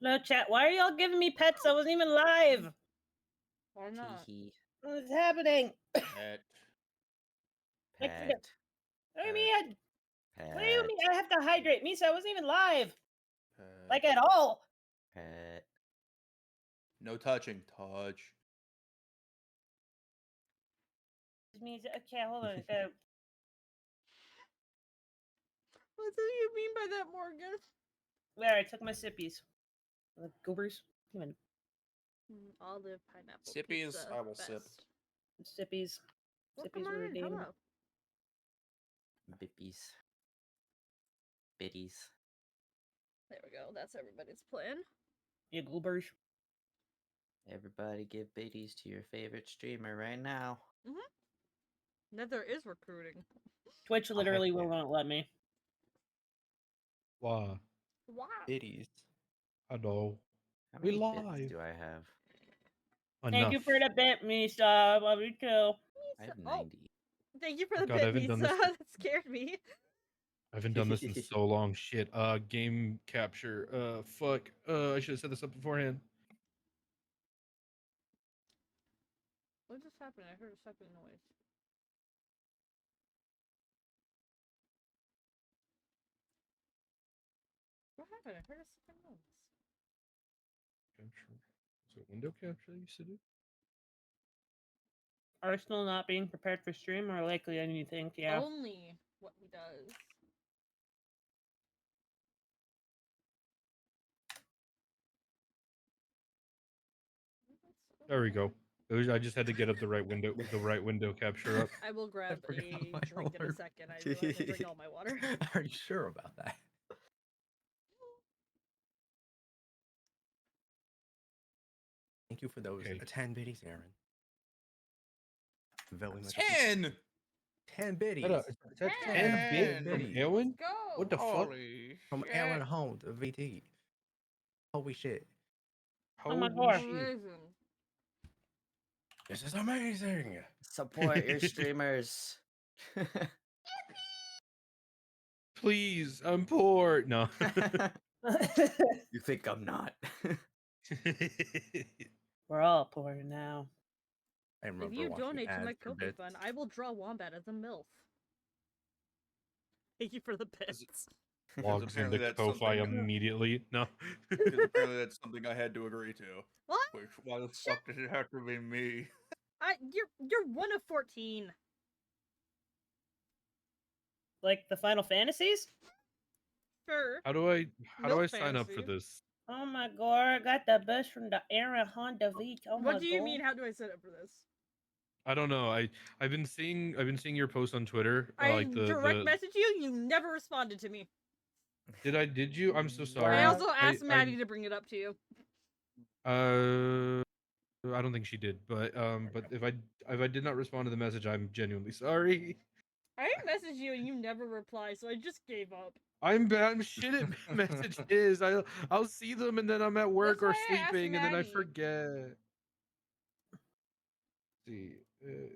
No chat. Why are y'all giving me pets? I wasn't even live. Why not? Tee-hee. What's happening? Pet. Like, Pet. what do you mean? Pet. What do you mean? I have to hydrate. Misa, I wasn't even live. Pet. Like, at all. Pet. No touching. Touch. This means, okay, hold on. What do you mean by that, Morgan? Where I took my sippies. The goobers. Even Olive pineapple Sippies, pizza. I will sip. best. sippies. Well, Sippies come were on, redeemed. hello. Bippies. Bitties. There we go. That's everybody's plan. You goobers. Everybody give biddies to your favorite streamer right now. Nether is recruiting. Twitch literally will not let me. Wow. Wow. Biddies. Hello. How We many bits live. do I have? Thank you for the bit, Misa. Love you too. I have Oh, 90. thank you for the God, I bit, haven't done this Misa. in- That scared me. I haven't done this in so long. Shit. Game capture. Fuck. I should have set this up beforehand. What just happened? I heard a second noise. What happened? I heard a second noise. Capture. Is it window capture that you used to do? Arsenal not being prepared for stream or likely anything, yeah. Only what he does. There we go. I just had to get up the right window capture up. I will grab a forgot drink my in a water. second. I realized I drink all my water. Are you sure about that? Thank you for those Okay. 10 biddies, Aaron. Very much 10! 10 biddies. Is that 10 10 bit from biddies. Aaron? Go. What the fuck? Holy From shit. Aaron home to VT. Holy shit. Oh my Holy God. shit. Amazing. This is amazing. Support your streamers. Please, I'm poor. No. You think I'm not? We're all poor now. I remember If you watching donate to ads my for Kobe bits. fund, I will draw Wombat as a MILF. Thank you for the bits. Logs apparently into that's Ko-Fi something- immediately. No. Because apparently that's something I had to agree to. What? Which, why the fuck does it have to be me? You're one of 14. Like the Final Fantasies? Sure. How do I Milk sign up for fantasy. this? Oh my God, I got the best from the Aaron Honda Beach. Oh my What do you God. mean? How do I set up for this? I don't know. I've been seeing your posts on Twitter. I Like direct message you. You never responded to me. Did you? I'm so sorry. I also I- asked Maddie to bring it up to you. I don't think she did, but if I did not respond to the message, I'm genuinely sorry. I messaged you and you never replied, so I just gave up. I'm shit at messages. I'll see them and then I'm at work or That's why I asked sleeping and then I Maddie. forget. See,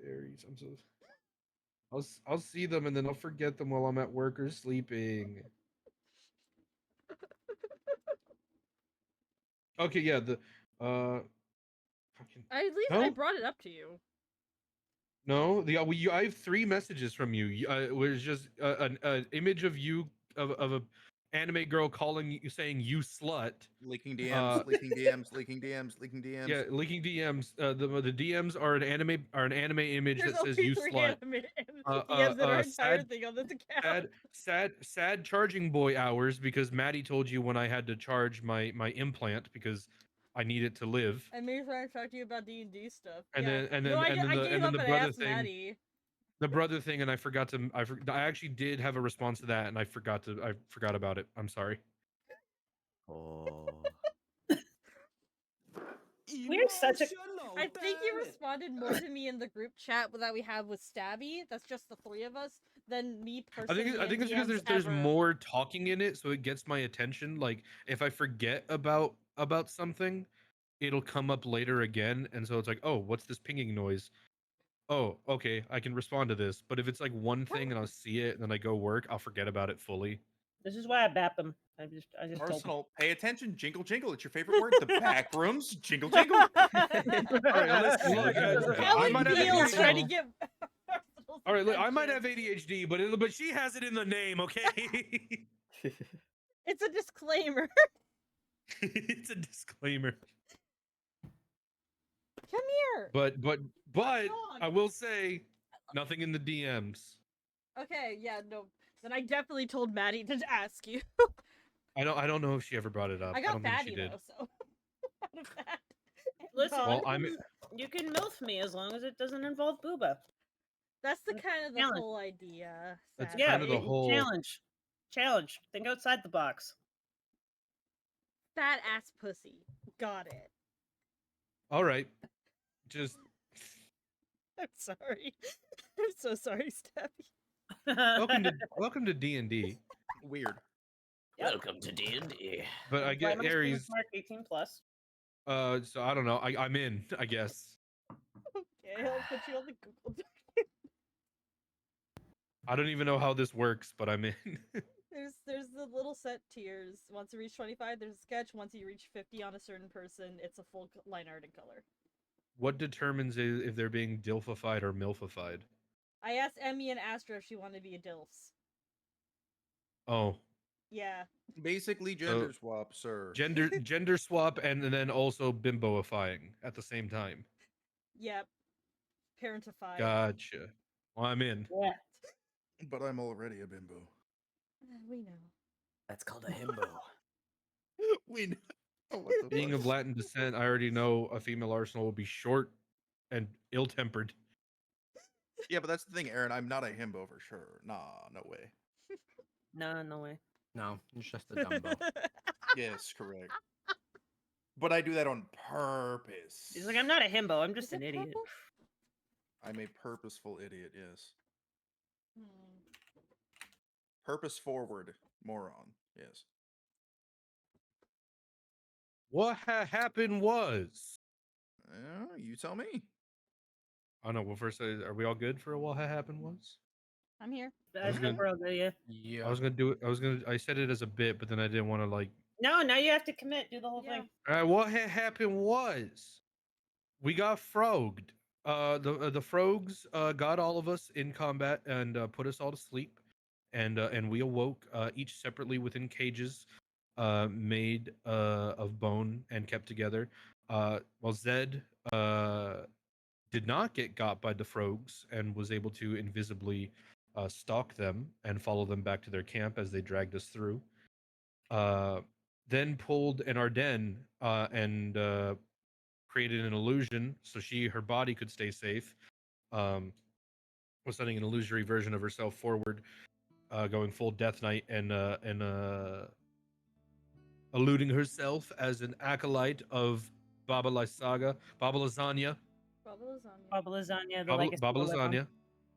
Aries, I'm so. I'll see them and then I'll forget them while I'm at work or sleeping. Okay, yeah, fucking At least No? I brought it up to you. no, I have 3 messages from you. It was just an image of you of a anime girl calling you saying you slut. Leaking DMs, leaking DMs, leaking DMs, leaking DMs. Yeah, leaking DMs. The DMs are an anime image There's that says only you 3 slut. DMs in our entire sad- thing on this account. Sad charging boy hours because Maddie told you when I had to charge my implant because I need it to live. I made sure I talked to you about D&D stuff. And yeah. then no, I and then gave and then up the and I brother asked thing. Maddie. The brother thing, and I forgot to. I actually did have a response to that, and I forgot about it. I'm sorry. Oh. We're such a. I think you responded more to me in the group chat that we have with Stabby. That's just the 3 of us. Than me personally. I think it's because there's more talking in it, so it gets my attention. Like if I forget about something, it'll come up later again, and so it's like, oh, what's this pinging noise? Oh, okay, I can respond to this. But if it's like one thing and I'll see it and then I go work, I'll forget about it fully. This is why I bap him. I just told him. Arsenal, pay attention. Jingle, jingle. It's your favorite word. The back rooms. Jingle, jingle. All right, listen, look, How I it might have feels ADHD. trying to get. All right, look, I might have ADHD, but she has it in the name, okay? It's a disclaimer. It's a disclaimer. Come here. But Dog. I will say nothing in the DMs. Okay, yeah, no. Then I definitely told Maddie to ask you. I don't know if she ever brought it up. I I got don't think she fatty did. though, so out of that. Listen, Dog. Well, you can MILF me as long as it doesn't involve booba. That's the That's kind of the challenge. whole idea. That's sadly. Yeah, kind of the whole- challenge. Think outside the box. Fat ass pussy. Got it. All right. Just I'm sorry. I'm so sorry, Stephie. welcome to D&D. Weird. Yep. Welcome to D&D. But I get Aries. Mark 18 plus. So I don't know. I'm in, I guess. Okay, I'll put you on the Google Doc. I don't even know how this works, but I'm in. There's the little set tiers. Once you reach 25, there's a sketch. Once you reach 50 on a certain person, it's a full line art in color. What determines if they're being dilfified or milfified? I asked Emmy and Astra if she wanted to be a DILFs. Oh, Yeah. Basically, gender swap, sir. gender swap and then also bimboifying at the same time. Yep. Parentified. Gotcha. Well, I'm in. Yeah. But I'm already a bimbo. We know. That's called a himbo. We know. What the Being fuck? of Latin descent, I already know a female Arsenal will be short and ill-tempered. Yeah, but that's the thing, Aaron. I'm not a himbo for sure. Nah, no way. No way. No, it's just a Dumbo. Yes, correct. But I do that on purpose. He's like, I'm not a himbo. I'm just Is an it idiot. purple? I'm a purposeful idiot, yes. Hmm. Purpose forward moron, yes. What happened was... You tell me. Oh no, well first, are we all good for what happened was? I'm here. I was think gonna- we're all good, yeah. Yeah. I was gonna do it. I said it as a bit, but then I didn't want to like... No, now you have to commit. Do the whole Yeah. thing. What happened was we got frogged. The frogs got all of us in combat and put us all to sleep, and we awoke each separately within cages made of bone and kept together. While Zed did not get got by the frogs and was able to invisibly stalk them and follow them back to their camp as they dragged us through. Then pulled an Ardennes and created an illusion so her body could stay safe. Was sending an illusory version of herself forward, going full Death Knight and eluding herself as an acolyte of Baba Lysaga, Baba Lasagna. Bubble lasagna. Baba lasagna. The Baba, legacy Baba will live on. Lasagna.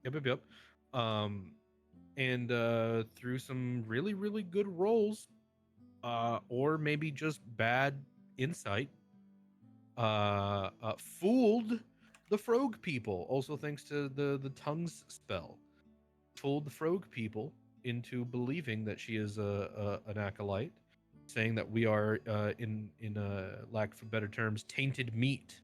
Yep. And through some really, really good rolls, or maybe just bad insight, fooled the Frog people. Also, thanks to the tongues spell, fooled the Frog people into believing that she is an acolyte, saying that we are in lack of better terms, tainted meat.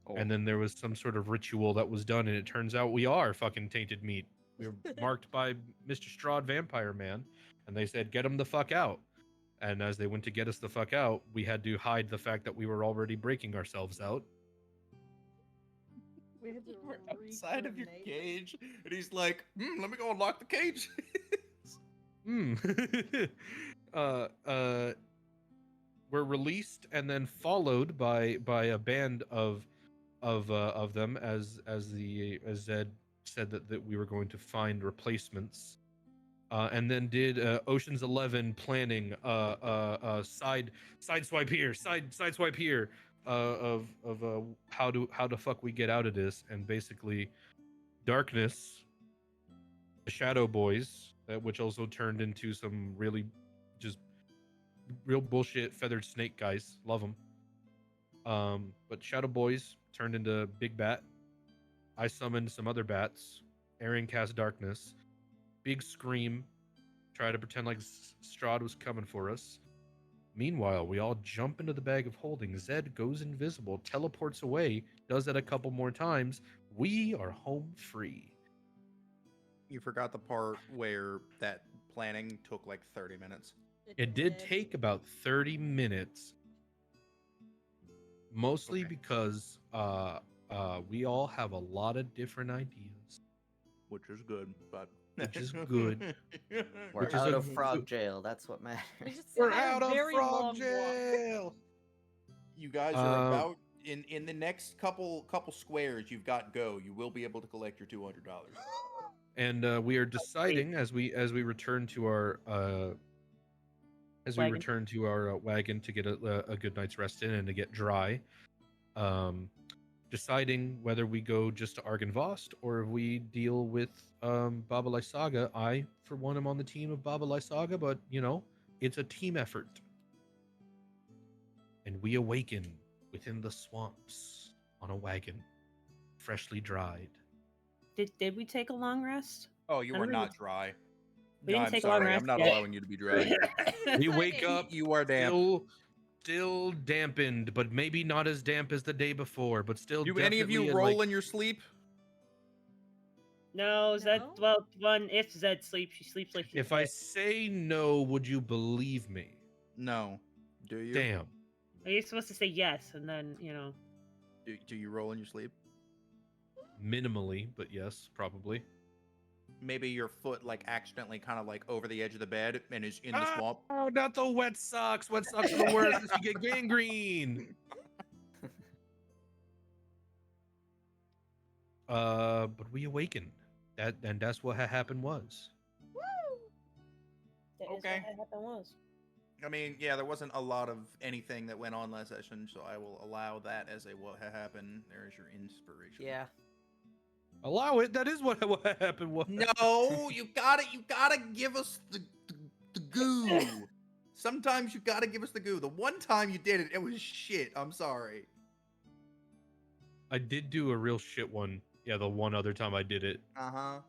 Oh. And then there was some sort of ritual that was done, and it turns out we are fucking tainted meat. We were marked by Mr. Strahd Vampire Man, and they said, get him the fuck out. And as they went to get us the fuck out, we had to hide the fact that we were already breaking ourselves out. We had to We're outside of your re-coordinate. cage, and he's like, let me go unlock the cage. We're released and then followed by a band of them as Zed said that we were going to find replacements, and then did Ocean's 11 planning, side swipe here, side swipe here, of how to fuck we get out of this, and basically Darkness, the Shadow Boys, which also turned into some really just real bullshit feathered snake guys. Love them. But Shadow Boys turned into Big Bat. I summoned some other bats. Aaron cast Darkness. Big Scream try to pretend like Strahd was coming for us. Meanwhile, we all jump into the bag of holding. Zed goes invisible, teleports away, does that a couple more times. We are home free. You forgot the part where that planning took like 30 minutes. It did take about 30 minutes, mostly Okay. because we all have a lot of different ideas. Which is good, but Which is good. We're Which is out a of frog good- jail. That's what matters. We just We're had out a of very frog long walk. jail. You guys are about in the next couple squares. You've got go. You will be able to collect your $200. And we are deciding as we return to our wagon to get a good night's rest in and to get dry, deciding whether we go just to Argynvost or if we deal with Baba Lysaga. I, for one, am on the team of Baba Lysaga, but you know, it's a team effort. And we awaken within the swamps on a wagon, freshly dried. Did we take a long rest? Oh, you I are don't not know. dry. We didn't I'm take a long sorry. rest I'm not yet. allowing you to be dry. We wake up You are damp. still dampened, but maybe not as damp as the day before, but still Do definitely any of you in, roll like, in your sleep? No, Zed. No? Well, one if Zed sleeps, she sleeps like she's if I dead. say no, would you believe me? No. Do you? Damn. Are you supposed to say yes and then Do you roll in your sleep? Minimally, but yes, probably. Maybe your foot like accidentally kind of like over the edge of the bed and is in the swamp. Oh, not the wet socks. Wet socks are the worst because you get gangrene. But we awakened. That's what had happened was. That is Okay. what had happened was. I mean, yeah, there wasn't a lot of anything that went on last session, so I will allow that as a what happened. There is your inspiration. Yeah. Allow it. That is what happened was. No, you gotta give us the goo. Sometimes you gotta give us the goo. The one time you did it, it was shit. I'm sorry. I did do a real shit one. Yeah, the one other time I did it. Uh-huh.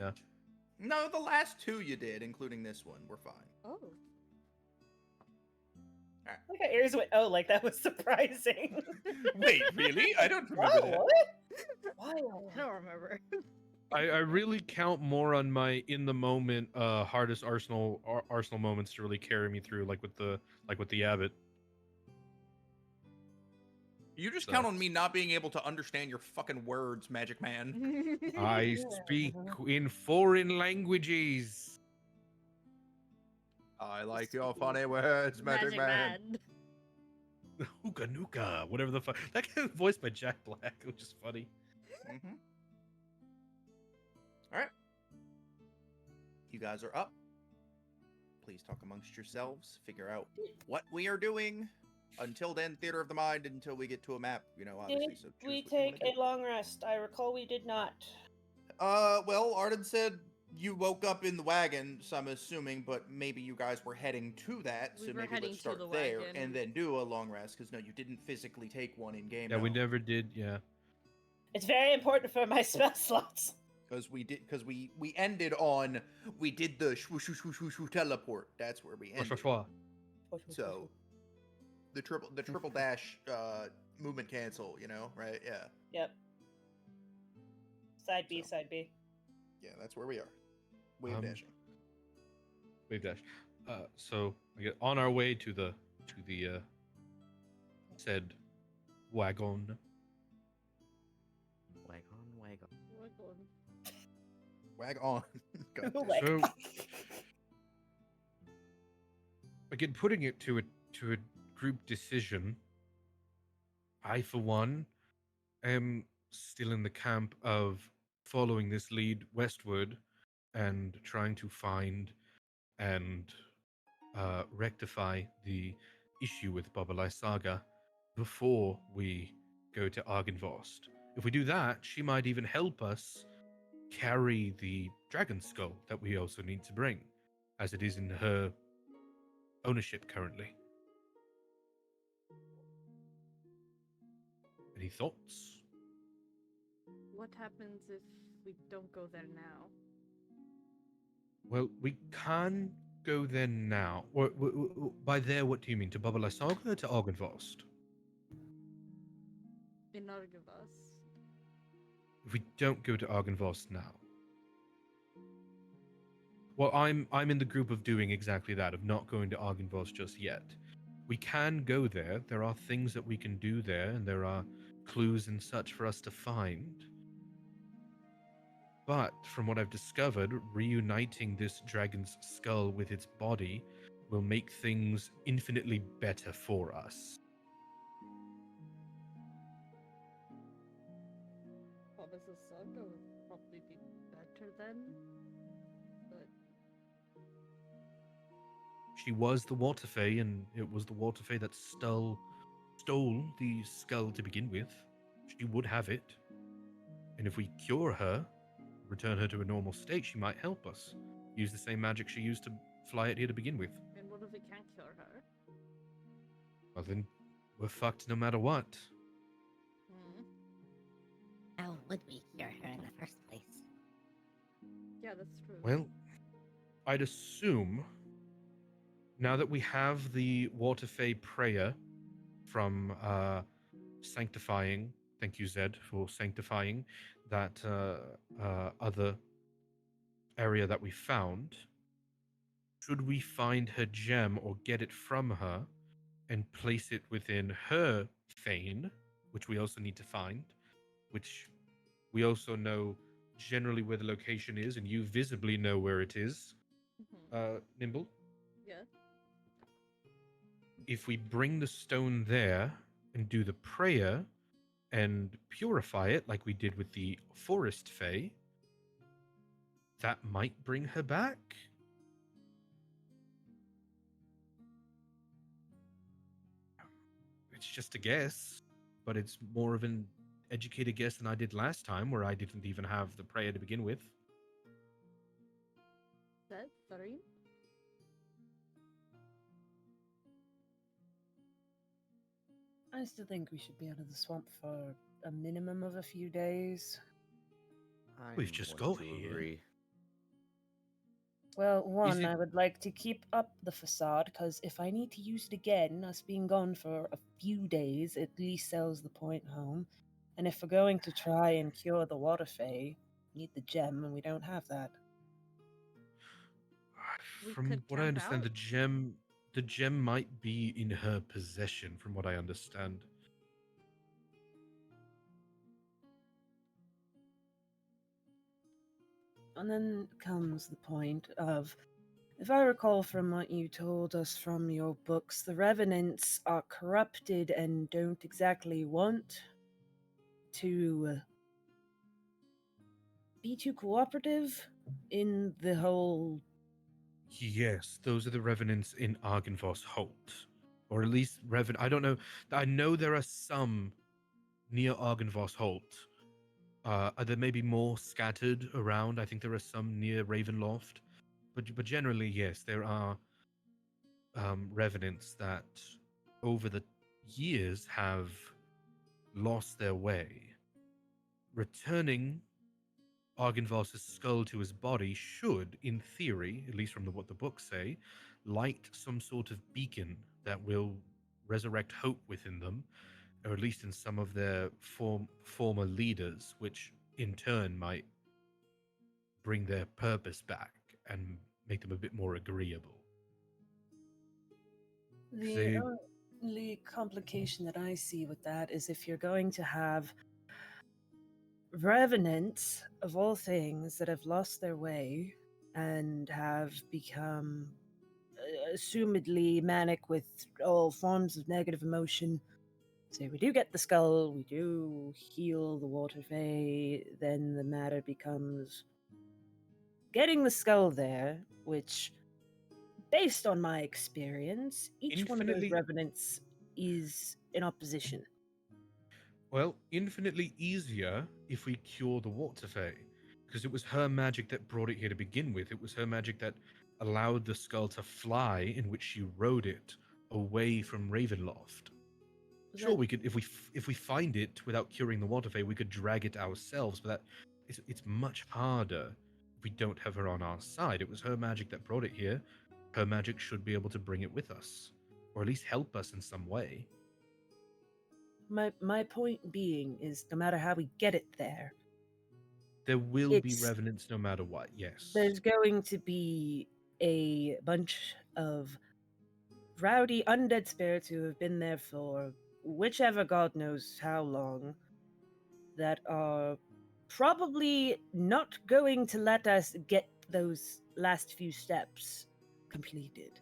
Yeah. No, the last two you did, including this one, were fine. Oh. Look at ears went. Oh, like that was surprising. Wait, really? I don't Wow, remember that. what? Wow. I don't remember. I really count more on my in the moment hardest Arsenal moments to really carry me through, like with the Abbot. You just So- count on me not being able to understand your fucking words, Magic Man. I speak in foreign languages. I like your funny words, Magic, Man. Hooka Nuka, whatever the fuck. That guy's voiced by Jack Black, which is funny. Mm-hmm. All right. You guys are up. Please talk amongst yourselves. Figure out what we are doing. Until then, theater of the mind until we get to a map. You know, obviously. Did So choose we what you take wanna a long rest? I recall we did not. Well, Arden said you woke up in the wagon, so I'm assuming, but maybe you guys were heading to that, We so were maybe heading let's to start the there wagon. and then do a long rest, because no, you didn't physically take one in game. Yeah, we never did. Yeah. It's very important for my spell slots. Because we ended on, we did the shwoo shwoo shwoo shwoo shwoo teleport. That's where we ended. So, the triple dash movement cancel, you know, right? Yeah. Yep. Side B, So. side B. Yeah, that's where we are. Wave dashing. Wave dash. So I get on our way to the said wagon. Wag on. God damn. Wag. So again, putting it to a group decision, I for one am still in the camp of following this lead westward and trying to find and rectify the issue with Baba Lysaga before we go to Argynvost. If we do that, she might even help us carry the dragon skull that we also need to bring, as it is in her ownership currently. Any thoughts? What happens if we don't go there now? Well, we can go there now. Or by there, what do you mean? To Baba Lysaga or to Argynvost? In Argavas. If we don't go to Argynvost now. Well, I'm in the group of doing exactly that, of not going to Argynvost just yet. We can go there. There are things that we can do there, and there are clues and such for us to find. But from what I've discovered, reuniting this dragon's skull with its body will make things infinitely better for us. Baba Saga would probably be better then. But She was the Water Fae, and it was the Water Fae that stole the skull to begin with. She would have it. And if we cure her, return her to a normal state, she might help us. Use the same magic she used to fly it here to begin with. and what if we can't cure her? Well, then we're fucked no matter what. Hmm. How would we cure her in the first place? Yeah, that's true. Well, I'd assume now that we have the Water Fae prayer from sanctifying, thank you, Zed, for sanctifying that other area that we found, should we find her gem or get it from her and place it within her fane, which we also need to find, which we also know generally where the location is, and you visibly know where it is, Nimble. Yeah. If we bring the stone there and do the prayer and purify it like we did with the forest fae, that might bring her back. It's just a guess, but it's more of an educated guess than I did last time, where I didn't even have the prayer to begin with. That three? I still think we should be out of the swamp for a minimum of a few days. I just want got to here. agree. Well, one, it- I would like to keep up the facade, because if I need to use it again, us being gone for a few days at least sells the point home. And if we're going to try and cure the water fae, we need the gem, and we don't have that. We From could what I camp understand, out. the gem might be in her possession, from what I understand. And then comes the point of, if I recall from what you told us from your books, the revenants are corrupted and don't exactly want to be too cooperative in the whole. Yes, those are the revenants in Argynvost Holt. Or at least I don't know. I know there are some near Argynvost Holt. There may be more scattered around. I think there are some near Ravenloft. But generally, yes, there are revenants that over the years have lost their way. Returning Argynvost's skull to his body should, in theory, at least from what the books say, light some sort of beacon that will resurrect hope within them, or at least in some of their former leaders, which in turn might bring their purpose back and make them a bit more agreeable. The only complication that I see with that is if you're going to have revenants of all things that have lost their way and have become assumedly manic with all forms of negative emotion. So we do get the skull, we do heal the water fae, then the matter becomes getting the skull there, which, based on my experience, each one of those Infinitely- revenants is in opposition. Well, infinitely easier if we cure the Water Fae, because it was her magic that brought it here to begin with. It was her magic that allowed the skull to fly, in which she rode it away from Ravenloft. Was Sure, that- we could if we find it without curing the Water Fae, we could drag it ourselves, but it's much harder we don't have her on our side. It was her magic that brought it here. Her magic should be able to bring it with us, or at least help us in some way. My point being is, no matter how we get it there, There will be It's- revenants no matter what, yes. there's going to be a bunch of rowdy undead spirits who have been there for whichever god knows how long, that are probably not going to let us get those last few steps completed.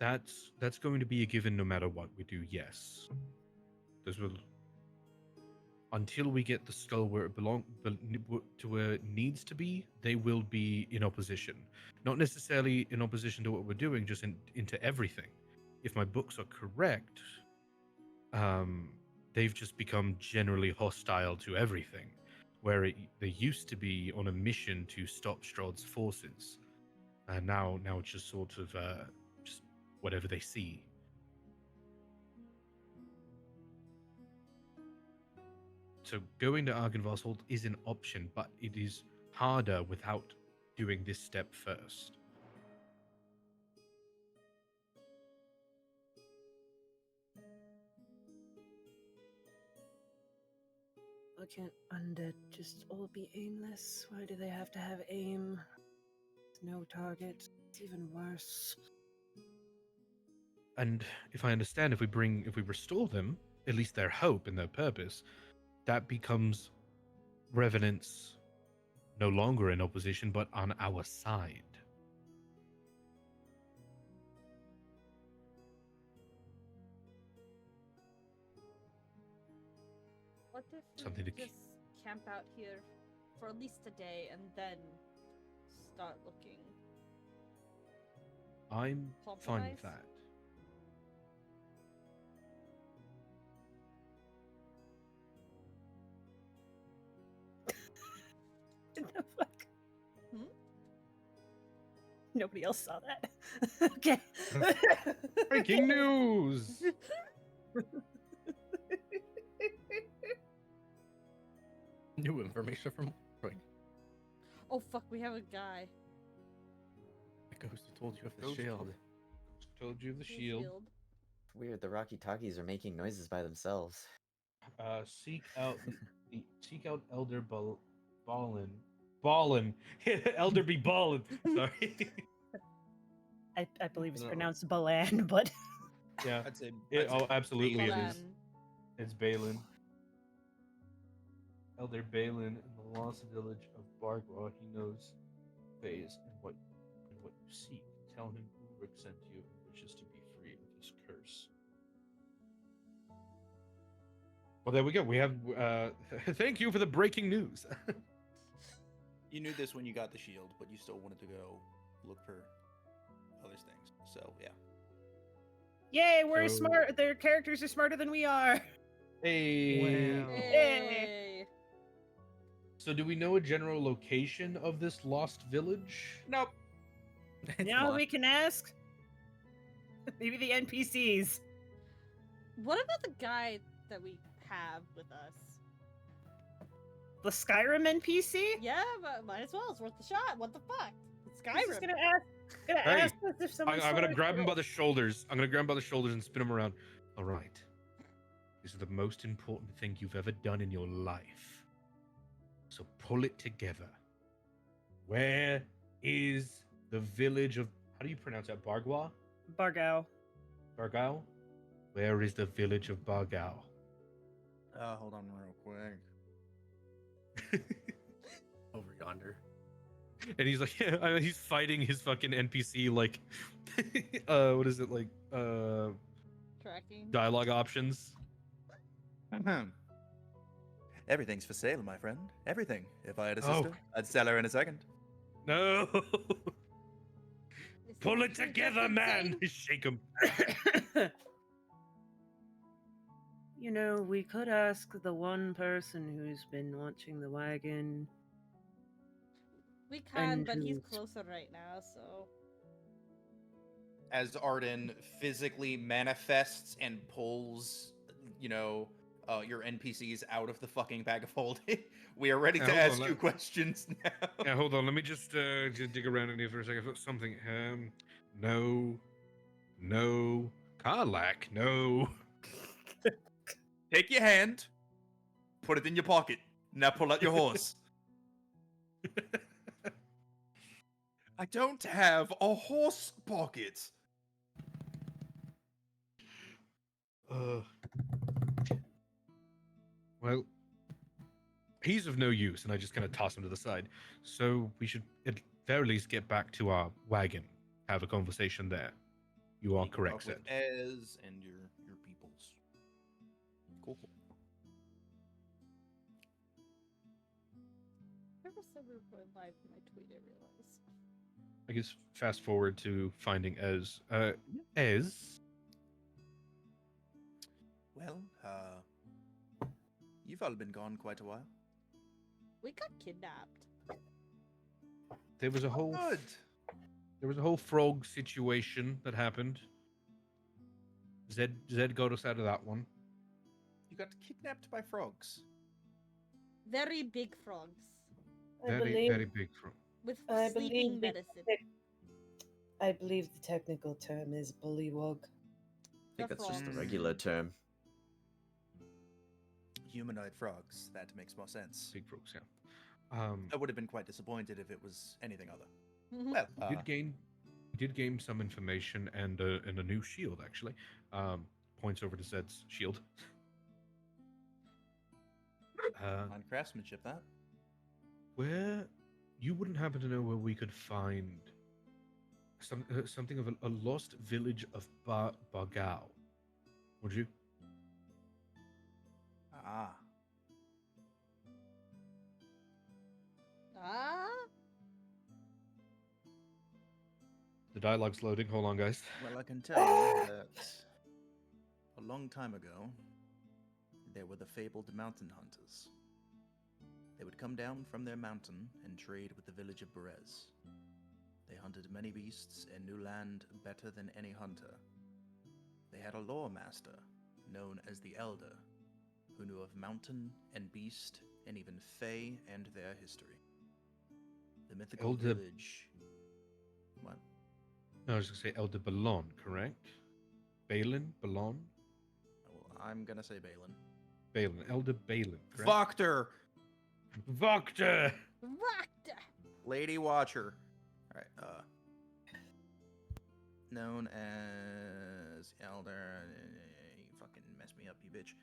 That's going to be a given no matter what we do, yes. Those will, until we get the skull where it to where it needs to be, they will be in opposition. Not necessarily in opposition to what we're doing, just into everything. If my books are correct, they've just become generally hostile to everything, where they used to be on a mission to stop Strahd's forces, and now it's just sort of just whatever they see. So going to Argynvost is an option, but it is harder without doing this step first. Why can't undead just all be aimless? Why do they have to have aim? No target. It's even worse. And if I understand, if we restore them, at least their hope and their purpose, that becomes revenants no longer in opposition, but on our side. What if Something we to keep- just camp out here for at least a day and then start looking? I'm fine Compromise? with that. The fuck? Hmm? Nobody else saw that. Okay. Breaking news! New information from Roy. Oh fuck, we have a guy. The ghost who told you of the Ghost shield. Told you the Blue shield. Weird, the Rocky Talkies are making noises by themselves. Seek out Elder Ballin. Elder be Ballin. Sorry. I believe it's No. pronounced Balan, but Yeah. I'd say. Absolutely it Balan. is. It's Balin. Elder Balin in the lost village of Bargwa. He knows phase and what you seek. Tell him Ulrich sent you and wishes to be free of this curse. Well, there we go. We have. Thank you for the breaking news. You knew this when you got the shield, but you still wanted to go look for other things. So yeah. yay, we're So- smart. Their characters are smarter than we are. Hey. Wow. Hey. So, do we know a general location of this lost village? Nope. It's Now lost. we can ask. Maybe the NPCs. What about the guy that we have with us? The Skyrim NPC? Yeah, but might as well. It's worth the shot. What the fuck? It's He's just Skyrim. gonna Hey, ask us if someone. I'm gonna grab him by the shoulders. I'm gonna grab him by the shoulders and spin him around. All right. This is the most important thing you've ever done in your life. So pull it together. Where is the village of? How do you pronounce that? Bargwa? Bargao. Bargao? Where is the village of Bargao? Hold on real quick. Over yonder. And he's like, yeah, I mean, he's fighting his fucking NPC like, what is it like? Tracking. Dialogue options. Everything's for sale, my friend. Everything. If I had a Oh. sister, I'd sell her in a second. No. Is Pull that it together, man. insane? Shake him. You know, we could ask the one person who's been watching the wagon. We can, And but he's who's- closer right now, so. As Arden physically manifests and pulls, your NPCs out of the fucking bag of holding. We are ready Yeah, to hold on, ask you questions now. Yeah, hold on. Let me just dig around in here for a second. Something. No. No. Karlak, no. Take your hand, put it in your pocket. Now pull out your horse. I don't have a horse pocket. Well, he's of no use, and I just kind of toss him to the side. So we should at very least get back to our wagon, have a conversation there. You are can correct, talk Zed. with Ez and your peoples. Cool. Never said we were going live in my tweet, I realized. I guess fast forward to finding Ez. Ez? Well, you've all been gone quite a while. We got kidnapped. There was a whole Good. there was a whole frog situation that happened. Zed got us out of that one. You got kidnapped by frogs. Very big frogs. Very big frog. With I sleeping believe the medicine. I believe the technical term is bullywug. I think that's just the frogs. regular term. Humanoid frogs. That makes more sense. Big frogs, yeah. I would have been quite disappointed if it was anything other. Mhm. Well, We did gain some information and a new shield actually. Points over to Zed's shield. fine craftsmanship, that. Where you wouldn't happen to know where we could find something of a lost village of Bargao, would you? Ah. Ah? The dialogue's loading. Hold on, guys. Well, I can tell you that a long time ago, there were the fabled mountain hunters. They would come down from their mountain and trade with the village of Berez. They hunted many beasts and knew land better than any hunter. They had a lore master, known as the Elder, who knew of mountain and beast and even fae and their history. The mythical Elder- village... What? No, I was going to say Elder Balon, correct? Balin? Balon? Well, I'm gonna say Balin. Balin. Elder Balin, correct? Voctor! Voctor! Rocked! Lady Watcher. Alright, known as Elder. You fucking messed me up, you bitch.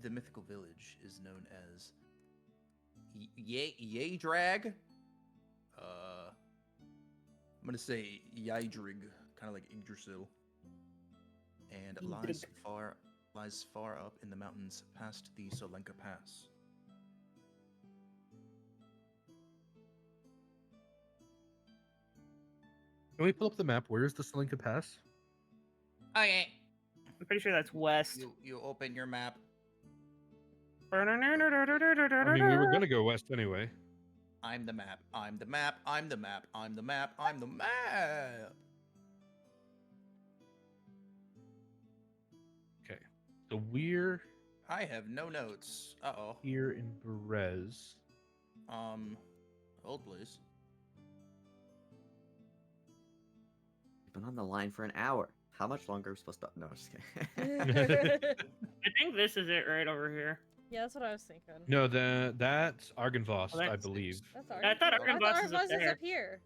The mythical village is known as Yadrag. I'm gonna say Yydrig, kind of like Yggdrasil. And it lies far up in the mountains past the Solenka Pass. Can we pull up the map? Where is the Salinka Pass? Okay. I'm pretty sure that's west. You open your map. I mean, we were going to go west anyway. I'm the map. I'm the map. I'm the map. I'm the map. I'm the map. Okay. So we're I have no notes. Uh-oh. here in Berez. Hold please. We've been on the line for an hour. How much longer are we supposed to? No, just kidding. I think this is it right over here. Yeah, that's what I was thinking. No, that's Argenvost, Oh, that's- I believe. That's I thought Argenvost Argenvost is up is there. up here.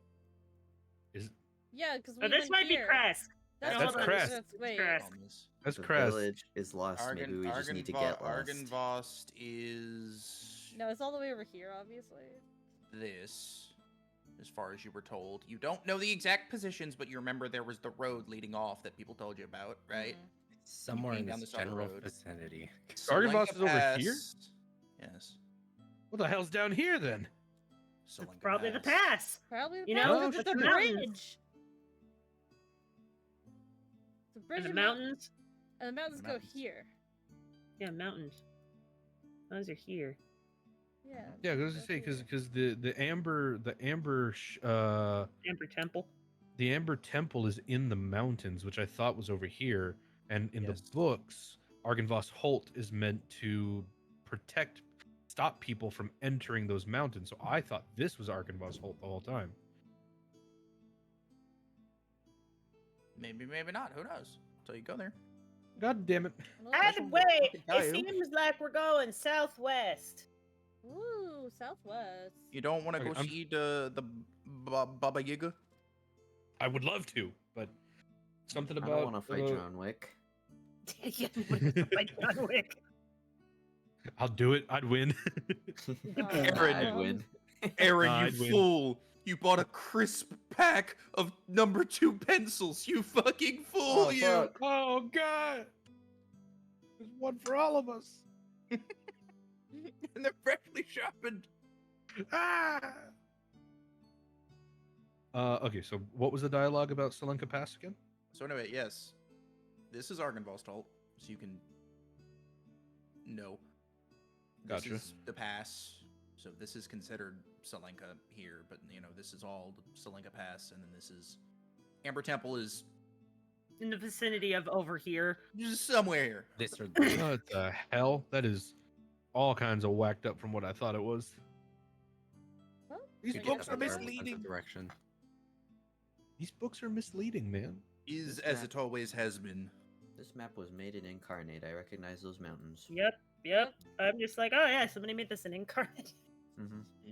Is Yeah, because we Oh, this went might here. be Kresk. That's Crest. Wait. Crest. That's the Crest. village is lost. Maybe we just need to get lost. Argenvost is No, it's all the way over here, obviously. this, as far as you were told. You don't know the exact positions, but you remember there was the road leading off that people told you about, right? Mhm. Somewhere came in down this this other general road. vicinity. Argenvost Solenka is over here? Pass- Yes. What the hell's down here then? It's Solenka probably the Pass. pass. Probably the You pass, know, because it's it's a the mountains. bridge. It's a bridge And the and mountains. And the mountains go Mountains. here. Yeah, mountains. Those are here. Yeah. Yeah, I was go gonna say here. because the amber Amber Temple. the amber temple is in the mountains, which I thought was over here, and in Yes. the books Argynvost Holt is meant to stop people from entering those mountains. So I thought this was Argynvost Holt the whole time. Maybe, maybe not. Who knows? Until you go there. God damn it! Either way, fucking tell it you. seems like we're going southwest. Ooh, southwest. You don't want to Okay, go I'm- see the Baba Yaga? I would love to, but something I about don't want to fight John Wick. Yeah, like John Wick. I'll do it. I'd win. Aaron, I'd win. Aaron, I'd you win. fool! You bought a crisp pack of #2 pencils. You fucking fool! Oh, you. fuck. Oh God! There's one for all of us. And they're freshly sharpened. Ah! Okay, so what was the dialogue about Selenka Pass again? So anyway, yes, this is Argynvost Holt, so you can know. This Gotcha. is the pass, so this is considered Selenka here, but you know this is all the Selenka Pass, and then this is Amber Temple is In the vicinity of over here. just somewhere here. This or What the hell? That is all kinds of whacked up from what I thought it was. Well, These I books guess are that's misleading. direction. These books are misleading, man. Is This as map- it always has been. This map was made in Incarnate. I recognize those mountains. Yep. I'm just like, oh yeah, somebody made this an incarnate. Mm-hmm.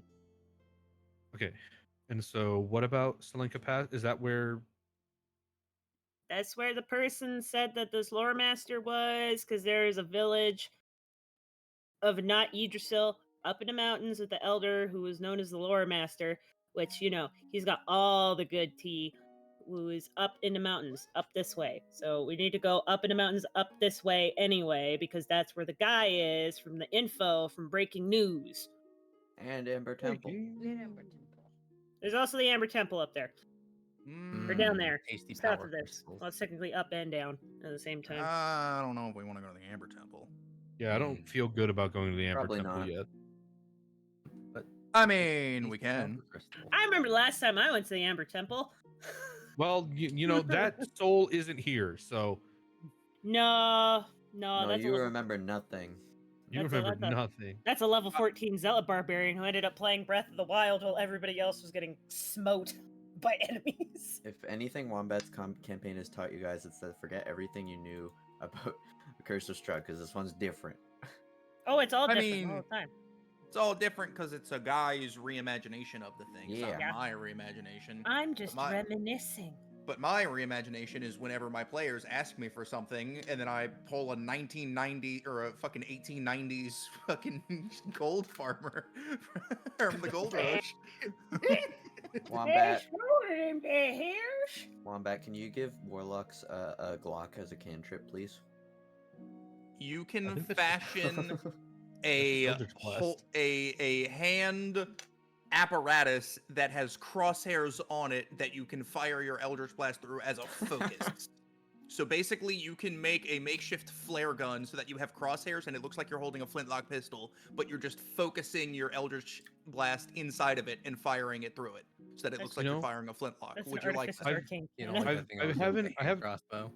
Okay, and so what about Selenka Pass? Is that where? That's where the person said that this lore master was, because there is a village of not Yggdrasil up in the mountains with the elder who was known as the lore master, which, you know, he's got all the good tea, who is up in the mountains, up this way. So we need to go up in the mountains, up this way anyway, because that's where the guy is from the info from Breaking News. And Amber Temple. There's also the Amber Temple up there. Or down there. Tasty South power of this. crystals. Well, it's technically up and down at the same time. I don't know if we want to go to the Amber Temple. Yeah, I don't feel good about going to the Amber Probably Temple not. yet. I mean, we Tasty power can. crystal. I remember the last time I went to the Amber Temple. Well, you know that soul isn't here, so No, No, that's a you level, remember nothing. you That's a- remember that's a- nothing. that's a level 14 Zealot Barbarian who ended up playing Breath of the Wild while everybody else was getting smote by enemies. If anything Wombat's campaign has taught you guys, it's to forget everything you knew about the Curse of Strahd, because this one's different. Oh, it's all I different all mean, the time. It's all different because it's a guy's reimagination of the thing. It's not Yeah. my reimagination. I'm just my- reminiscing. But my reimagination is whenever my players ask me for something, and then I pull a 1990 or a fucking 1890s fucking gold farmer from the Gold Rush. Wombat, Hairs. Wombat, can you give Warlocks a Glock as a cantrip, please? You I can think that's- fashion a Eldritch Blast. a hand apparatus that has crosshairs on it that you can fire your Eldritch Blast through as a focus. So basically, you can make a makeshift flare gun so that you have crosshairs and it looks like you're holding a flintlock pistol, but you're just focusing your Eldritch Blast inside of it and firing it through it, so that it That's- looks like You you're know, firing a flintlock. That's Would an you like artificer that? arcane You cannon. know, I've- I haven't- crossbow.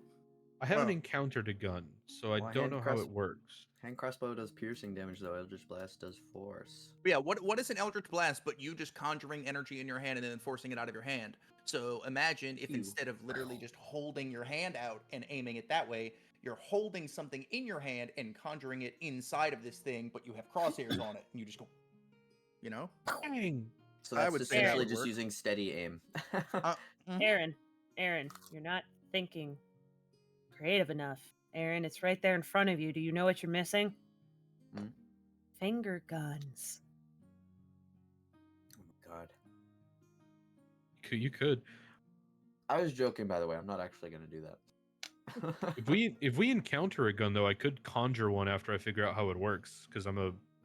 I haven't Oh. encountered a gun, so I Well, don't hand know how cross- it works. Hand crossbow does piercing damage, though. Eldritch Blast does force. But yeah, what is an Eldritch Blast but you just conjuring energy in your hand and then forcing it out of your hand? So imagine if Ew. instead of literally just holding your hand out and aiming it that way, you're holding something in your hand and conjuring it inside of this thing, but you have crosshairs on it, and you just go, you know? Dang. So I that's would say that essentially would just work. using steady aim. Aaron, you're not thinking creative enough. Aaron, it's right there in front of you. Do you know what you're missing? Hmm? Finger guns. Oh my god. You could. I was joking, by the way. I'm not actually gonna do that. If we encounter a gun though, I could conjure one after I figure out how it works because I'm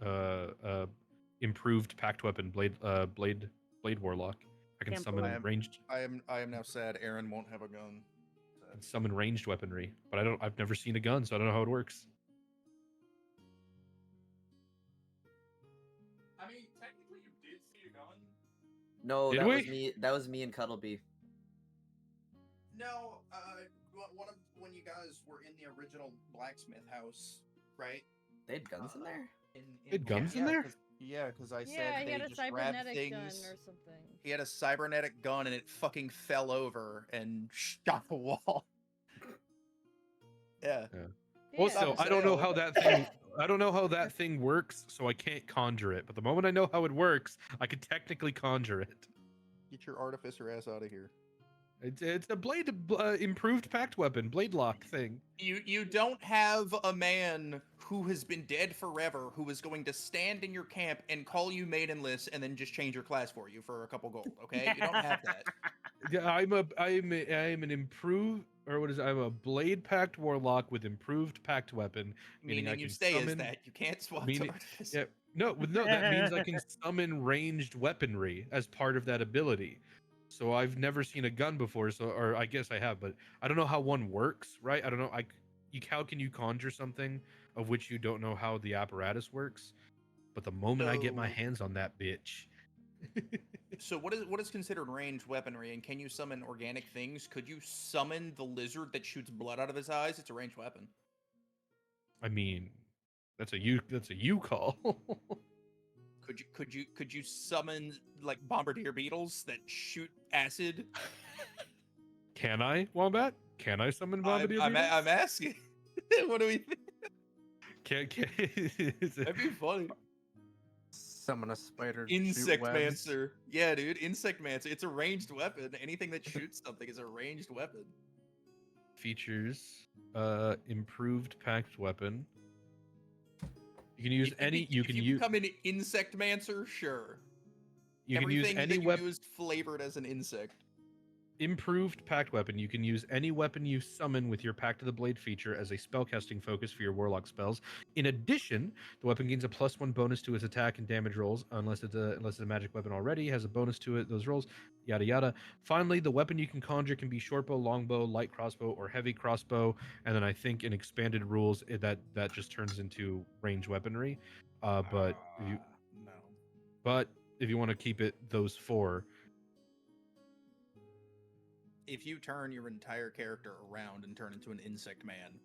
a improved pact weapon blade warlock. I can Can't summon believe- ranged I am now sad Aaron won't have a gun. and summon ranged weaponry, but I've never seen a gun, so I don't know how it works. I mean, technically you did see a gun. No, Did that was we? me. That was me and Cuddleby. No, when you guys were in the original blacksmith house, right? They had guns in there? They had guns in there? Because I Yeah, said he they had a just grabbed cybernetic things. gun or something. He had a cybernetic gun and it fucking fell over and shot the wall. Yeah. Also, Not for I don't know sale. how that thing. I don't know how that thing works, so I can't conjure it. But the moment I know how it works, I can technically conjure it. Get your artificer ass out of here. It's a blade improved pact weapon, blade lock thing. You don't have a man who has been dead forever who is going to stand in your camp and call you maidenless and then just change your class for you for a couple gold. Okay, you don't have that. Yeah, I'm an improved, or what is it? I'm a blade pact warlock with improved pact weapon, meaning I you can stay summon. as that. You can't swap to Meaning, artificer. yeah, no, that means I can summon ranged weaponry as part of that ability. So I've never seen a gun before, or I guess I have, but I don't know how one works, right? I don't know. How can you conjure something of which you don't know how the apparatus works? But the moment I get my So- hands on that bitch, So what is considered ranged weaponry, and can you summon organic things? Could you summon the lizard that shoots blood out of his eyes? It's a ranged weapon. I mean, that's a you call. Could you summon like bombardier beetles that shoot acid? Can I, Wombat? Can I summon bombardier I'm beetles? asking. What do we think? That'd be funny. Summon a spider. to shoot webs. Insectmancer. Yeah, dude. Insectmancer. It's a ranged weapon. Anything that shoots something is a ranged weapon. Features, improved pact weapon. You can use any. If you become an Insectmancer, sure. You can use Everything any that you weapon. do is flavored as an insect. Improved pact weapon. You can use any weapon you summon with your Pact of the Blade feature as a spellcasting focus for your warlock spells. In addition, the weapon gains a +1 bonus to its attack and damage rolls, unless it's a magic weapon already has a bonus to it. Those rolls, yada yada. Finally, the weapon you can conjure can be shortbow, longbow, light crossbow, or heavy crossbow. And then I think in expanded rules that just turns into range weaponry. But if you want to keep it those four. If you turn your entire character around and turn into an insect man,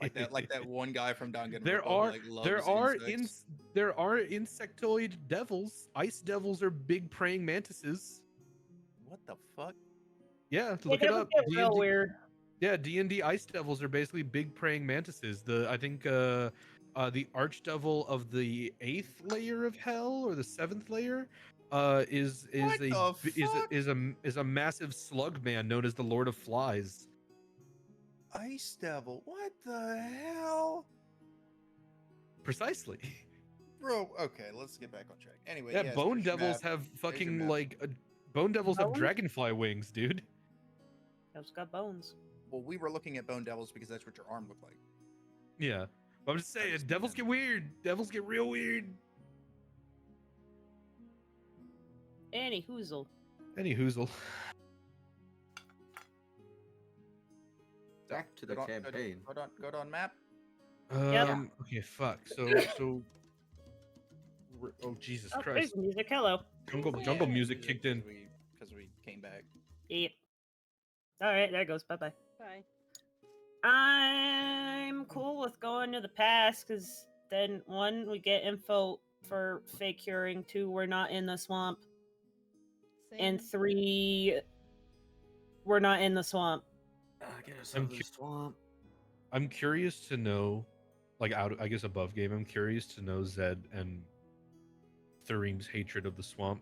like that one guy from Danganronpa, There who, are like, loves insects. there are insectoid devils. Ice devils are big praying mantises. What the fuck? Yeah, They look it never up. get real D&D weird. Yeah, D&D ice devils are basically big praying mantises. I think the archdevil of the 8th layer of hell or the 7th layer is a massive slug man known as the Lord of Flies. Ice Devil. What the hell? Precisely. Bro, okay, let's get back on track. Anyway, Yeah, yes, bone there's your devils map. have There's your fucking map. like bone devils have Bones? dragonfly wings, dude. Those got bones. Well, we were looking at Bone Devils because that's what your arm looked like. Yeah. But I'm just saying, just devils meant- get weird. Devils get real weird. Any hoozle. Any hoozle. Back to the Go campaign. Go on map. Okay, fuck. So oh Jesus Oh, Christ. there's music. Hello. Jungle music kicked in. Because we came back. Yep. All right, there it goes. Bye bye. Bye. I'm cool with going to the past because then 1, we get info for fake curing. 2, we're not in the swamp. And Same. 3, we're not in the swamp. Get us I'm out of the swamp. I'm curious to know, like I guess above game, I'm curious to know Zed and Thureem's hatred of the swamp.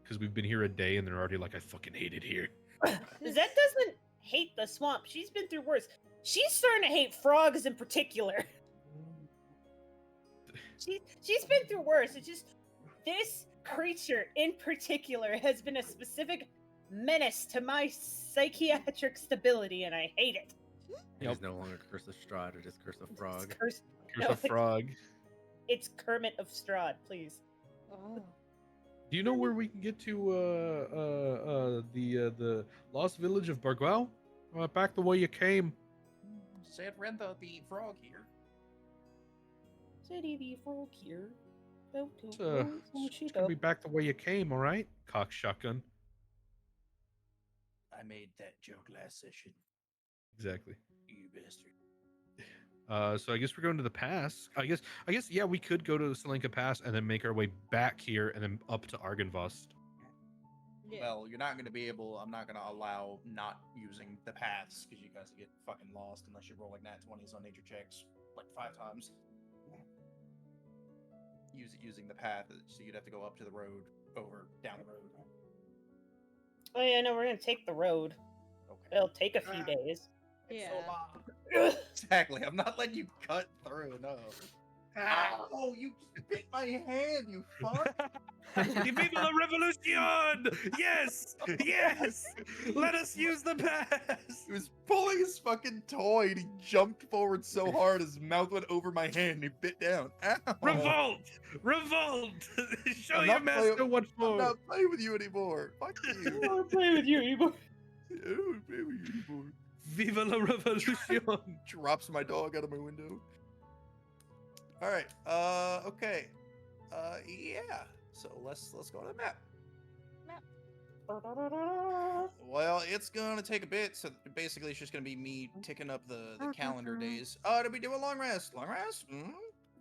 Because we've been here a day and they're already like, I fucking hate it here. Zed doesn't hate the swamp. She's been through worse. She's starting to hate frogs in particular. She's been through worse. It's just this creature in particular has been a specific menace to my psychiatric stability, and I hate it. It is no longer Curse of Strahd, it is Curse of Frog. It's Curse Curse No, of Frog. it's Kermit of Strahd, please. Oh. Do you know where we can get to the lost village of Barguel? Back the way you came. Said Rentha the frog here. City the frog here. It's gonna be back the way you came, all right? Cock shotgun. I made that joke last session. Exactly. You bastard. So I guess we're going to the pass. I guess yeah, we could go to the Selenka Pass and then make our way back here and then up to Argynvost. Yeah. Well, you're not going to be able. I'm not going to allow not using the paths because you guys will get fucking lost unless you roll like nat 20s on nature checks like 5 times. Using the path, so you'd have to go up to the road, down the road. Oh yeah, no, we're gonna take the road. Okay. It'll take a few days. It's Yeah. so long. Exactly. I'm not letting you cut through. No. Ow! You bit my hand. You fuck. Viva la revolution! Yes, yes. Let us use the pass. He was pulling his fucking toy and he jumped forward so hard his mouth went over my hand and he bit down. Ow! Revolt! Revolt! Show I'm your not master playing- what I'm for. not playing with you anymore. Fuck I you. don't want to play with you anymore. I don't wanna play with you anymore. Viva la revolution! Drops my dog out of my window. All right. Okay. Yeah. So let's go to the map. Well, it's gonna take a bit. So basically, it's just gonna be me ticking up the calendar days. Did we do a long rest? Long rest?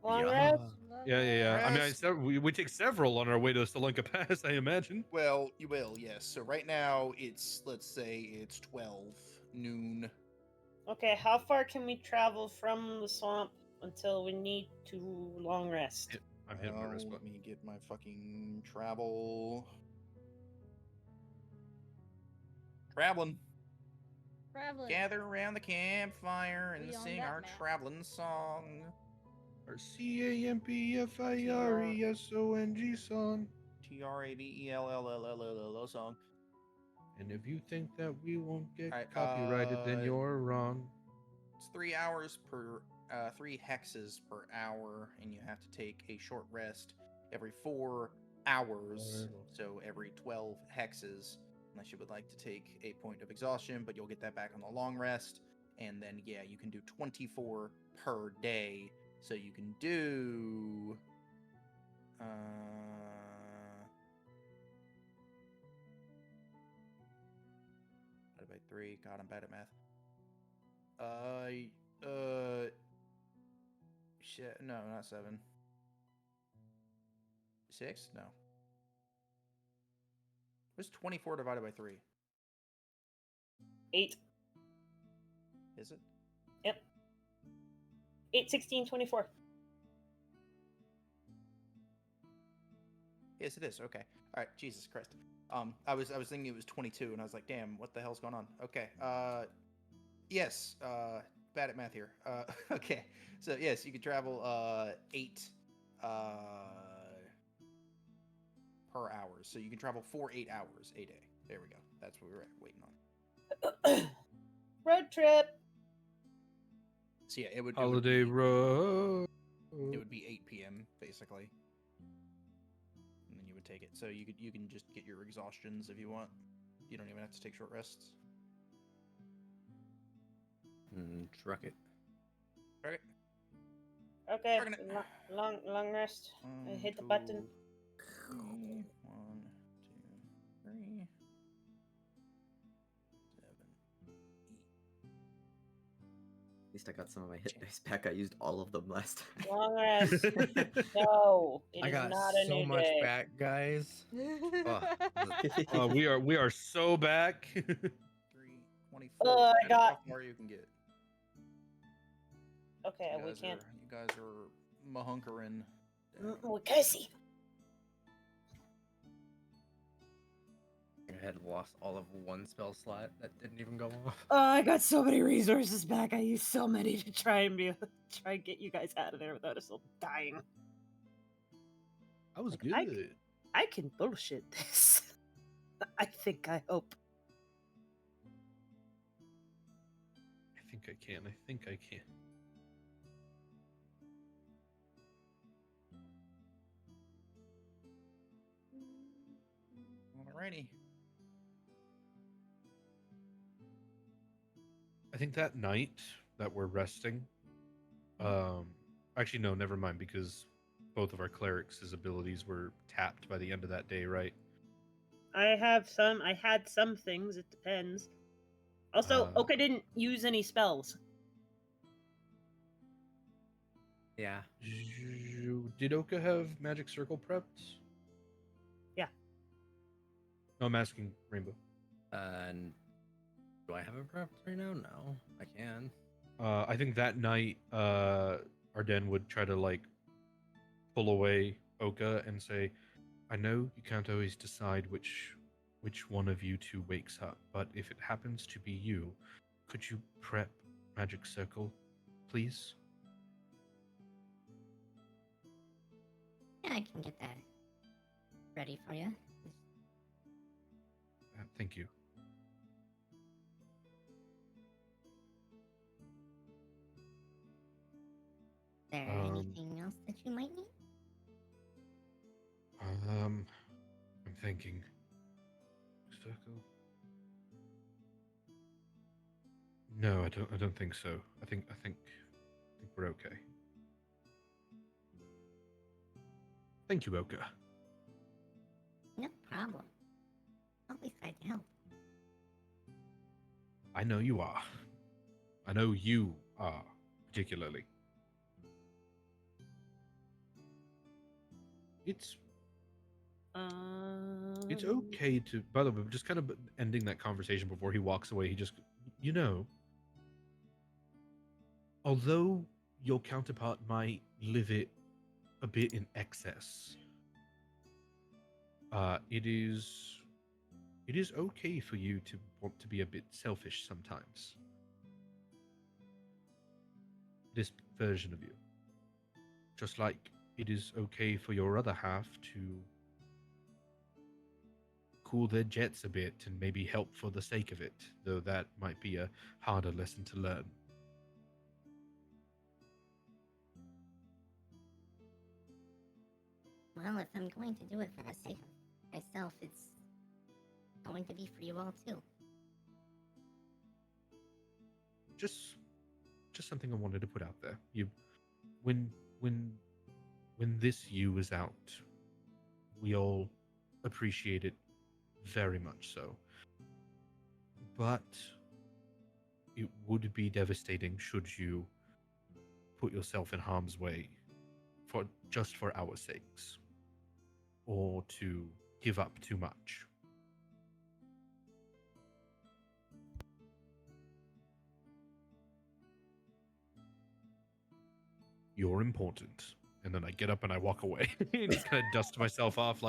Long Yeah. rest? Yeah. I mean, Rest. we take several on our way to Selenka Pass, I imagine. Well, you will. Yes. So right now let's say it's 12 noon. Okay, how far can we travel from the swamp until we need to long rest? I'm hitting my wrist Let button. me get my fucking travel. Traveling. Traveling. Gather around the campfire and We on sing that our map. traveling song. Our CAMPFIRESONG song. TRAVELLLLLL song. And if you think that we won't get Alright, copyrighted, then you're wrong. It's 3 hours per 3 hexes per hour, and you have to take a short rest every 4 hours. So every 12 hexes, unless you would like to take a point of exhaustion, but you'll get that back on the long rest. And then yeah, you can do 24 per day. So you can do divided by 3. God, I'm bad at math. Shit. No, not 7. 6? No. What's 24 divided by 3? 8. Is it? Yep. 8, 16, 24. Yes, it is. Okay. All right. Jesus Christ. I was thinking it was 22, and I was like, damn, what the hell's going on? Okay. Yes. Bad at math here. Okay. So yes, you could travel 8 per hour. So you can travel for 8 hours a day. There we go. That's what we were waiting on. Road trip. So yeah, it would Holiday be, road. it would be 8 p.m. basically, and then you would take it. So you can just get your exhaustions if you want. You don't even have to take short rests. Truck it. Okay. Okay, We're gonna- long rest. I hit the button. 1, 2, 3, 7, 8. At least I got some of my hit dice back. I used all of them last time. Long rest. No, it I is got not a so new much day. back, guys. We are so back. 3, 24. I That's got- how far you can get. Okay, You we guys can't. You guys are mahunkering. We're cursey. I had lost all of one spell slot that didn't even go off. Oh, I got so many resources back. I used so many to try and get you guys out of there without us all dying. That was Like, good. I can bullshit this. I hope. I think I can. Alrighty. I think that night that we're resting. Actually, no, never mind, because both of our clerics' abilities were tapped by the end of that day, right? I had some things. It depends. Also, Oka didn't use any spells. Yeah. Did Oka have magic circle prepped? Yeah. No, I'm asking Rainbow. And do I have it prepped right now? No, I can. I think that night, Arden would try to like pull away Oka and say, "I know you can't always decide which one of you two wakes up, but if it happens to be you, could you prep magic circle, please?" Yeah, I can get that ready for you. Thank you. Is there anything else that you might need? I'm thinking. Circle. No, I don't think so. I think we're okay. Thank you, Oka. No problem. Always glad to help. I know you are. I know you are, particularly. It's okay to. By the way, just kind of ending that conversation before he walks away. He just, you know, although your counterpart might live it a bit in excess, it is okay for you to want to be a bit selfish sometimes. This version of you, just like it is okay for your other half to cool their jets a bit and maybe help for the sake of it, though that might be a harder lesson to learn. Well, if I'm going to do it for the sake of myself, it's going to be for you all too. Just something I wanted to put out there. When this you is out, we all appreciate it very much so. But it would be devastating should you put yourself in harm's way for our sakes, or to give up too much. You're important. And then I get up and I walk away and just kind of dust myself off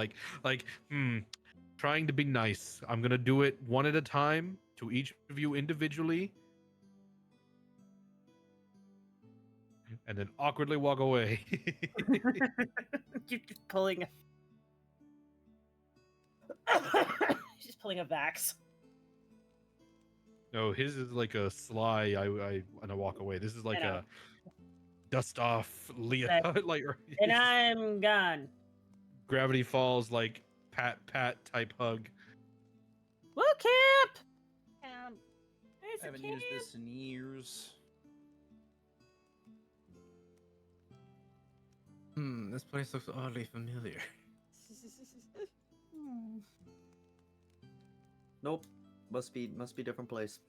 trying to be nice. I'm going to do it one at a time to each of you individually. And then awkwardly walk away. You're just pulling She's pulling a Vax. No, his is like a sly, and I walk away. This is like a dust off Leah, like and I'm gone. Gravity Falls, like pat type hug. Woo camp! I haven't used this in years. This place looks oddly familiar. Nope. Must be different place.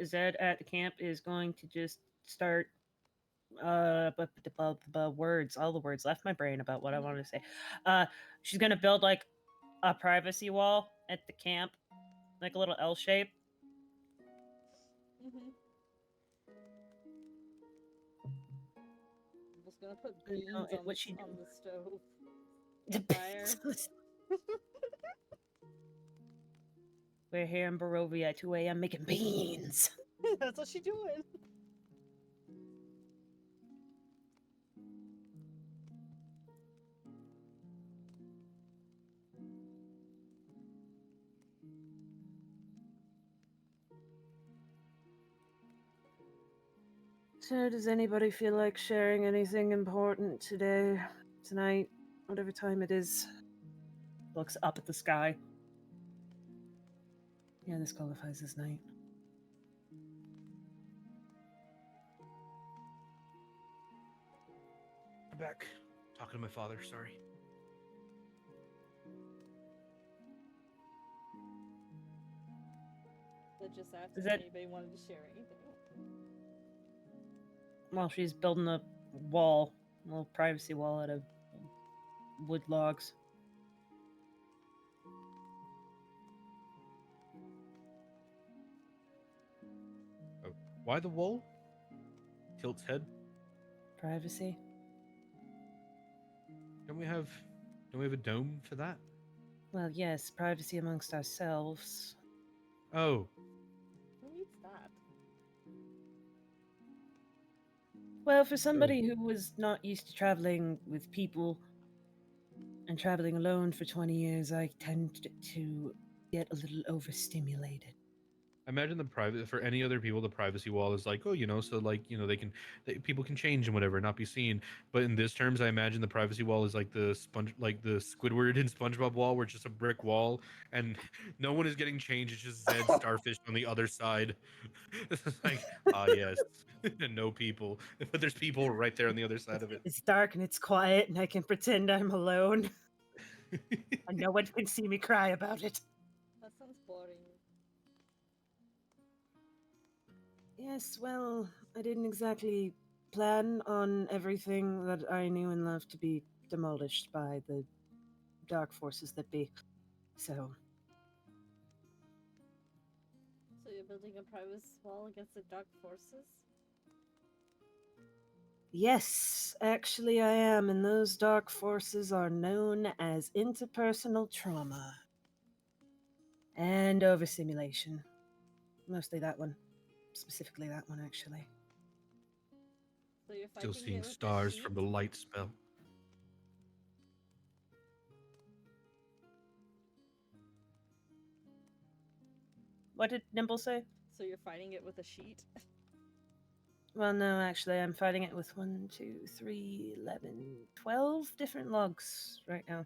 Zed at the camp is going to just start words, all the words left my brain about what I wanted to say. She's gonna build like a privacy wall at the camp, like a little L shape. I'm just gonna put beans on the stove. Fire. We're here in Barovia at 2 a.m. making beans. That's what she's doing. So, does anybody feel like sharing anything important tonight, whatever time it is? Looks up at the sky. Yeah, this qualifies as night. I'm back. Talking to my father, sorry. So just asked Is if that- anybody wanted to share anything. Well, she's building a wall, a little privacy wall out of wood logs. Oh, why the wall? Tilt's head. Privacy. Don't we have a dome for that? Well, yes, privacy amongst ourselves. Oh, Who needs that? Well, for somebody who was not used to traveling with people and traveling alone for 20 years, I tend to get a little overstimulated. I imagine the private for any other people, the privacy wall is like, oh, so like, people can change and whatever, not be seen. But in this terms, I imagine the privacy wall is like the Squidward in SpongeBob wall, where it's just a brick wall and no one is getting changed. It's just Zed Starfish on the other side. It's like, yes, no people, but there's people right there on the other side of it. It's dark and it's quiet, and I can pretend I'm alone, and no one can see me cry about it. That sounds boring. Yes, well, I didn't exactly plan on everything that I knew and loved to be demolished by the dark forces that be. So, So you're building a private wall against the dark forces? yes, actually I am, and those dark forces are known as interpersonal trauma and overstimulation. Mostly that one. Specifically that one, actually. So you're Still fighting seeing it with stars a from sheet? the light spell. What did Nimble say? So you're fighting it with a sheet? Well, no, actually, I'm fighting it with 12 different logs right now.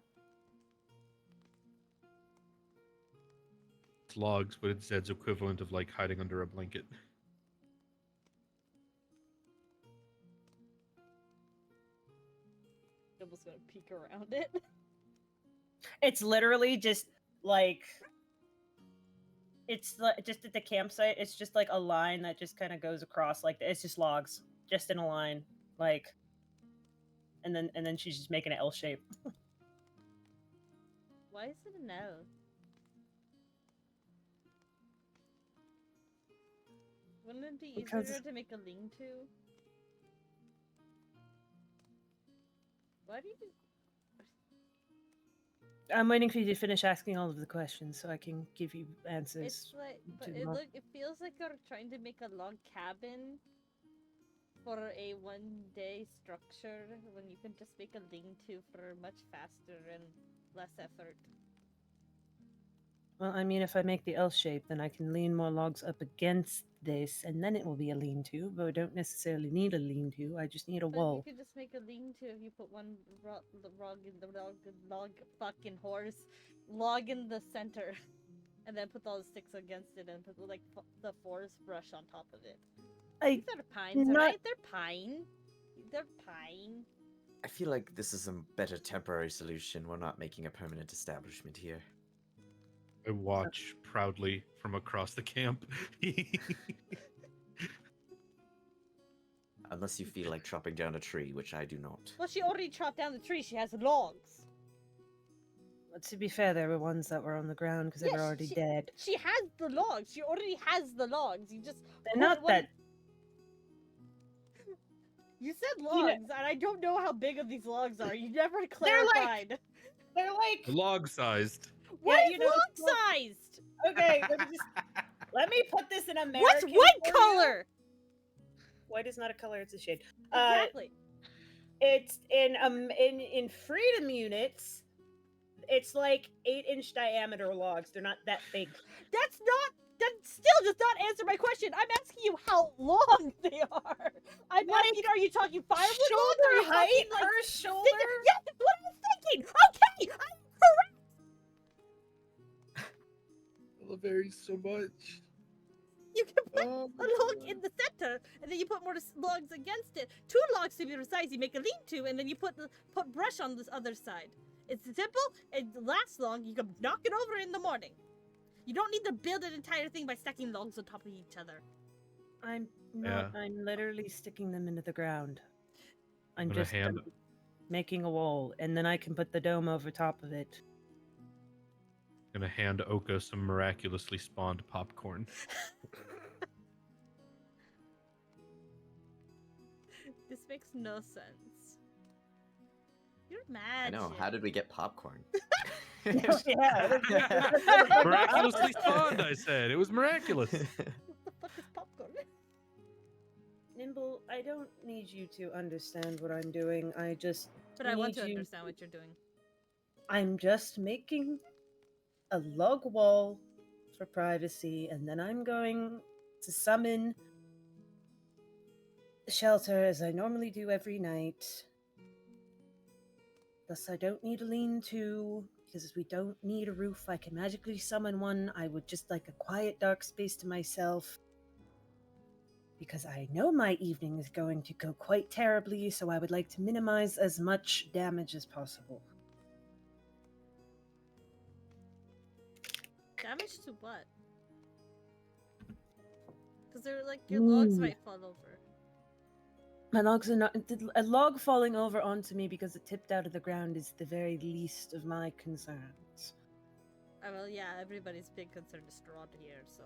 It's logs, but it's Zed's equivalent of like hiding under a blanket. Nimble's gonna peek around it. It's literally just like just at the campsite. It's just like a line that just kind of goes across. Like it's just logs, just in a line. Like, and then she's just making an L shape. Why is it an L? Wouldn't it be Because- easier to make a lean-to? Why do you... I'm waiting for you to finish asking all of the questions so I can give you It's answers. like, but to it them. it feels like you're trying to make a log cabin for a one-day structure when you can just make a lean-to for much faster and less effort. Well, I mean, if I make the L shape, then I can lean more logs up against this, and then it will be a lean-to. But I don't necessarily need a lean-to. I just need a But you wall. could just make a lean-to if you put one log in the log fucking horse log in the center, and then put all the sticks against it and put like the forest brush on top of it. These are pines, not- right? They're pine. They're pine. I feel like this is a better temporary solution. We're not making a permanent establishment here. I watch proudly from across the camp. Unless you feel like chopping down a tree, which I do not. Well, she already chopped down the tree. She has logs. But to be fair, there were ones that were on the ground because they were Yes, already dead. She has the logs. She already has the logs. You just They're put not one- that. You said know- logs, and I don't know how big of these logs are. You never clarified. They're like. Log sized. What is you know, log sized? Okay, let me put this in American. What's white for you. color? White is not a color; it's a shade. Exactly. It's in freedom units. It's like 8-inch diameter logs. They're not that big. That still does not answer my question. I'm asking you how long they are. I'm Like, asking, are you talking firewood logs? Or are Shoulder you height talking, like, per shoulder. Yeah, that's what I was thinking. Okay, I'm correct. I love Aries so much. You can put a log in the center, together, and then you put more logs against it. 2 logs to be precise. You make a lean-to, and then you put brush on this other side. It's simple. It lasts long. You can knock it over in the morning. You don't need to build an entire thing by stacking logs on top of each other. I'm not. Yeah. I'm literally sticking them into the ground. I'm gonna just hand- making a wall, and then I can put the dome over top of it. Gonna hand Oka some miraculously spawned popcorn. This makes no sense. You're mad. I know. How did we get popcorn? Yeah. Miraculously spawned, I said. It was miraculous. What the fuck is popcorn? Nimble, I don't need you to understand what I'm doing. I just. But I want to need you- understand what you're doing. I'm just making a log wall for privacy, and then I'm going to summon the shelter as I normally do every night. Thus, I don't need a lean-to, because we don't need a roof. I can magically summon one. I would just like a quiet, dark space to myself. Because I know my evening is going to go quite terribly, so I would like to minimize as much damage as possible. Damage to what? Because they're like, your logs Ooh. might fall over. My logs are not. A log falling over onto me because it tipped out of the ground is the very least of my concerns. Well, yeah, everybody's big concern is strahd here, so.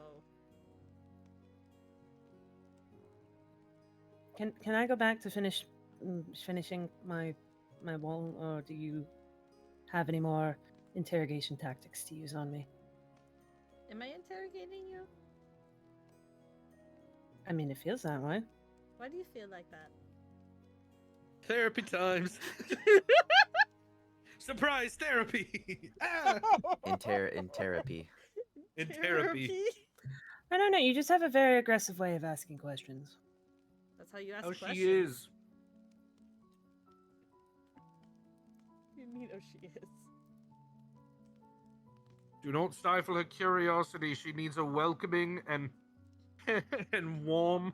Can I go back to finishing my wall, or do you have any more interrogation tactics to use on me? Am I interrogating you? I mean, it feels that way. Why do you feel like that? Therapy times. Surprise therapy. Ah! In therapy. In therapy. I don't know. You just have a very aggressive way of asking questions. That's how you ask Oh, questions. she is. You mean, oh, she is. Do not stifle her curiosity. She needs a welcoming and and warm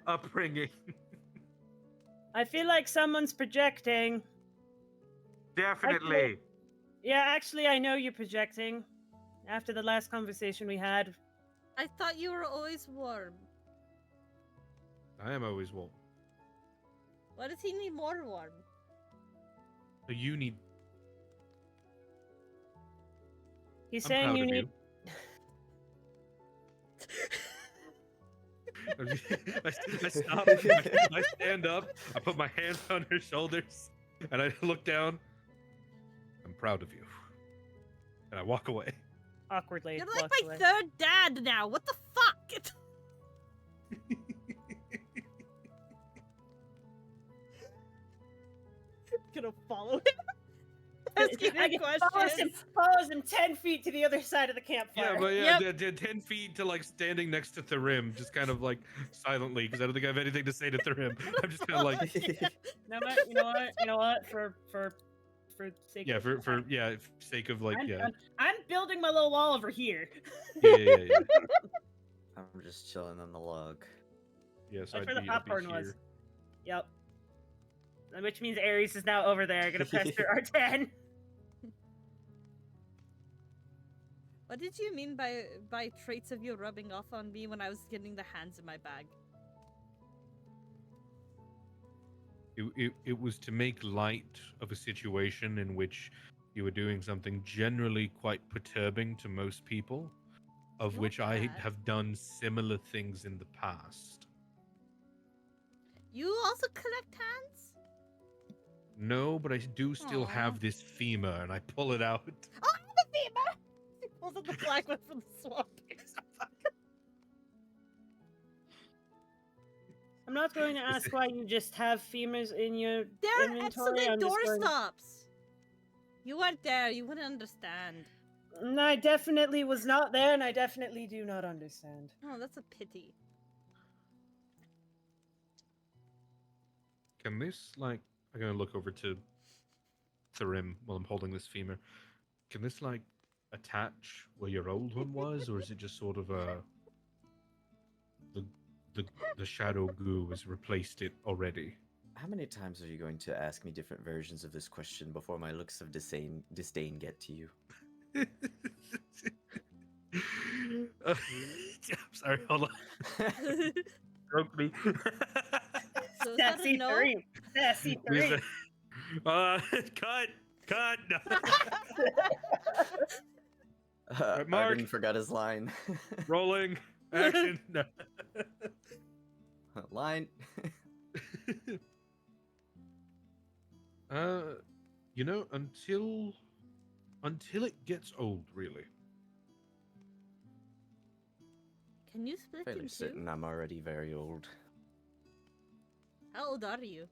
upbringing. I feel like someone's projecting. Definitely. Yeah, actually, I know you're projecting. After the last conversation we had, I thought you were always warm. I am always warm. Why does he need more warm? So you need. he's I'm saying proud you of need. I stop. I stand up. I put my hands on her shoulders, and I look down. I'm proud of you, and I walk away. Awkwardly. You're like walks my away. third dad now. What the fuck? Gonna follow him. Asking I him can questions. follows him 10 feet to the other side of the campfire. Yeah, but yeah, Yep. 10 feet to like standing next to Tharim, just kind of like silently, because I don't think I have anything to say to Tharim. I'm just kind of like, No, but you know what? For sake yeah, of sake of like, I'm building my little wall over here. yeah. I'm just chilling on the log. Yeah, so That's I'd where the be, I'd be popcorn was. here. Yep. Which means Ares is now over there, gonna pester R10. What did you mean by traits of you rubbing off on me when I was getting the hands in my bag? It was to make light of a situation in which you were doing something generally quite perturbing to most people, of Not which I bad. have done similar things in the past. You also collect hands? No, but I do still Aw. have this femur, and I pull it out. Oh, I have a femur! He pulls out the black one from the swamp. I'm not going to ask why you just have femurs in your They're inventory. absolute I'm just door going- stops. You weren't there. You wouldn't understand. No, I definitely was not there, and I definitely do not understand. Oh, that's a pity. Can this, like, I'm gonna look over to Tharim while I'm holding this femur. Can this, like, attach where your old one was, or is it just sort of the the shadow goo has replaced it already. How many times are you going to ask me different versions of this question before my looks of disdain get to you? I'm sorry, hold on. Broke me. So is that a no? Sassy With three. cut. No. Mark. Arden forgot his line. Rolling. Action. No. Line. You know, until it gets old, really. Can you split Fairly in two? certain I'm already very old. How old are you?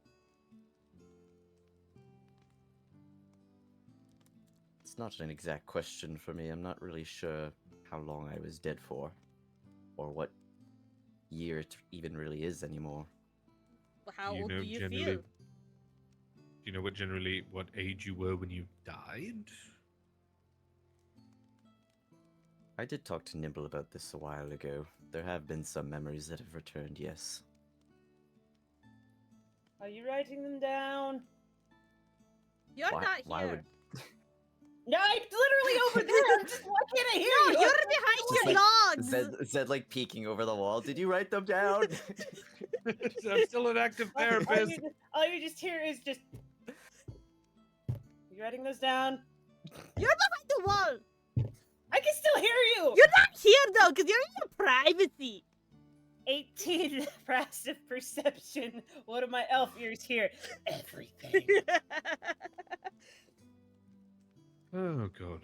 It's not an exact question for me. I'm not really sure how long I was dead for, or what year it even really is anymore. Well, how You old know, do you generally- feel? Do you know what age you were when you died? I did talk to Nimble about this a while ago. There have been some memories that have returned, yes. Are you writing them down? You're not here. Why would... No, I'm literally over there. Why can't I hear No, you? you're behind Just your like- logs. Zed like peeking over the wall. Did you write them down? I'm still an active therapist. All you just hear is just. You writing those down? You're behind the wall. I can still hear you. You're not here though, because you're in your privacy. 18 passive perception. What do my elf ears hear? Everything. Oh god.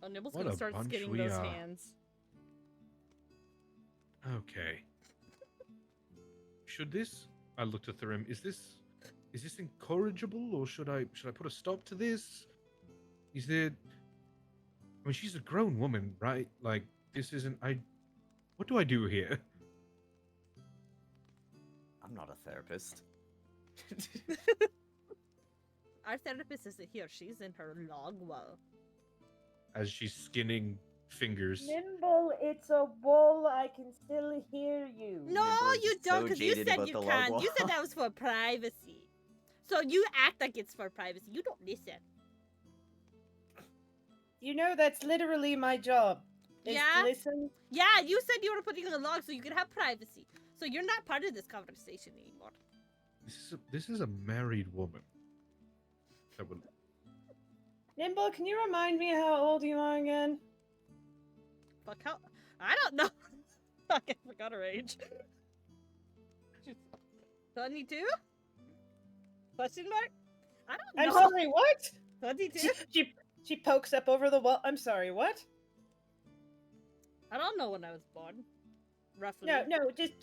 Oh, Nibble's What gonna a start bunch skinning we those are. hands. Okay. Should this? I looked at Thorim. Is this incorrigible, or should I put a stop to this? Is it? I mean, she's a grown woman, right? Like, this isn't. What do I do here? I'm not a therapist. Our therapist isn't here. She's in her log wall. As she's skinning fingers. Nimble, it's a wall. I can still hear you. No, Nimble is you just don't, so because you jaded said about you the log can't. You said wall. that was for privacy. So you act like it's for privacy. You don't listen. You know that's literally my job. Is Yeah? to listen. Yeah, you said you were putting a log so you could have privacy. So you're not part of this conversation anymore. This is a married woman. That would. Nimble, can you remind me how old you are again? Fuck how? I don't know. Fuck, I forgot her age. She's 22? Question mark? I don't I'm know. sorry, what? 22? She pokes up over the wall. I'm sorry, what? I don't know when I was born. Roughly. No, just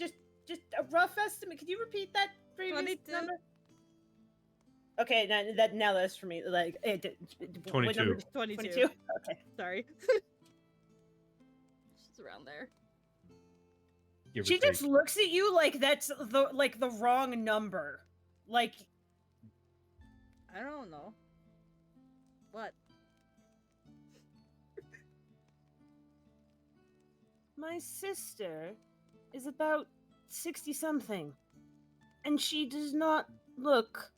a rough estimate. Can you repeat that previous 22. number? Okay, now that's for me. Like, what 22. number? 22. 22? Okay. Sorry. She's around there. Give or She just take. looks at you like that's the wrong number. Like, I don't know. What? my sister is about 60 something, and she does not look.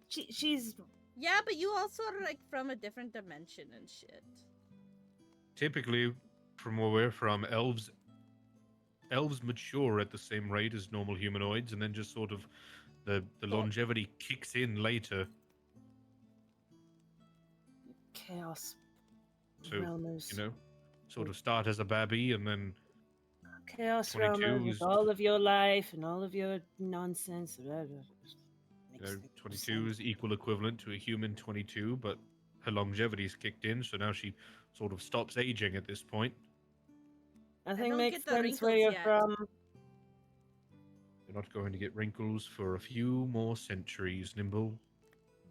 She's Yeah, but you also are like from a different dimension and shit. Typically, from where we're from, elves mature at the same rate as normal humanoids, and then just sort of the longevity kicks in later. chaos. So, realmers. you know, sort of start as a babby and then Chaos 22 realmers with is- all of your life and all of your nonsense. you know, 22 is equal equivalent to a human 22, but her longevity's kicked in, so now she sort of stops aging at this point. Nothing don't makes get the sense where wrinkles you're yet. from. You're not going to get wrinkles for a few more centuries, Nimble.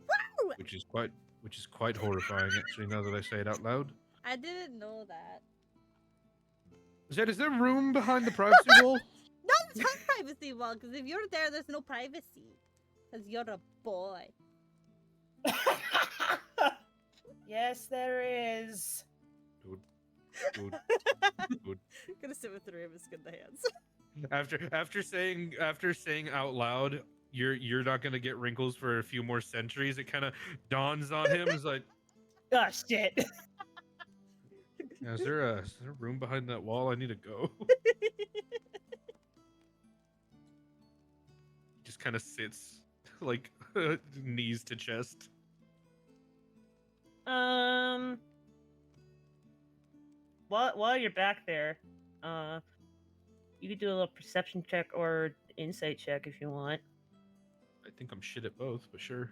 Woo! Which is quite horrifying, actually, now that I say it out loud. I didn't know that. Zed, is there room behind the privacy wall? No, there's no privacy wall, because if you're there, there's no privacy. Because you're a boy. Yes, there is. Good. Gonna sit with 3 of his skin the hands. After saying out loud, you're not gonna get wrinkles for a few more centuries. It kind of dawns on him. It's like, Oh shit. yeah, is there a room behind that wall? I need to go. Just kind of sits like knees to chest. While you're back there, you could do a little perception check or insight check if you want. I think I'm shit at both, but sure.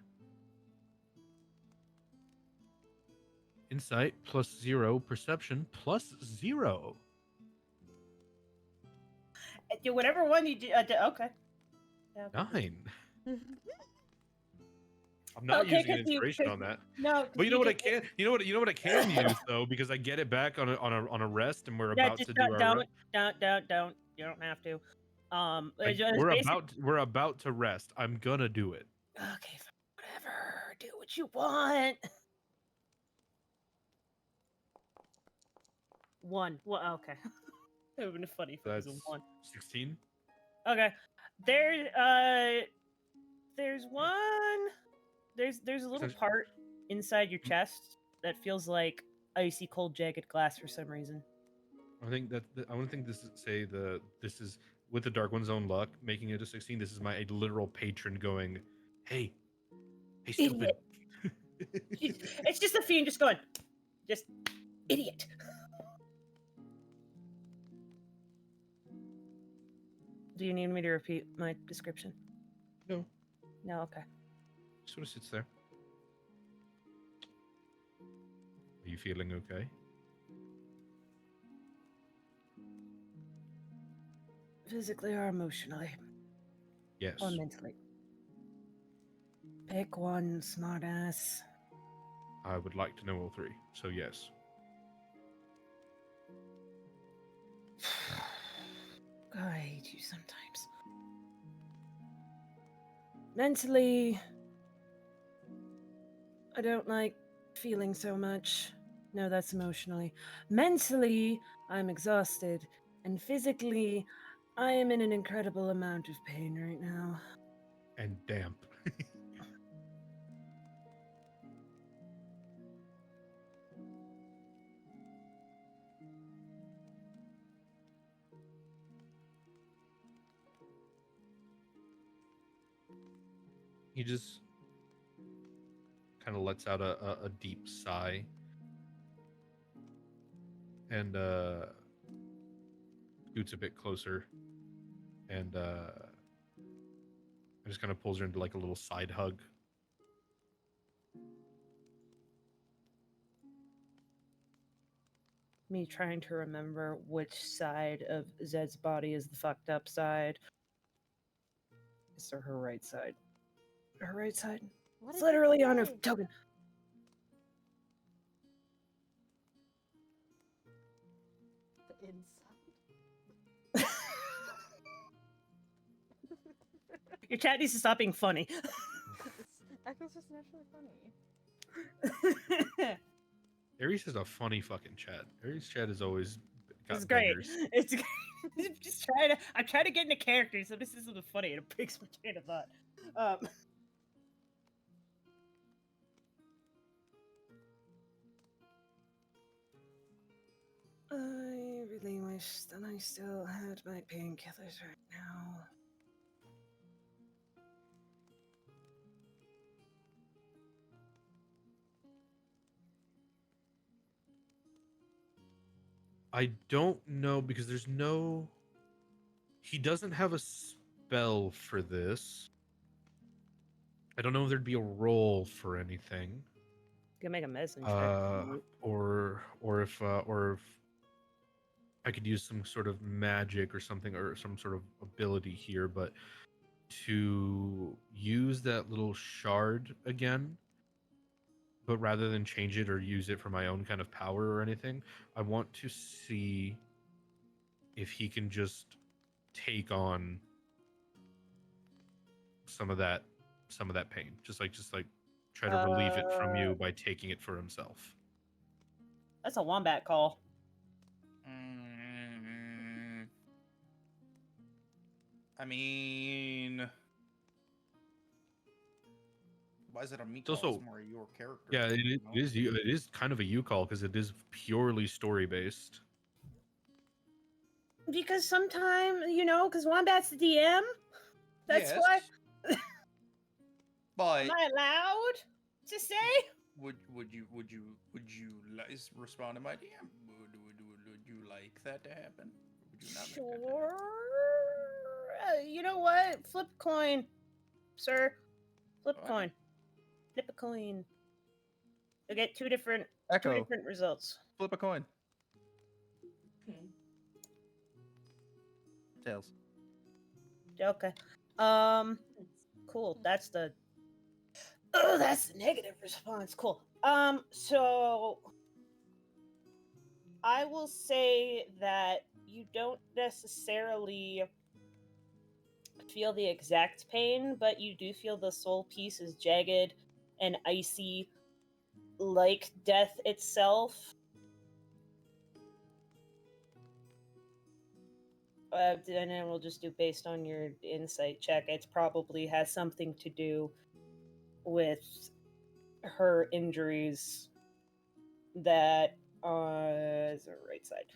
Insight +0, perception +0. Yeah, whatever one you do. Okay. Yeah, okay. 9. I'm not Okay, using an 'cause you- inspiration on that. No, 'cause But you know what I did- can? You know what I can use though, because I get it back on a rest, and we're Yeah, about just to do our don't. You don't have to. It's we're about to rest. I'm gonna do it. Okay, whatever. Do what you want. 1. Well, okay. That would have been funny if it was That's a 1. 16. Okay. There's one. There's a little Essentially- part inside your chest that feels like icy cold jagged glass for some reason. I think that I want to think this is this is with the Dark One's own luck, making it a 16. This is my literal patron going, hey, stupid. It's just a fiend just going, just idiot. Do you need me to repeat my description? No. No, okay. Sort of sits there. Are you feeling okay? Physically or emotionally? Yes. Or mentally? Pick one, smartass. I would like to know all 3. So yes. God, I hate you sometimes. Mentally, I don't like feeling so much. No, that's emotionally. Mentally, I'm exhausted. And physically, I am in an incredible amount of pain right now. And damp. He just kind of lets out a deep sigh and scoots a bit closer and just kind of pulls her into like a little side hug. Me trying to remember which side of Zed's body is the fucked up side. Is there her right side? Her right side? What It's did you literally on her say? token. The inside. Your chat needs to stop being funny. Echo's just naturally funny. Aries is a funny fucking chat. Aries chat is always got It's great. bangers. It's just trying to. I'm trying to get into character, so this is something funny, and it breaks my train of thought. I really wish that I still had my painkillers right now. I don't know because there's no. He doesn't have a spell for this. I don't know if there'd be a roll for anything. You can make a medicine check. if you want. Or if I could use some sort of magic or something or some sort of ability here, but to use that little shard again, but rather than change it or use it for my own kind of power or anything, I want to see if he can just take on some of that pain. Just like try to relieve it from you by taking it for himself. That's a wombat call. I mean, why is it a me It's call? also It's more your character. yeah, thing, you know? it is kind of a you call because it is purely story based. Because sometimes, because Wombat's the DM. That's Yes, why. but Am I allowed to say? would you respond to my DM? Would you like that to happen? Would you not like that to Sure. happen? You know what? Flip coin, sir. Flip What? coin. Flip a coin. You'll get two different Echo. results. Flip a coin. Tails. Okay. Cool. That's the negative response. Cool. So I will say that you don't necessarily feel the exact pain, but you do feel the soul piece is jagged and icy, like death itself. And then we'll just do based on your insight check. It probably has something to do with her injuries that is the right side.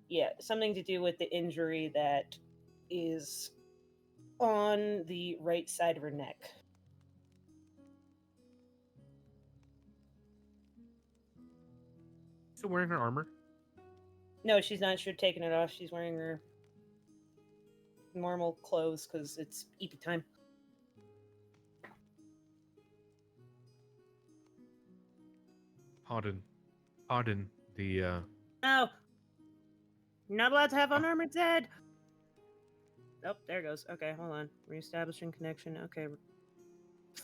Yeah, something to do with the injury that is on the right side of her neck. Still wearing her armor? No, she's not. She's taking it off. She's wearing her normal clothes because it's EP time. Pardon the No, you're not allowed to have unarmored head. Oh, there it goes. Okay, hold on. Reestablishing connection. Okay,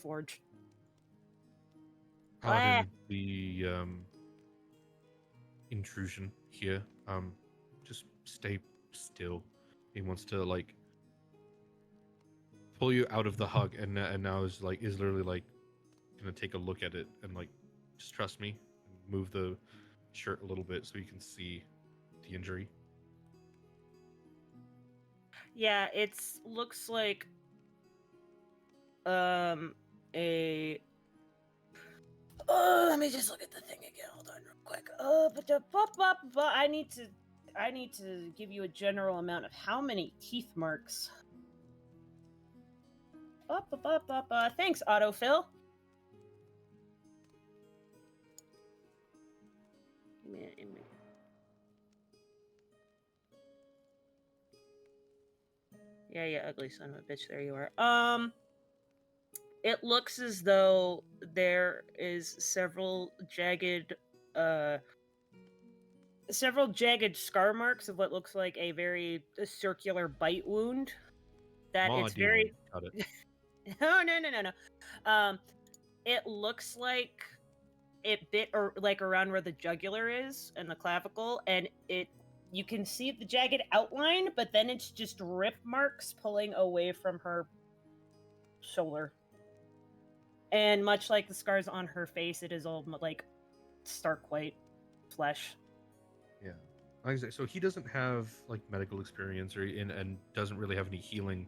forge. pardon the intrusion here. Just stay still. He wants to like pull you out of the hug, and now is literally like gonna take a look at it and like just trust me. And move the shirt a little bit so you can see the injury. Yeah, it looks like a. Oh, let me just look at the thing again. Hold on, real quick. I need to give you a general amount of how many teeth marks. Thanks, autofill. Yeah, you ugly son of a bitch. There you are. It looks as though there is several jagged scar marks of what looks like a very circular bite wound. That Ma it's demon. very. Got it. Oh no. It looks like it bit or like around where the jugular is and the clavicle, and you can see the jagged outline, but then it's just rip marks pulling away from her shoulder. And much like the scars on her face, it is all like stark white flesh. Yeah. Like I say, so he doesn't have like medical experience and doesn't really have any healing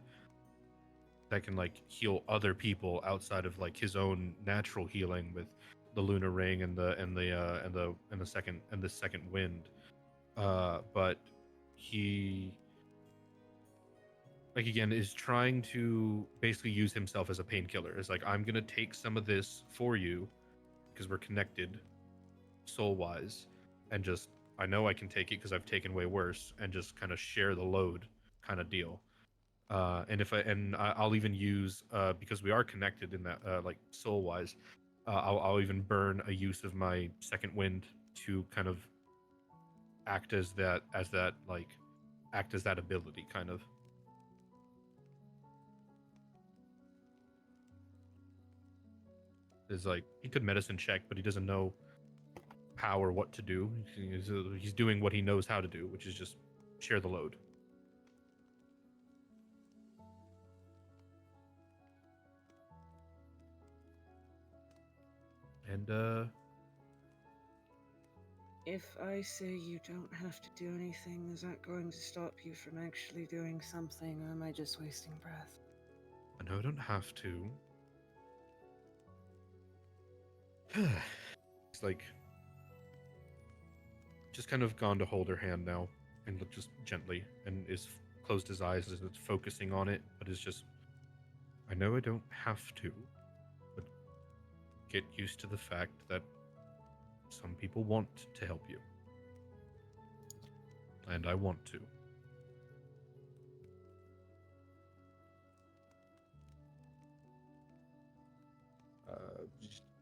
that can like heal other people outside of like his own natural healing with the lunar ring and the second wind. But he like again is trying to basically use himself as a painkiller. It's like I'm gonna take some of this for you because we're connected soul wise, and just I know I can take it because I've taken way worse, and just kind of share the load kind of deal. I'll even use because we are connected in that like soul wise, I'll even burn a use of my second wind to kind of act as that ability kind of. Is like he could medicine check, but he doesn't know how or what to do. He's doing what he knows how to do, which is just share the load. And If I say you don't have to do anything, is that going to stop you from actually doing something, or am I just wasting breath? I know I don't have to. It's like just kind of gone to hold her hand now and look just gently and is closed his eyes as it's focusing on it, but is just I know I don't have to, but get used to the fact that some people want to help you. And I want to.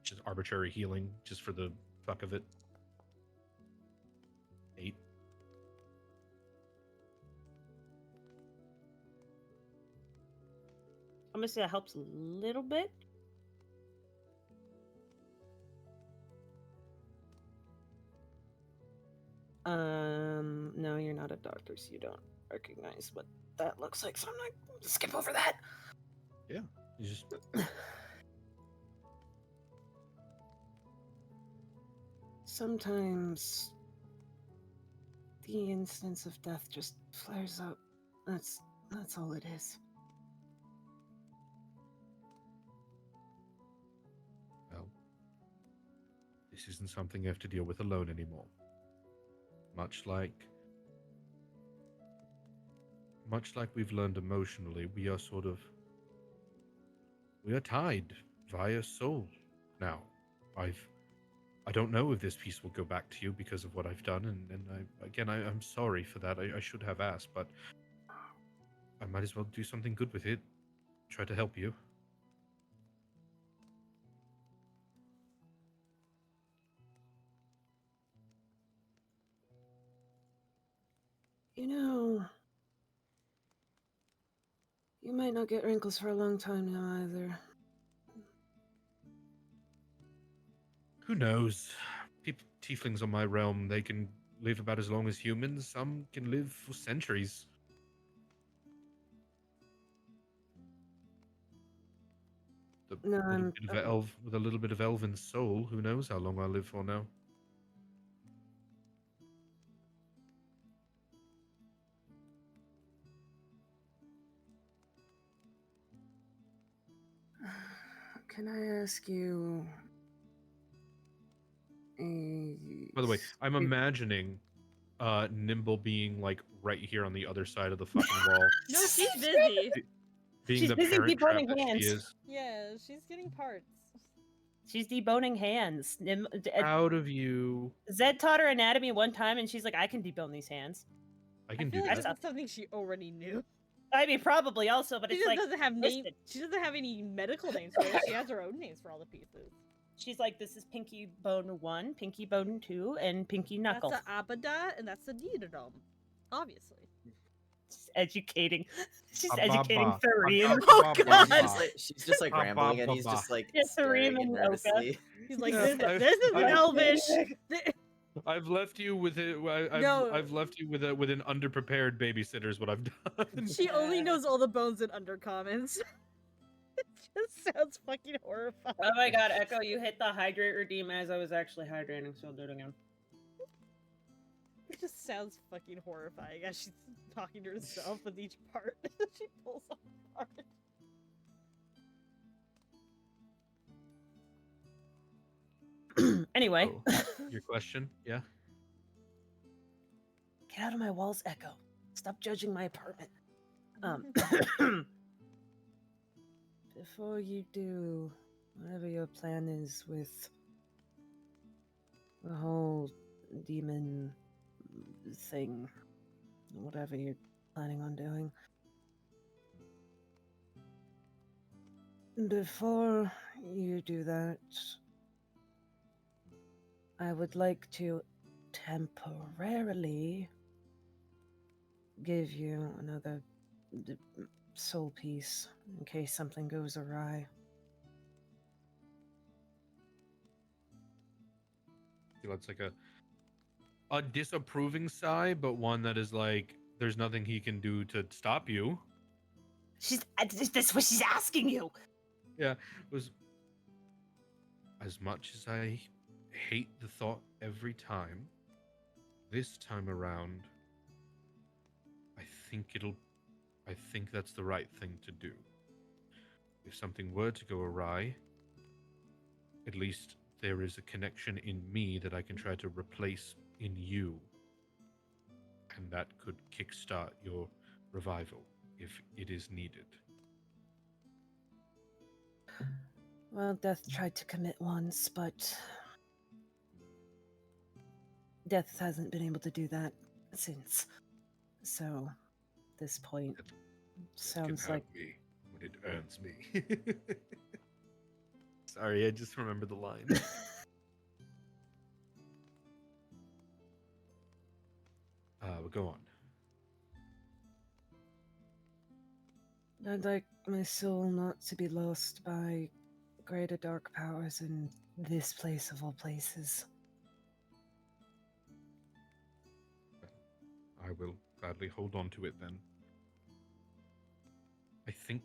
Just arbitrary healing, just for the fuck of it. 8. I'm gonna say that helps a little bit. No, you're not a doctor, so you don't recognize what that looks like, so I'm not gonna skip over that. Yeah, you just Sometimes the instance of death just flares up. That's all it is. well. This isn't something you have to deal with alone anymore. Much like we've learned emotionally, we are tied via soul now. I don't know if this piece will go back to you because of what I've done, and I'm sorry for that. I should have asked, but I might as well do something good with it. Try to help you. You know, you might not get wrinkles for a long time now either. Who knows? Tieflings on my realm, they can live about as long as humans. Some can live for centuries. No, I'm With a little bit of elven soul, who knows how long I'll live for now? Can I ask you a... By the way, I'm imagining Nimble being like right here on the other side of the fucking wall, No, she's busy. being She's the busy parent trap deboning that she hands. is. Yeah, she's getting parts. She's deboning hands. Proud of you. Zed taught her anatomy one time, and she's like, I can debone these hands. I I can feel do like that. that's something she already knew. I mean, probably also, but She it's just like, doesn't have listen. name. She doesn't have any medical names for it. She has her own names for all the pieces. She's like, this is Pinky Bone 1, Pinky Bone 2, and Pinky Knuckle. That's a abada, and that's a deedadom. Obviously. She's educating. She's Ba, ba, educating ba. Thareem. Oh, God. She's just like Ba, ba, rambling, and ba, he's ba. just like Yeah, staring Thareem and Oka. nervously. He's like, Yeah, this is an I've- elvish. I've left you with it. No. I've left you with an underprepared babysitter. Is what I've done. She only knows all the bones and undercommons. It just sounds fucking horrifying. Oh my god, Echo, you hit the hydrate redeem as I was actually hydrating, so I'll do it again. It just sounds fucking horrifying as she's talking to herself with each part she pulls apart. Anyway. Oh, your question? Yeah. Get out of my walls, Echo. Stop judging my apartment. Before you do whatever your plan is with the whole demon thing, whatever you're planning on doing, before you do that, I would like to temporarily give you another soul piece in case something goes awry. That's like a disapproving sigh, but one that is like, there's nothing he can do to stop you. That's what she's asking you. Yeah, it was as much as I hate the thought every time. this time around, I think that's the right thing to do. If something were to go awry, at least there is a connection in me that I can try to replace in you. And that could kickstart your revival if it is needed. Well, Death tried to commit once, but Death hasn't been able to do that since. So, at this point, That sounds can have like me when it earns me. Sorry, I just remembered the line. We'll go on. I'd like my soul not to be lost by greater dark powers in this place of all places. I will gladly hold on to it then. I think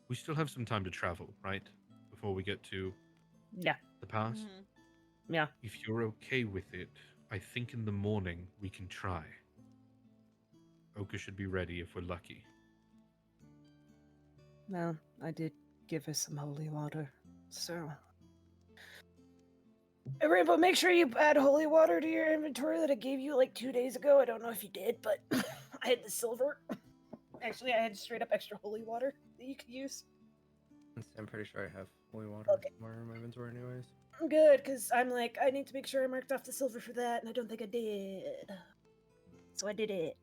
we still have some time to travel, right? Before we get to Yeah. the pass. Mhm. Yeah. If you're okay with it, I think in the morning we can try. Oka should be ready if we're lucky. Well, I did give her some holy water, so. Hey, Rainbow, make sure you add holy water to your inventory that I gave you like 2 days ago. I don't know if you did, but I had the silver. Actually, I had straight up extra holy water that you could use. I'm pretty sure I have holy water Okay. somewhere in my inventory, anyways. Good, because I'm like, I need to make sure I marked off the silver for that, and I don't think I did. So I did it.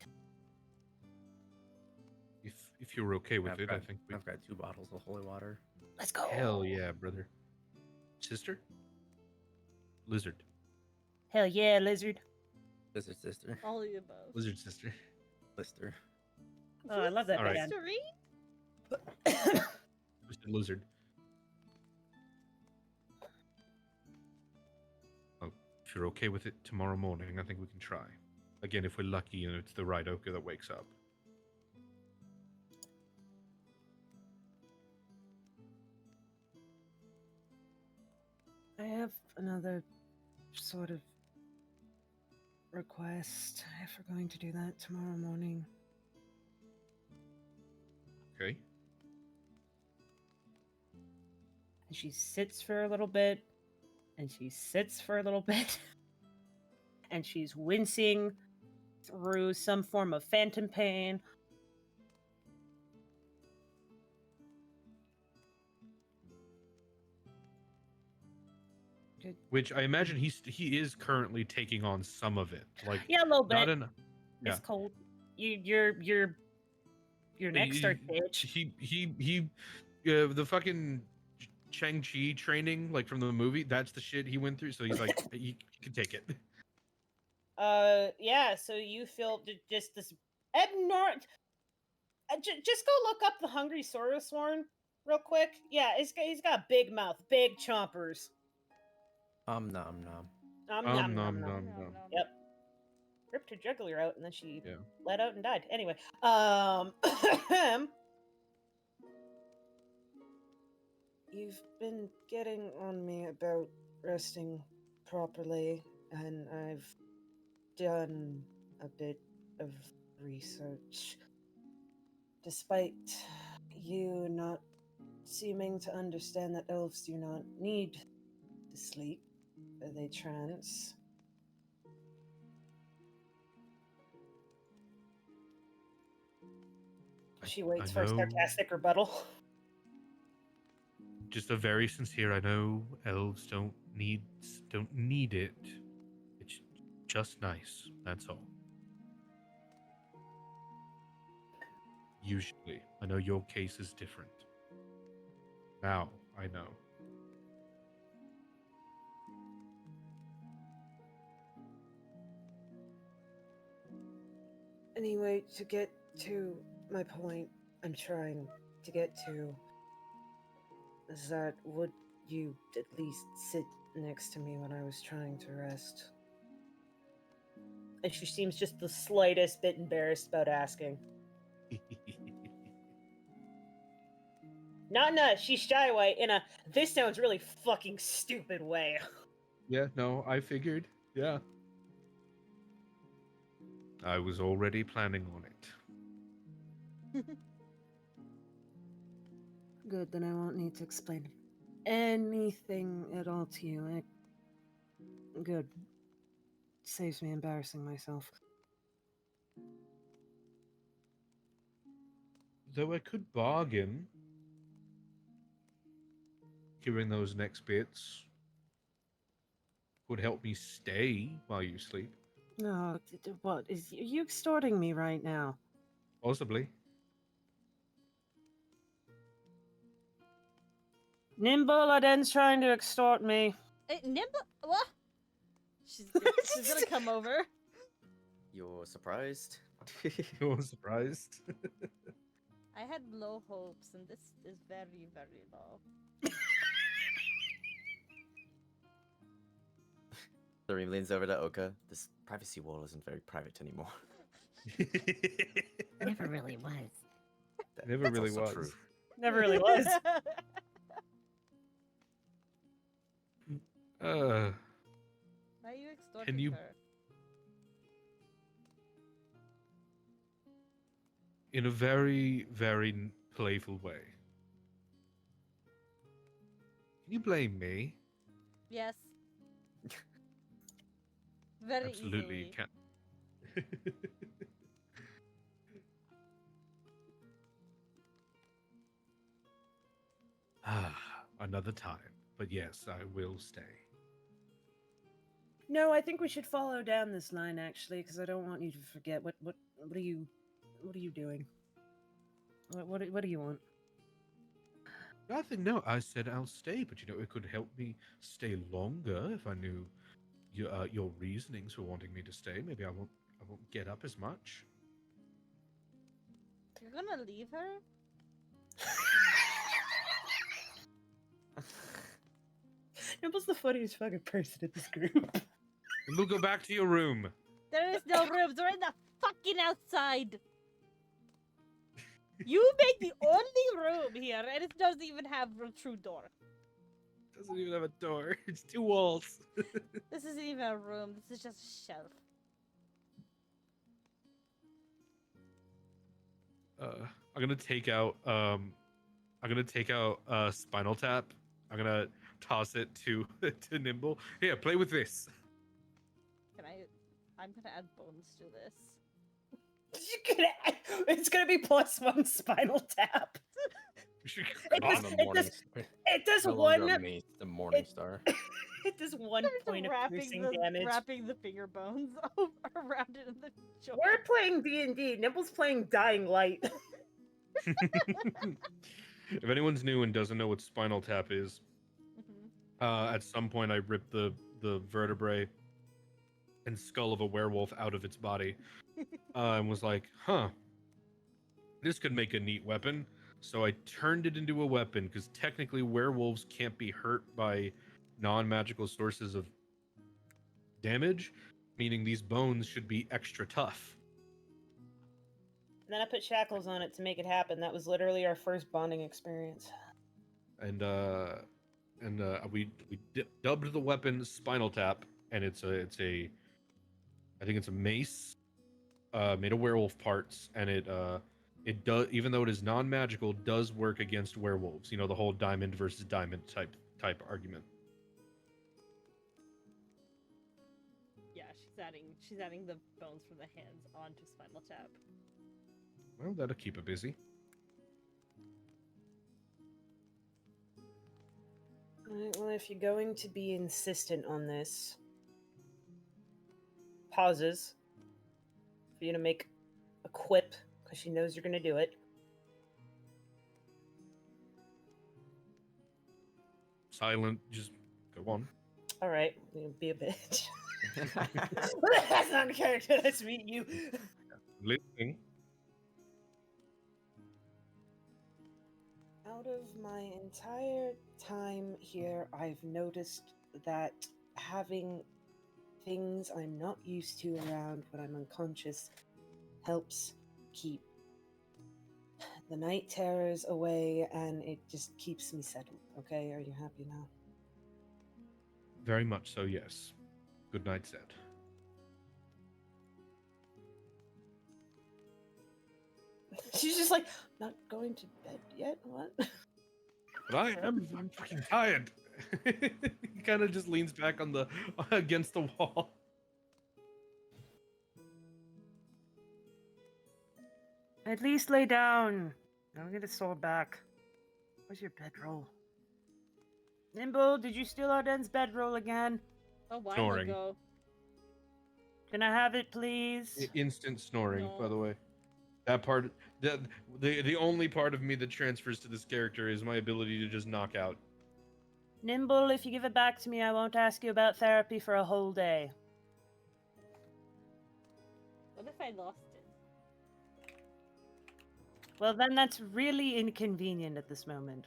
If you're okay with it, got, I think we. I've got 2 bottles of holy water. Let's go. Hell yeah, brother. Sister? Lizard. Hell yeah, lizard. Lizard sister. All of the above. Lizard sister. Lister. Oh, I love that All right. band. Listerine? Twisted lizard. Oh, if you're okay with it tomorrow morning, I think we can try. Again, if we're lucky and it's the right Oka that wakes up. I have another sort of request if we're going to do that tomorrow morning. Okay. And she sits for a little bit, and she sits for a little bit, and she's wincing through some form of phantom pain. Which I imagine he is currently taking on some of it. Like Yeah, a little not bit. in yeah. It's cold. Your neck starts to itch. The fucking Shang-Chi training, like from the movie, that's the shit he went through. So he's like, he can take it. Yeah. So you feel just this abnormal. Just go look up the Hungry Saurus Warren real quick. Yeah, he's got a big mouth, big chompers. Nom nom. Nom nom nom. Nom. Yep. Ripped her jugular out, and then she Yeah. bled out and died. Anyway, you've been getting on me about resting properly, and I've done a bit of research. Despite you not seeming to understand that elves do not need to sleep, they trance. She waits for a know. sarcastic rebuttal. Just a very sincere. I know elves don't need it. It's just nice. That's all. Usually, I know your case is different. Now I know. Anyway, to get to my point, I'm trying to get to is that would you at least sit next to me when I was trying to rest? And she seems just the slightest bit embarrassed about asking. Not in a she's shy way, in a this sounds really fucking stupid way. Yeah, no, I figured. Yeah. I was already planning on it. Good, then I won't need to explain anything at all to you. Good. Saves me embarrassing myself. Though I could bargain. Hearing those next bits would help me stay while you sleep. No, what? Are you extorting me right now? Possibly. Nimble Aden's trying to extort me. Hey, Nimble, what? She's gonna come over. You're surprised? You're surprised. I had low hopes, and this is very, very low. Doreen leans over to Oka. This privacy wall isn't very private anymore. Never really was. Never That's really also was. true. Never really was. Why are you extorting you- her? In a very, very playful way. Can you blame me? Yes. Very Absolutely, easily. you can't. Another time. But yes, I will stay. No, I think we should follow down this line actually, because I don't want you to forget. What are you doing? What do you want? Nothing, no. I said I'll stay, but it could help me stay longer if I knew your reasonings for wanting me to stay. Maybe I won't get up as much. You're gonna leave her? Nimble's the funniest fucking person in this group. We'll go back to your room. There is no rooms. We're in the fucking outside. You made the only room here, and it doesn't even have a true door. Doesn't even have a door. It's two walls. This isn't even a room. This is just a shelf. I'm gonna take out Spinal Tap. I'm gonna toss it to to Nimble. Here, play with this. Can I? I'm gonna add bones to this. It's gonna be +1 Spinal Tap. On the morning star. It does No one. longer Mace, the morning star. It does 1 point of piercing damage. Wrapping the finger bones around it in the joint. We're playing D&D. Nimble's playing Dying Light. If anyone's new and doesn't know what Spinal Tap is, at some point I ripped the vertebrae and skull of a werewolf out of its body, and was like, huh, this could make a neat weapon. So I turned it into a weapon, because technically werewolves can't be hurt by non-magical sources of damage, meaning these bones should be extra tough. And then I put shackles on it to make it happen. That was literally our first bonding experience. And we dubbed the weapon Spinal Tap, and it's a I think it's a mace made of werewolf parts, and it does, even though it is non-magical, does work against werewolves. You know, the whole diamond versus diamond type argument. Yeah, she's adding the bones from the hands onto Spinal Tap. Well, that'll keep it busy. Alright, well, if you're going to be insistent on this, pauses for you to make a quip, because she knows you're going to do it. Silent, just go on. Alright, be a bitch. That's not a character, that's me, you. Listening. Out of my entire time here, I've noticed that having things I'm not used to around when I'm unconscious helps keep the night terrors away, and it just keeps me settled. Okay, are you happy now? Very much so, yes. Good night, said. She's just like, not going to bed yet? What? But I am. I'm fucking tired. He kind of just leans back on the against the wall. At least lay down. I'll get a sore back. Where's your bedroll? Nimble, did you steal Arden's bedroll again? A while Snoring. ago. Can I have it, please? Instant snoring, by No. the way. That part, the only part of me that transfers to this character is my ability to just knock out. Nimble, if you give it back to me, I won't ask you about therapy for a whole day. What if I lost it? Well, then that's really inconvenient at this moment.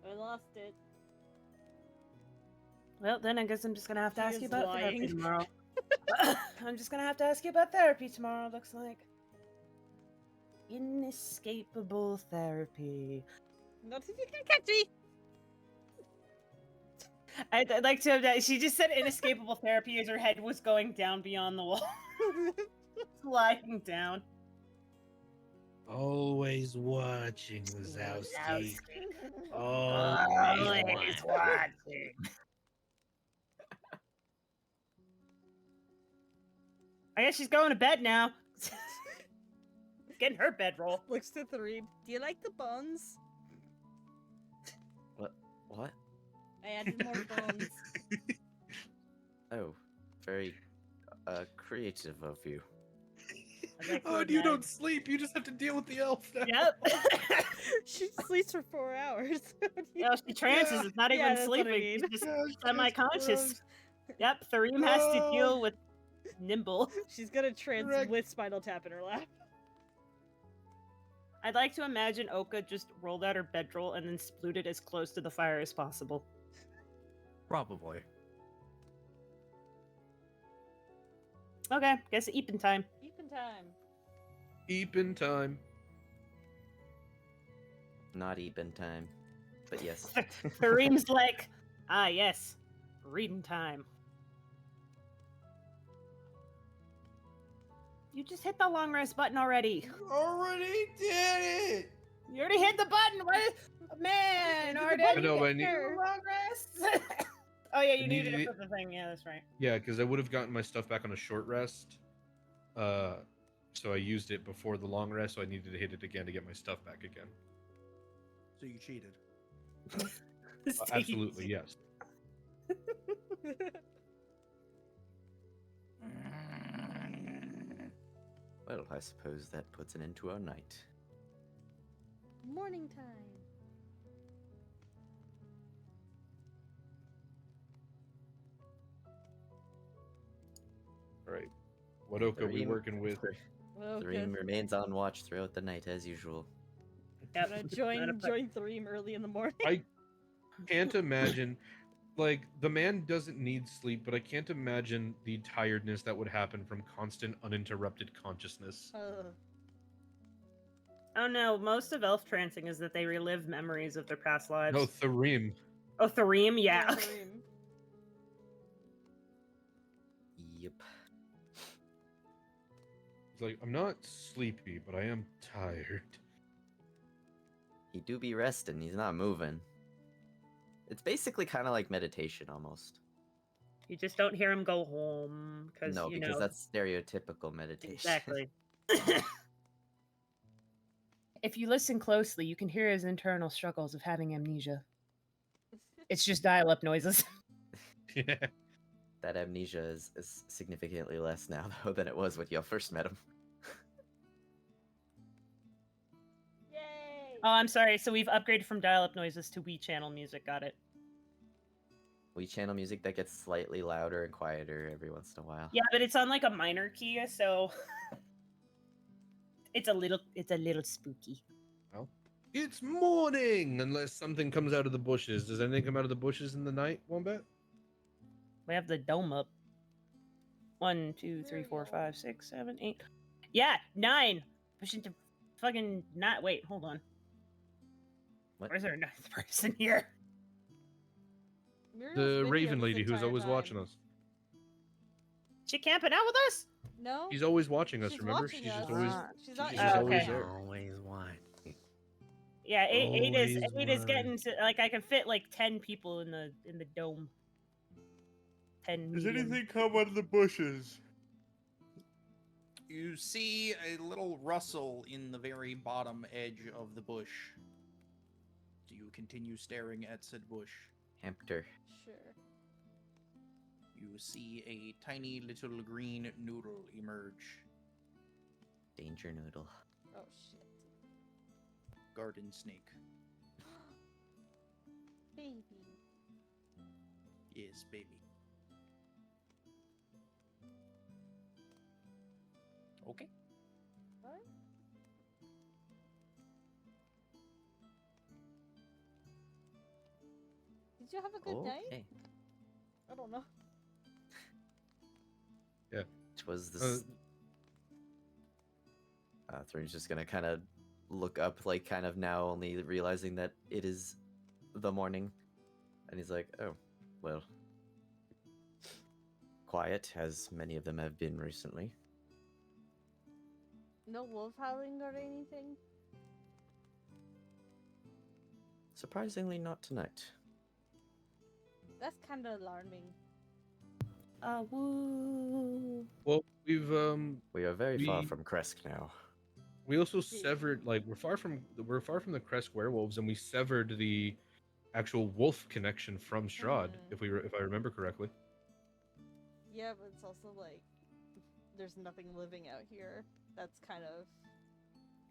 I lost it. Well, then I guess I'm just gonna have to She ask you is about therapy lying. tomorrow. I'm just gonna have to ask you about therapy tomorrow, looks like. Inescapable therapy. Not if you can catch me! I'd like to. She just said inescapable therapy as her head was going down beyond the wall. Lying down. Always watching, Wazowski. Always watching. I guess she's going to bed now. Getting her bedroll. Looks to Three. Do you like the bones? What? I added more bones. Oh, very creative of you. Oh, and you don't sleep. You just have to deal with the elf now. Yep. She sleeps for 4 hours. No, she trances. Yeah. It's not Yeah, even that's what I sleeping. mean. She's just Yeah, she semi-conscious. just Yep, Thareem has to Oh. deal with Nimble. She's gonna trans Correct. with Spinal Tap in her lap. I'd like to imagine Oka just rolled out her bedroll and then sploot it as close to the fire as possible. Probably. Okay, guess eepin' time. Even time. Eep in time. Not even time. But yes. Thareem's like, ah, yes, reading time. You just hit the long rest button already. Already did it. You already hit the button. What is... Man, Arden, I know, you but I get need- your long rest. Oh yeah, you I needed needed it it- for the thing. Yeah, that's right. Yeah, because I would have gotten my stuff back on a short rest. So I used it before the long rest, so I needed to hit it again to get my stuff back again. So you cheated. Absolutely, yes. Well, I suppose that puts an end to our night. Morning time. All right. What oak are we Thareem- working with? Well, Thareem remains on watch throughout the night as usual. Yep. gonna Not a join pro- Threem early in the morning. I can't imagine, like, the man doesn't need sleep, but I can't imagine the tiredness that would happen from constant uninterrupted consciousness. Oh no, most of elf trancing is that they relive memories of their past lives. No, Thareem. Oh, Thareem, yeah. Threem. Yep. He's like, I'm not sleepy, but I am tired. He do be resting, he's not moving. It's basically kind of like meditation almost. You just don't hear him go home because No, you because know that's stereotypical meditation. exactly. If you listen closely, you can hear his internal struggles of having amnesia. It's just dial-up noises. Yeah. That amnesia is significantly less now, though, than it was when y'all first met him. Yay! Oh, I'm sorry. So we've upgraded from dial-up noises to Wii channel music. Got it. We channel music that gets slightly louder and quieter every once in a while. Yeah, but it's on like a minor key, so it's a little spooky. It's morning, unless something comes out of the bushes. Does anything come out of the bushes in the night, Wombat? We have the dome up. 1, 2, 3, 4, 5, 6, 7, 8. Yeah, 9. Push into fucking not. Wait, hold on. What? Where's our ninth person here? The video Raven this lady who's entire always watching time. us. She camping out with us? No, She's always watching us. she's Remember? watching She's us. just always. She's not She's in just the always okay. there. Always watching. Yeah, eight is Always getting to like I can fit like 10 people in the dome. 10 Does medium. anything come out of the bushes? You see a little rustle in the very bottom edge of the bush. Do you continue staring at said bush? Hamster. Sure. You see a tiny little green noodle emerge. Danger noodle. Oh shit. Garden snake. Baby. Yes, baby. Okay. What? Did you have a good night? Okay. I don't know. It was this. Thorn's just gonna kind of look up, like kind of now only realizing that it is the morning, and he's like, "Oh, well, quiet as many of them have been recently." No wolf howling or anything? Surprisingly, not tonight. That's kind of alarming. Woo. Well, we We are very far We- from Kresk now. we also severed, like, we're far from the Kresk werewolves, and we severed the actual wolf connection from Strahd, Mhm. if I remember correctly. Yeah, but it's also like there's nothing living out here. That's kind of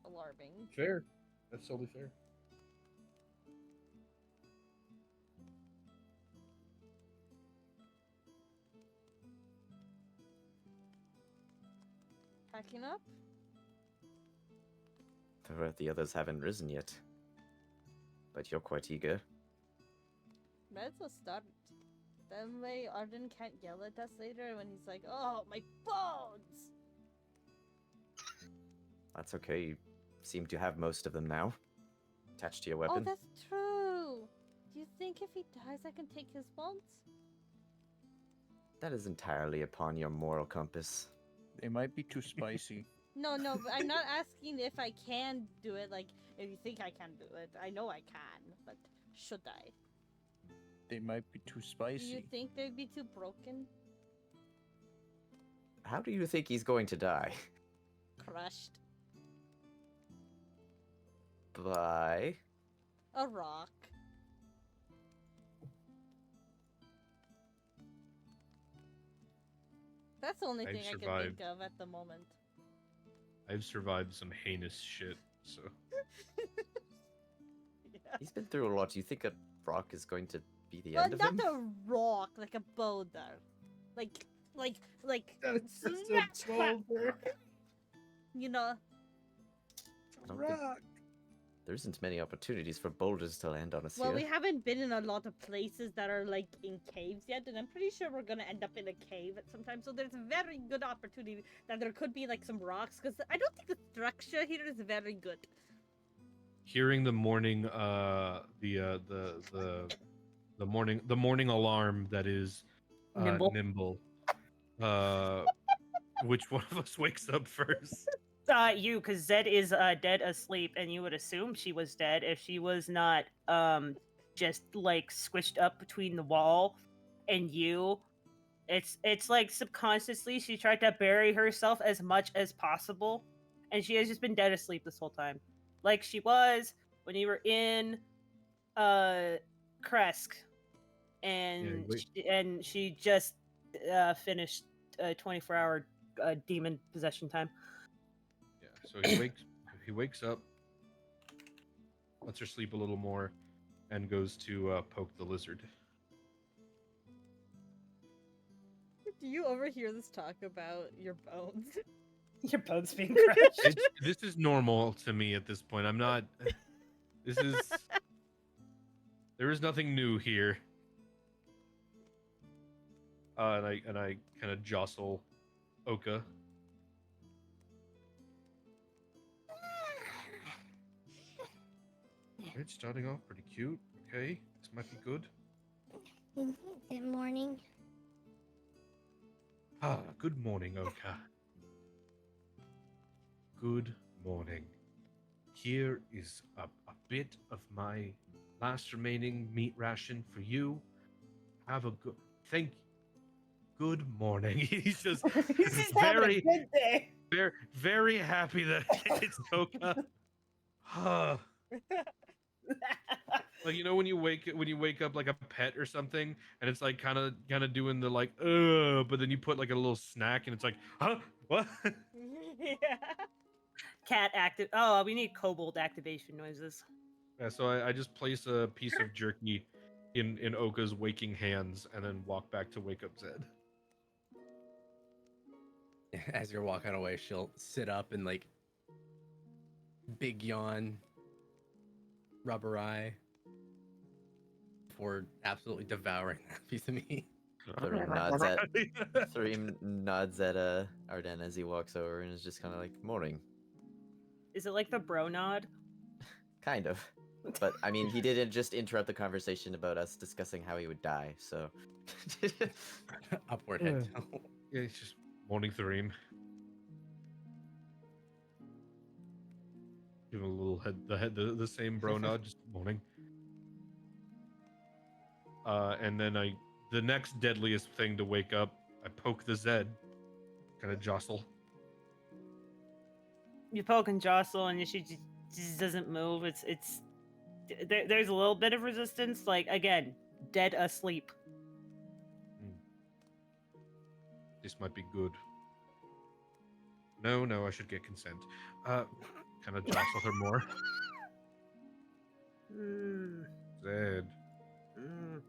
alarming. Fair. That's totally fair. Packing up? The others haven't risen yet, but you're quite eager. Might as well start. That way Arden can't yell at us later when he's like, "Oh, my bones!" That's okay. You seem to have most of them now, attached to your Oh, weapon. that's true! Do you think if he dies I can take his bones? That is entirely upon your moral compass. They might be too spicy. No, but I'm not asking if I can do it, like, if you think I can do it. I know I can, but should I? They might be too Do you spicy. think they'd be too broken? How do you think he's going to die? Crushed? By... A rock? That's the only I've thing I can survived. think of at the moment. I've survived some heinous shit, so. Yeah. He's been through a lot. Do you think a rock is going to be the Well, end of not him? a rock, like a boulder. Like, That's just a boulder. you know, I don't think- There isn't many opportunities for boulders to land on us well, here. we haven't been in a lot of places that are like in caves yet, and I'm pretty sure we're gonna end up in a cave at some time. So there's a very good opportunity that there could be like some rocks, because I don't think the structure here is very good. Hearing the morning, the morning alarm that is Nimble. nimble. Which one of us wakes up first? You, because Zed is dead asleep, and you would assume she was dead if she was not just like squished up between the wall and you. It's like subconsciously she tried to bury herself as much as possible, and she has just been dead asleep this whole time, like she was when you were in Kresk, and wait. she just finished 24-hour demon possession time. Yeah. So he wakes up, lets her sleep a little more, and goes to poke the lizard. Do you overhear this talk about your bones? Your bones being crushed. This is normal to me at this point. I'm not. This is. There is nothing new here. And I kind of jostle Oka. It's starting off pretty cute. Okay, this might be good. Good morning. Ah, good morning, Oka. Good morning. Here is a bit of my last remaining meat ration for you. Have a good thank good morning. He's just He's just having a very, good day. very, very happy that it's Oka. Ah. Like when you wake up like a pet or something, and it's like kind of doing the like but then you put like a little snack, and it's like, huh, what? Yeah. Cat active. Oh, we need kobold activation noises. Yeah, so I just place a piece of jerky in Oka's waking hands, and then walk back to wake up Zed. As you're walking away, she'll sit up and like big yawn, rubber eye, before absolutely devouring that piece of meat. Threem nods at Arden as he walks over and is just kind of like, morning. Is it like the bro nod? Kind of. But I mean, he didn't just interrupt the conversation about us discussing how he would die, so. Upward head tilt. Yeah, it's just morning Threem. Give him a little the same bro nod, just morning. And then the next deadliest thing to wake up, I poke the Zed, kind of jostle. You poke and jostle, and she just doesn't move. There's a little bit of resistance. Like again, dead asleep. This might be good. No, I should get consent. Kind of jostle her more. Mm, Zed, mm.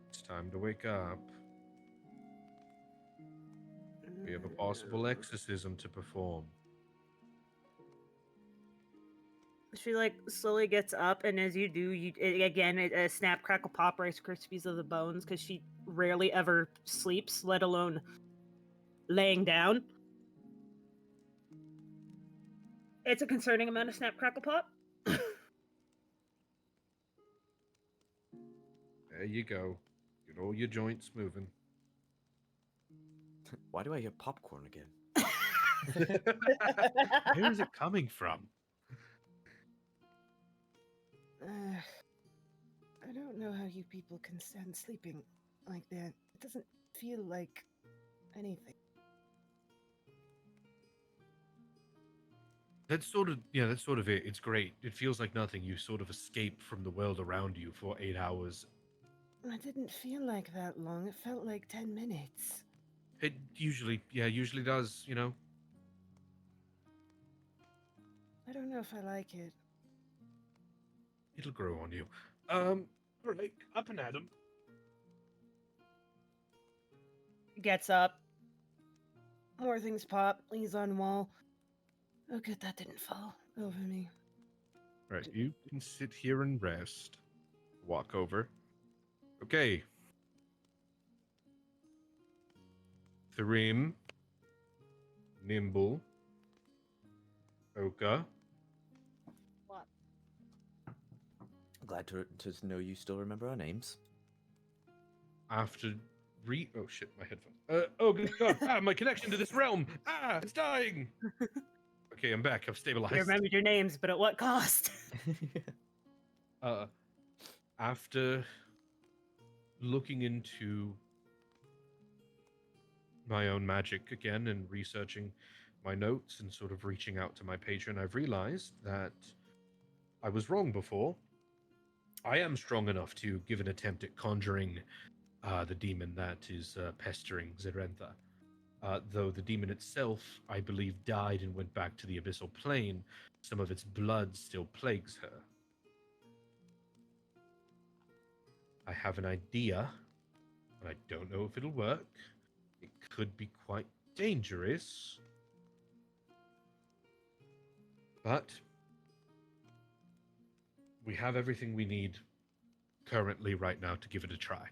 it's time to wake up. We have a possible exorcism to perform. She like slowly gets up, and as you do, a snap, crackle, pop, Rice Krispies of the bones, because she rarely ever sleeps, let alone laying down. It's a concerning amount of snap, crackle, pop. There you go. Get all your joints moving. Why do I hear popcorn again? Where is it coming from? I don't know how you people can stand sleeping like that. It doesn't feel like anything. That's sort of it. It's great. It feels like nothing. You sort of escape from the world around you for 8 hours. It didn't feel like that long. It felt like 10 minutes. It usually does, I don't know if I like it. It'll grow on you. All right, up and at 'em. Gets up. More things pop. Leans on wall. Oh, good, that didn't fall over me. Right, you can sit here and rest. Walk over. Okay. Threem. Nimble. Oka. What? Glad to know you still remember our names. After oh shit, my headphone. Oh god, my connection to this realm. It's dying. Okay, I'm back. I've stabilized. You remembered your names, but at what cost? After looking into my own magic again and researching my notes and sort of reaching out to my patron, I've realized that I was wrong before. I am strong enough to give an attempt at conjuring the demon that is pestering Zerentha. Though the demon itself, I believe, died and went back to the abyssal plane, some of its blood still plagues her. I have an idea, but I don't know if it'll work. It could be quite dangerous. But we have everything we need currently right now to give it a try.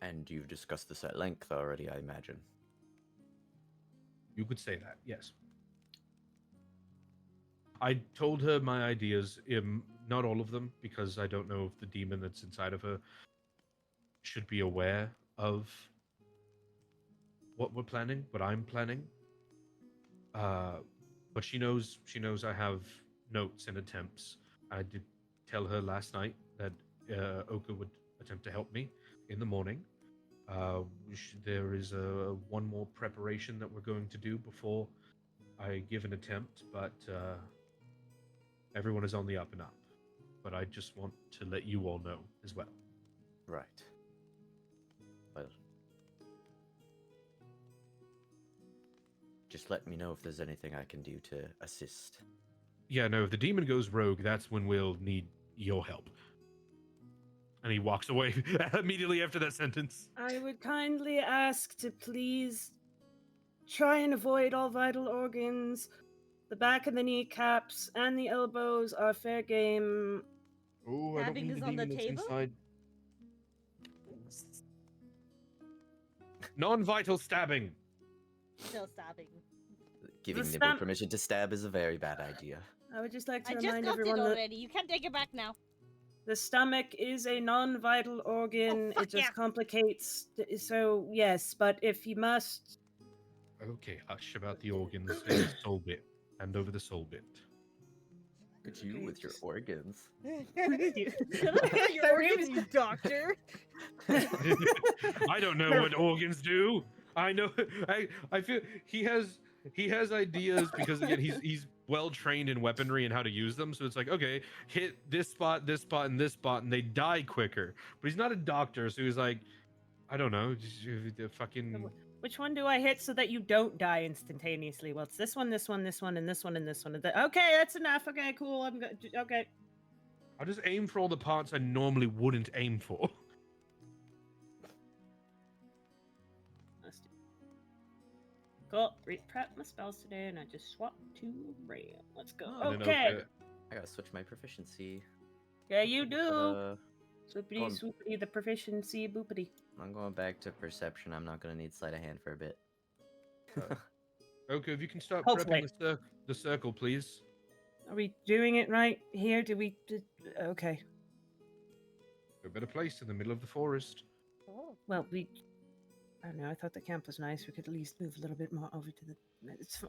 And you've discussed this at length already, I imagine. You could say that, yes. I told her my ideas not all of them, because I don't know if the demon that's inside of her should be aware of what we're planning, what I'm planning. But she knows I have notes and attempts. I did tell her last night that Oka would attempt to help me in the morning. There is one more preparation that we're going to do before I give an attempt, but everyone is on the up and up. But I just want to let you all know as well. Right. Well, just let me know if there's anything I can do to assist. Yeah, no, if the demon goes rogue, that's when we'll need your help. And he walks away immediately after that sentence. I would kindly ask to please try and avoid all vital organs. The back of the kneecaps and the elbows are fair game. Oh, I don't Stabbing mean is the on the demon that's table? inside. Non-vital stabbing. No stabbing. Giving The Nibble stamp- permission to stab is a very bad idea. I would just like to I just remind got it everyone that already. You can't take it back now. the stomach is a non-vital organ. fuck It just yeah. complicates. So yes, but if you must, Okay, hush about the organs and the soul bit. Hand over the soul bit. Look at you Okay, with your just- organs. Shut up about your organs, you doctor. I don't know what organs do. I know. I feel he has ideas because again he's well trained in weaponry and how to use them. So it's like, okay, hit this spot, and this spot, and they die quicker. But he's not a doctor, so he's like, I don't know, just fucking. which one do I hit so that you don't die instantaneously? Well, it's this one, this one, this one, and this one, and this one. Okay, that's enough. Okay, cool. I'm good. Okay. I'll just aim for all the parts I normally wouldn't aim for. Let's do. Cool. Prep my spells today, and I just swap to Ram. Let's go. And then Okay. I gotta switch my proficiency. Yeah, you do. But, Swoopity, going- swoopity, the proficiency, boopity. I'm going back to perception. I'm not gonna need sleight of hand for a bit. Okay, if you can start Hopefully. prepping the circle, please. Are we doing it right here? Okay. A better place in the middle of the forest. Oh. Well, I don't know. I thought the camp was nice. We could at least move a little bit more over to the.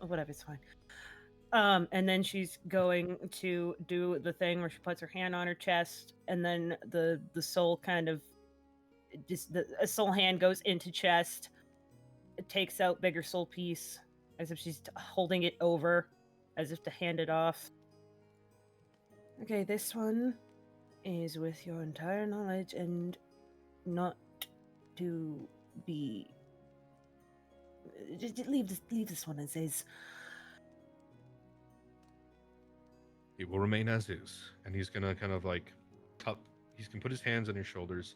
Whatever. It's fine. And then she's going to do the thing where she puts her hand on her chest, and then the soul kind of just a soul hand goes into chest. It takes out bigger soul piece as if she's holding it over, as if to hand it off. Okay, this one is with your entire knowledge and not to be. Just leave this one as is. It will remain as is, and he's gonna kind of like cup. He's gonna put his hands on your shoulders.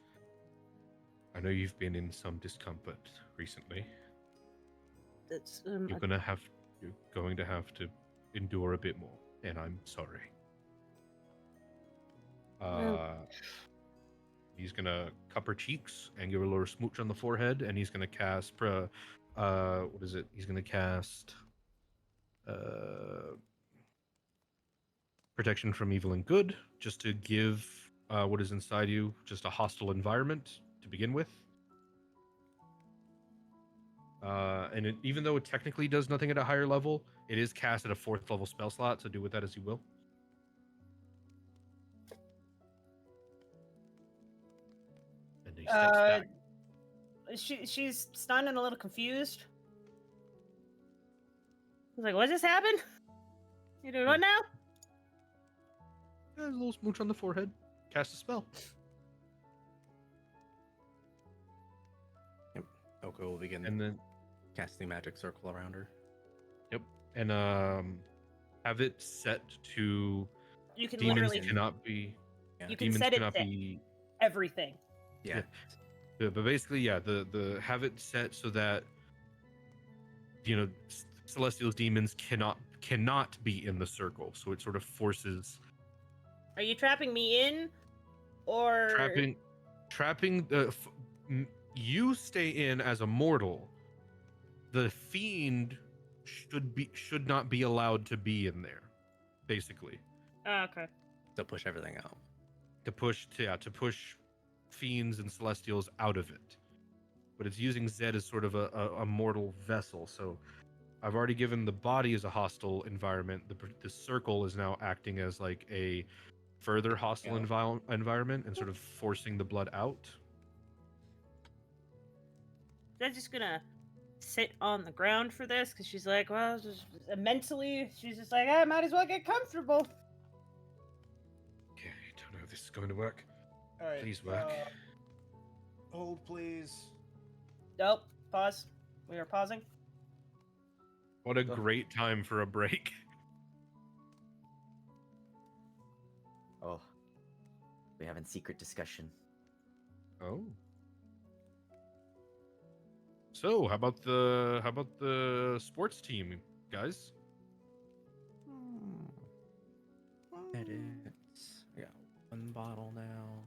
I know you've been in some discomfort recently. That's You're going to have to endure a bit more, and I'm sorry. He's gonna cup her cheeks and give her a little smooch on the forehead, and he's gonna cast what is it? He's gonna cast protection from evil and good, just to give what is inside you just a hostile environment to begin with. And even though it technically does nothing at a higher level, it is cast at a 4th level spell slot, so do with that as you will. And he steps back. She's stunned and a little confused. I was like, what just happened? You doing what now? A little smooch on the forehead. Cast a spell. Yep. Oko will begin And then casting magic circle around her. and have it set to You can demons literally cannot be Yeah. You can demons set it cannot to be everything. Yeah. but basically the have it set so that celestial demons cannot be in the circle, so it sort of forces Are you trapping me in, or trapping you stay in as a mortal. The fiend should not be allowed to be in there, basically. Oh, okay. To push everything out. to push fiends and celestials out of it. But it's using Zed as sort of a mortal vessel. So I've already given the body as a hostile environment. The circle is now acting as like a further hostile environment and sort of forcing the blood out. They're just gonna sit on the ground for this because she's like, well, just mentally, she's just like, I might as well get comfortable. Okay, I don't know if this is going to work. All right. Please work. Hold, please. Nope. Pause. We are pausing. What a great time for a break. Oh, we're having secret discussion. Oh. So, how about the sports team, guys? Edits. I got one bottle now.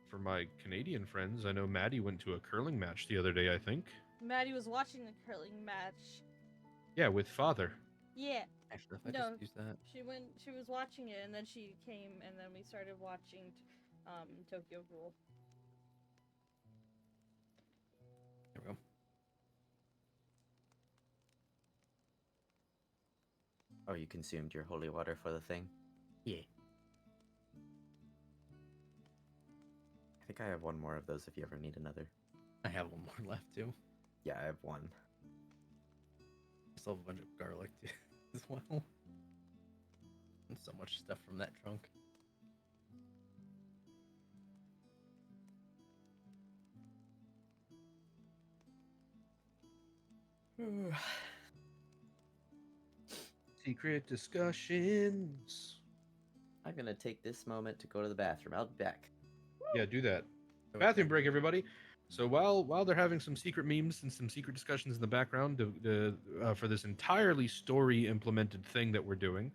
For my Canadian friends, I know Maddie went to a curling match the other day, I think. Maddie was watching the curling match. Yeah, with father. Yeah. Actually, if I No, just use that. she was watching it, and then she came, and then we started watching Tokyo Ghoul. There we go. Oh, you consumed your holy water for the thing? Yeah. I think I have one more of those if you ever need another. I have one more left too. Yeah, I have one. I still have a bunch of garlic too, as well. And so much stuff from that trunk. Secret discussions. I'm gonna take this moment to go to the bathroom. I'll be back. Yeah, do that. Bathroom break, everybody. So while they're having some secret memes and some secret discussions in the background for this entirely story implemented thing that we're doing,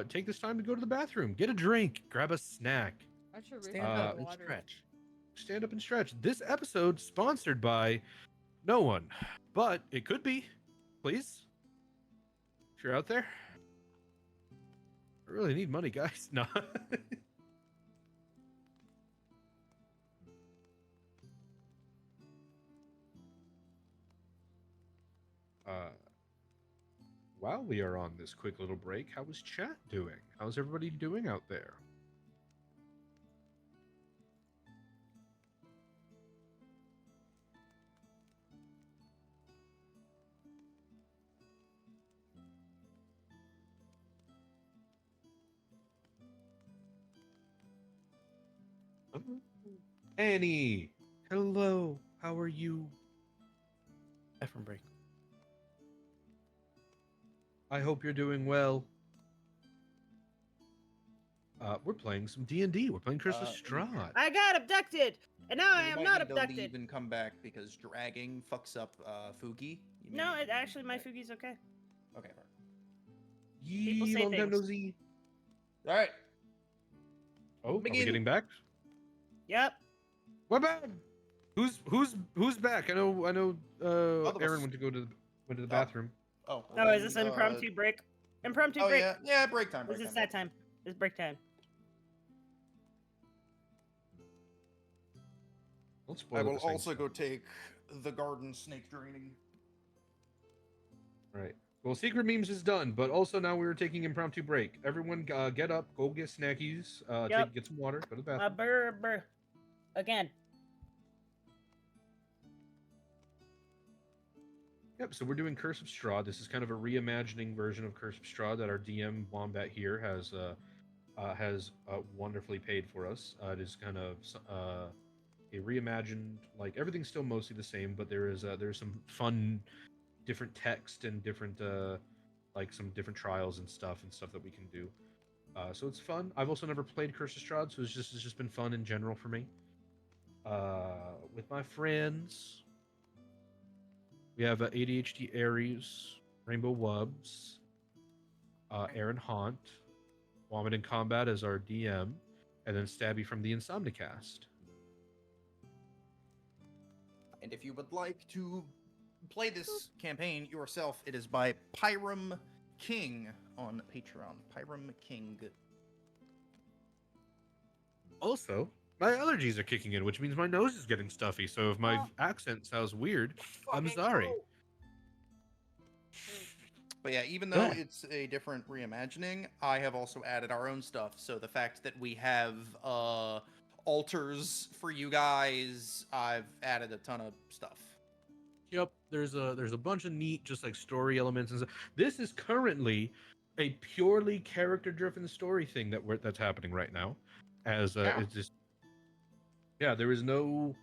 take this time to go to the bathroom, get a drink, grab a snack, I should Stand up and stretch. stand up and stretch. This episode sponsored by no one, but it could be. Please, if you're out there, I really need money, guys. No. While we are on this quick little break, how was chat doing? How's everybody doing out there? Annie, hello. How are you? Bathroom break. I hope you're doing well. We're playing some D&D. We're playing Curse of Strahd. I got abducted, and now I You am might not need to abducted. leave and come back because dragging fucks up Fugi. You may No, need to actually, leave my and come Fugi's okay. back. Okay. People Yee, say long time no things. see. All right. Oh, are we Begin. getting back? Yep. We're back. Who's back? I know. of us. Aaron went to the bathroom. Oh. Oh, well is this then, impromptu break? Impromptu Oh break. yeah, break time. This Break is time. that time. It's break time. Don't spoil I it will the same also time. go take the garden snake draining. Right. Well, secret memes is done, but also now we're taking impromptu break. Everyone, get up, go get snackies, Yep. get some water, go to the bathroom. Burr. Again. Yep. So we're doing Curse of Strahd. This is kind of a reimagining version of Curse of Strahd that our DM Wombat here has wonderfully paid for us. It is kind of a reimagined, like everything's still mostly the same, but there's some fun, different text and different like some different trials and stuff that we can do. So it's fun. I've also never played Curse of Strahd, so it's just been fun in general for me. With my friends, we have ADHD Aries, Rainbow Wubs, Aaron Haunt, Womit in Combat as our DM, and then Stabby from the Insomnicast. And if you would like to play this campaign yourself, it is by Pyram King on Patreon. Pyram King. Also, my allergies are kicking in, which means my nose is getting stuffy. So if my Well- accent sounds weird, I'm sorry. But yeah, even though it's a different reimagining, I have also added our own stuff. So the fact that we have altars for you guys, I've added a ton of stuff. Yep, there's a bunch of neat just like story elements and stuff. This is currently a purely character-driven story thing that's happening right now. As it's just there is no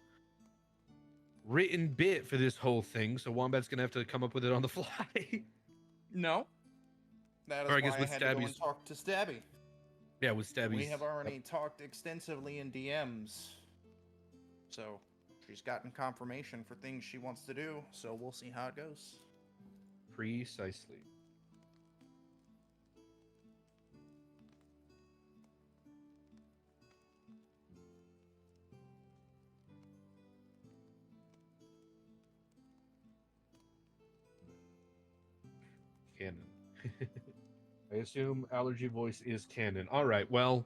written bit for this whole thing, so Wombat's gonna have to come up with it on the fly. No. That is Or I why guess I with had to go and Stabby's- talk to Stabby. Yeah, with Stabby's. We have already talked extensively in DMs. So she's gotten confirmation for things she wants to do, so we'll see how it goes. Precisely. Canon. I assume allergy voice is canon. All right, well.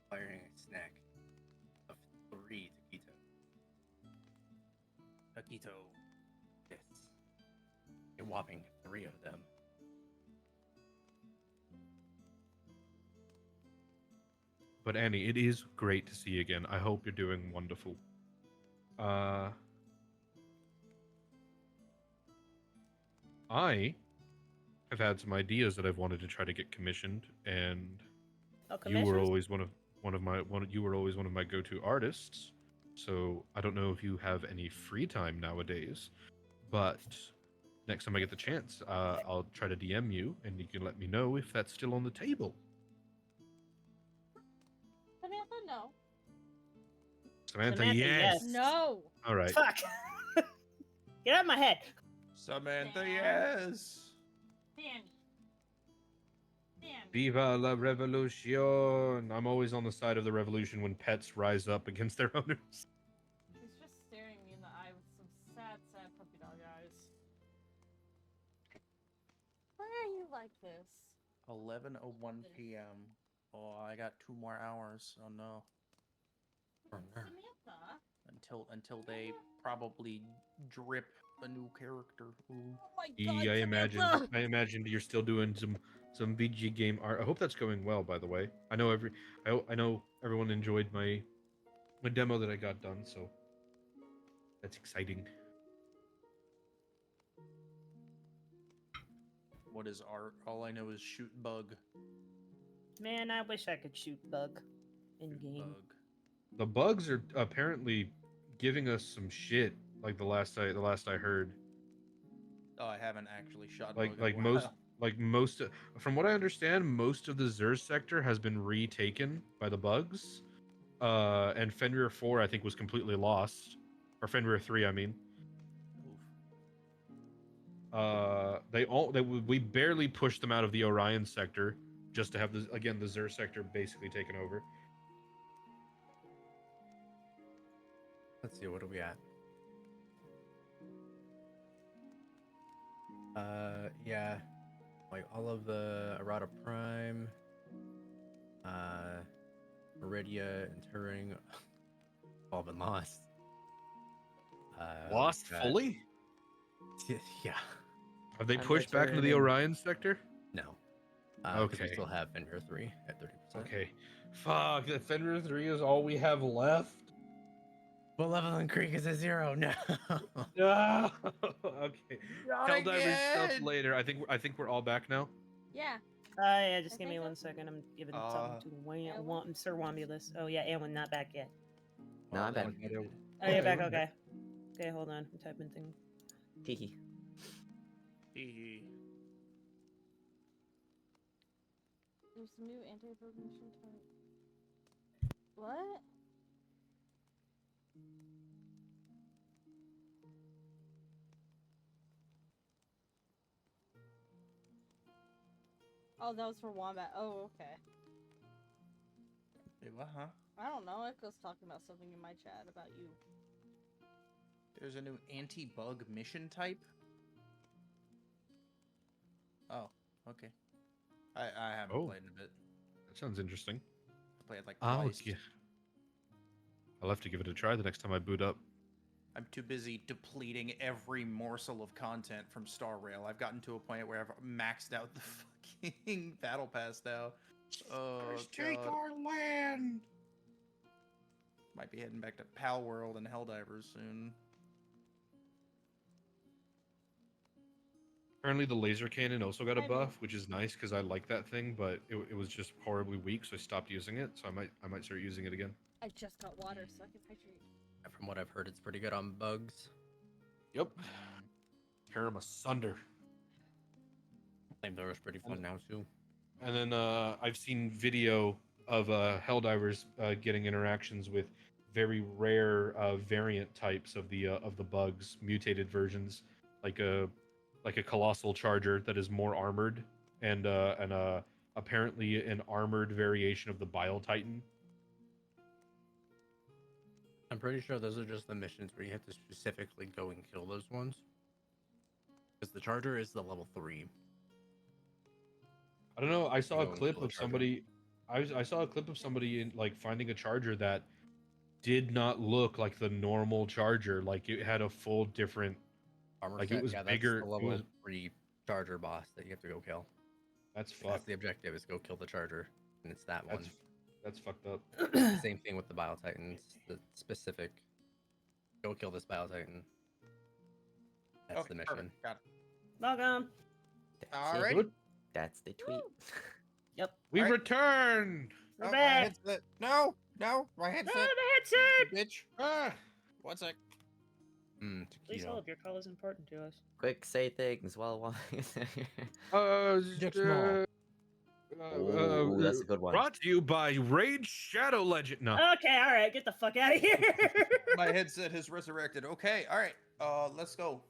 Firing a snack of 3 taquito. Taquito. Yes. A whopping 3 of them. But Annie, it is great to see you again. I hope you're doing wonderful. I have had some ideas that I've wanted to try to get commissioned, and you were always one of my go-to artists. So I don't know if you have any free time nowadays, but next time I get the chance, I'll try to DM you, and you can let me know if that's still on the table. Samantha, no. Samantha, Samantha, yes. yes. No. All right. Fuck. Get out of my head. Samantha, Sam. yes. Sammy. Sammy. Viva la revolution! I'm always on the side of the revolution when pets rise up against their owners. He's just staring me in the eye with some sad, sad puppy dog eyes. Why are you like this? 11:01 p.m. Oh, I got 2 more hours. Oh no. Samantha? Until they probably drip a new character. Ooh. Oh my god, I Samantha! imagined you're still doing some VG game art. I hope that's going well, by the way. I know everyone enjoyed my demo that I got done, so that's exciting. What is art? All I know is shoot bug. Man, I wish I could shoot bug in Shoot game. bug. The bugs are apparently giving us some shit. Like the last I heard. Oh, I haven't actually shot Like bug in a while. most from what I understand, most of the Xur sector has been retaken by the bugs. And Fenrir 4 I think was completely lost. Or Fenrir 3, I mean. We barely pushed them out of the Orion sector just to have the Xur sector basically taken over. Let's see, what are we at? Yeah, like all of the Errata Prime, Meridia and Turing, all been lost. Lost we've got- fully? Yeah. Have they I'm pushed back into the returning. Orion sector? No. Because we Okay. still have Fenrir 3 at 30%. Okay. Fuck, the Fenrir 3 is all we have left? Well, Leveling Creek is at 0. No. No. Okay. Not Tell divers stuff again! later. I think we're all back now. Yeah. Yeah, just I give me think so. 1 second. I'm giving Uh, something to Sir Wambulus. Oh yeah, Anwin not back yet. No, I'm back. Oh, you're back. Okay. Okay, hold on. I'm typing thing. Hee Hee. There's some new anti-bug mission type. What? Oh, that was for Wombat. Oh, okay. Wait, what, huh? I don't know. Echo's talking about something in my chat about you. There's a new anti-bug mission type. Oh, okay. I haven't played in a bit. That sounds interesting. I played like I'll twice. I'll have to give it a try the next time I boot up. I'm too busy depleting every morsel of content from Star Rail. I've gotten to a point where I've maxed out the fucking battle pass now. Oh, Take God. our land. Might be heading back to Pal World and Helldivers soon. Apparently, the laser cannon also got a I know. buff, which is nice because I like that thing, but it was just horribly weak, so I stopped using it. So I might start using it again. I just got water, so I can hydrate. From what I've heard, it's pretty good on bugs. Yep. Tear them asunder. Flamethrower's pretty fun now too. And then I've seen video of Helldivers getting interactions with very rare variant types of the bugs, mutated versions, like a colossal charger that is more armored, and apparently an armored variation of the Bile Titan. I'm pretty sure those are just the missions where you have to specifically go and kill those ones. Because the charger is the level 3. I don't know. I saw a Go and clip kill the of charger. somebody. I saw a clip of somebody in like finding a charger that did not look like the normal charger. Like it had a full different. Armor Like, set, it was yeah, bigger, That's it the level was- 3 charger boss that you have to go kill. That's That's fucked. the objective, is go kill the charger. And it's that one. That's fucked up. Same thing with the Bile Titans. The specific, go kill this Bile Titan. That's the mission. Perfect. Got it. Welcome. That's it. Alrighty. Good. That's the tweet. Yep. We Alright. returned. We're Oh, my back. headset. No, my headset. Oh, the headset. Bitch. Ah. One sec. Please Taquito. hold. Your call is important to us. Quick, say things while Jack Small. Ooh, that's a good one. Brought to you by Raid Shadow Legend. No. Okay, all right. Get the fuck out of here. My headset has resurrected. Okay, all right. Let's go.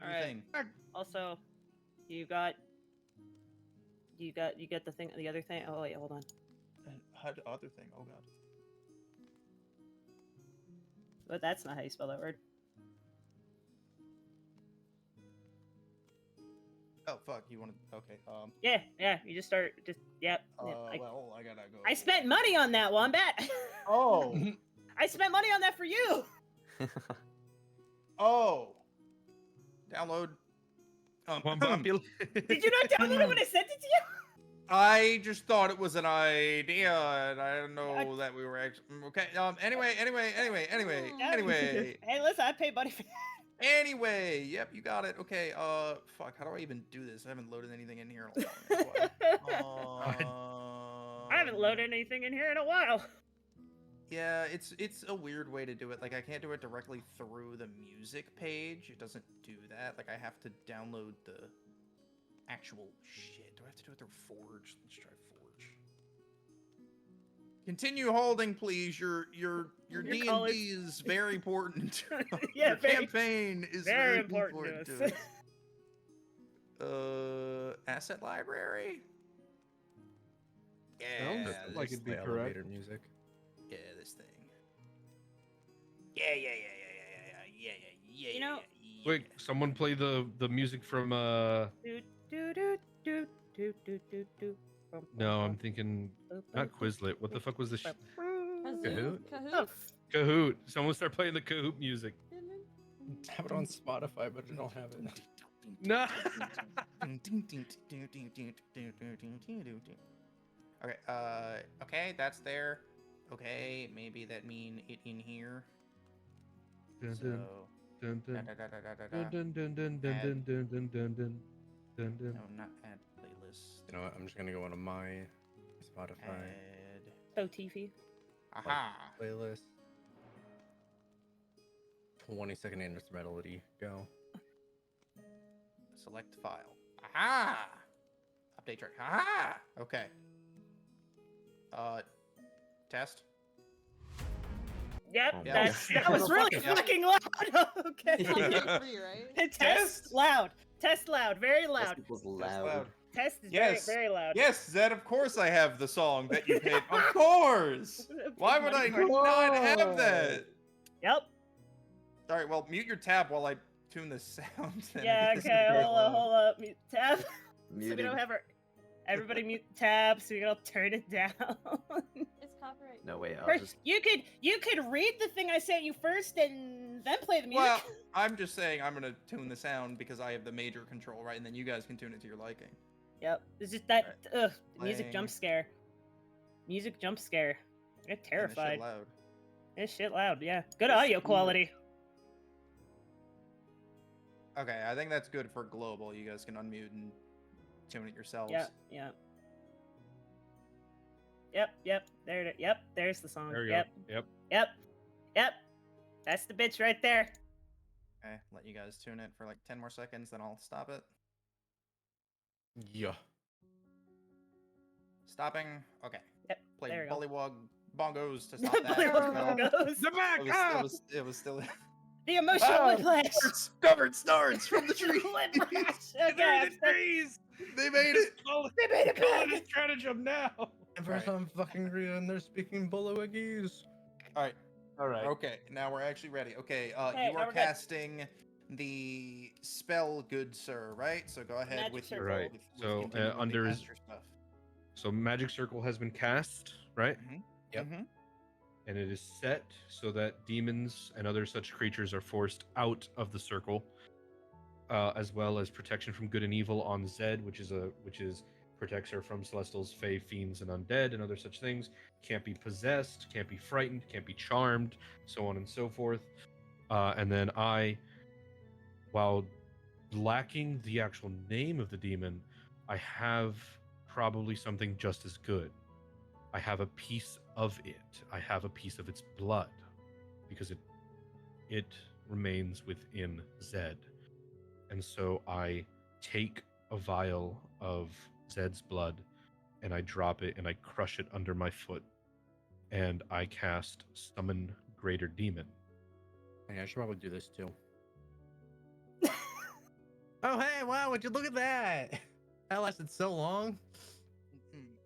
Do All your right. thing. Also, you got the thing, the other thing. Oh wait, hold on. How the other thing? Oh god. But that's not how you spell that word. Oh fuck. You want to? Okay. Yeah. You just start. Yep. Yeah, Well, I gotta go. I spent money on that Wombat. Oh. I spent money on that for you. Oh. Download. Did you not download it when I sent it to you? I just thought it was an idea, and I didn't know that we were actually okay. Anyway. Hey, listen, I paid money for that. Anyway. Yep, you got it. Okay. Fuck. How do I even do this? I haven't loaded anything in here in a while. I haven't loaded anything in here in a while. Yeah, it's a weird way to do it. Like, I can't do it directly through the music page. It doesn't do that. Like, I have to download the actual shit. Do I have to do it through Forge? Let's try Forge. Continue holding, please. Your D&D college- is very important. Yeah, Your very- campaign is very very important to important us. to us. Asset library? Yeah, Sounds like it'd be The correct. elevator music. yeah, this thing. Yeah. You know- Quick, someone play the music from Do, do, do, do, do, do, do, do. Bum, No, bum, I'm thinking bum, not bum, Quizlet. What the fuck was the bum, Kahoot? Kahoot? Oh, Kahoot? Kahoot? Someone start playing the Kahoot music. I have it on Spotify, but I don't have it. No. Okay, okay, that's there. Okay, maybe that mean it in here. Dun, So, dun, dun, dun, da-da-da-da-da-da. dun, dun, dun, dun, dun, dun, dun, dun, dun, dun, dun. No, not add playlist. You know what? I'm just gonna go into my Spotify Add. So TV. Aha. playlist. 20-second melody. Go. Select file. Aha. Update track. Aha. Okay. Test. Yep, Oh, Yeah. that was really Yep. fucking loud. Okay. Update 3, right? Test loud. Test loud. Very This loud. was Test loud. Test is Yes. very, very loud. Yes, Zed, of course I have the song that you paid. Of course! Why would I Money for it. not have that? Yep. All right, well, mute your tab while I tune the sound. and Yeah, I get this okay, very hold loud. up. Mute tab. So we Muted. don't have our... Everybody mute the tab so we can all turn it down. It's copyright. No way. I'll First, just. you could read the thing I sent you first and then play the music. Well, I'm just saying I'm gonna tune the sound because I have the major control, right? And then you guys can tune it to your liking. Yep. It's just that music Playing. jump scare. Music jump scare. I get And terrified. it's shit loud. It's shit loud, yeah. Good Just audio do it. quality. Okay, I think that's good for global. You guys can unmute and tune it yourselves. Yeah. Yep. There it is. Yep, there's the song. There you Yep. go. Yep. Yep. That's the bitch right there. Okay, let you guys tune it for like 10 more seconds, then I'll stop it. Yeah. Stopping. Okay. Yep. Play there we go. bullywug bongos to stop that. Bullywug No, bongos. The back. it was still The emotional Oh, whiplash. stubborn starts from the tree. Whiplash. They're Okay, in the trees. They made it. they made it Call it back. a stratagem now. And for some fucking reason, they're speaking Bullywiggies. All right. All right. Okay, now we're actually ready. Okay, Okay, you now are we're good. casting the spell, good sir, right? So go ahead Magic with your circle. Right. with So, continuing with the under his- caster stuff. So magic circle has been cast, right? Yep. Mhm. And it is set so that demons and other such creatures are forced out of the circle, as well as protection from good and evil on Zed, which is protects her from celestials, fae, fiends, and undead, and other such things. Can't be possessed, can't be frightened, can't be charmed, so on and so forth. And then I, while lacking the actual name of the demon, I have probably something just as good. I have a piece of it. I have a piece of its blood, because it remains within Zed. And so I take a vial of Zed's blood and I drop it and I crush it under my foot, and I cast Summon Greater Demon. Yeah, I should probably do this too. Oh, hey, wow, would you look at that? That lasted so long.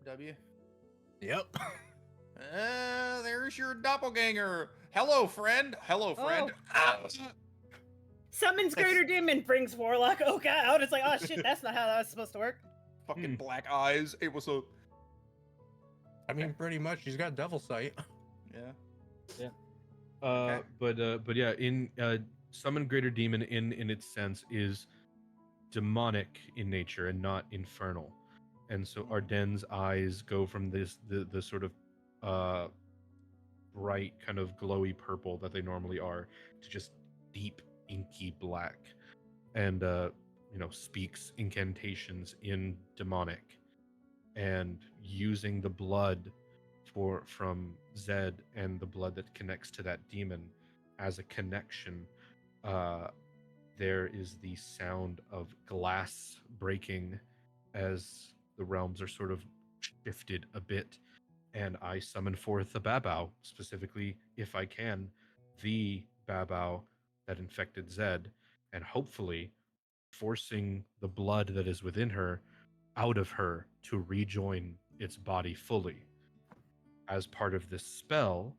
W. Yep. There's your doppelganger. Hello, friend. Hello, friend. Summons greater demon, brings warlock Oka out. It's like, oh shit, that's not how that was supposed to work. Fucking black eyes. Hey, what's up? I mean, pretty much, she's got devil sight. Yeah. But yeah, in Summon Greater Demon in its sense is demonic in nature and not infernal. And so Ardenne's eyes go from the sort of bright kind of glowy purple that they normally are to just deep inky black, and speaks incantations in demonic, and using the blood from Zed and the blood that connects to that demon as a connection. There is the sound of glass breaking as the realms are sort of shifted a bit, and I summon forth the Babao, specifically, if I can, the Babao that infected Zed, and hopefully forcing the blood that is within her out of her to rejoin its body fully. As part of this spell,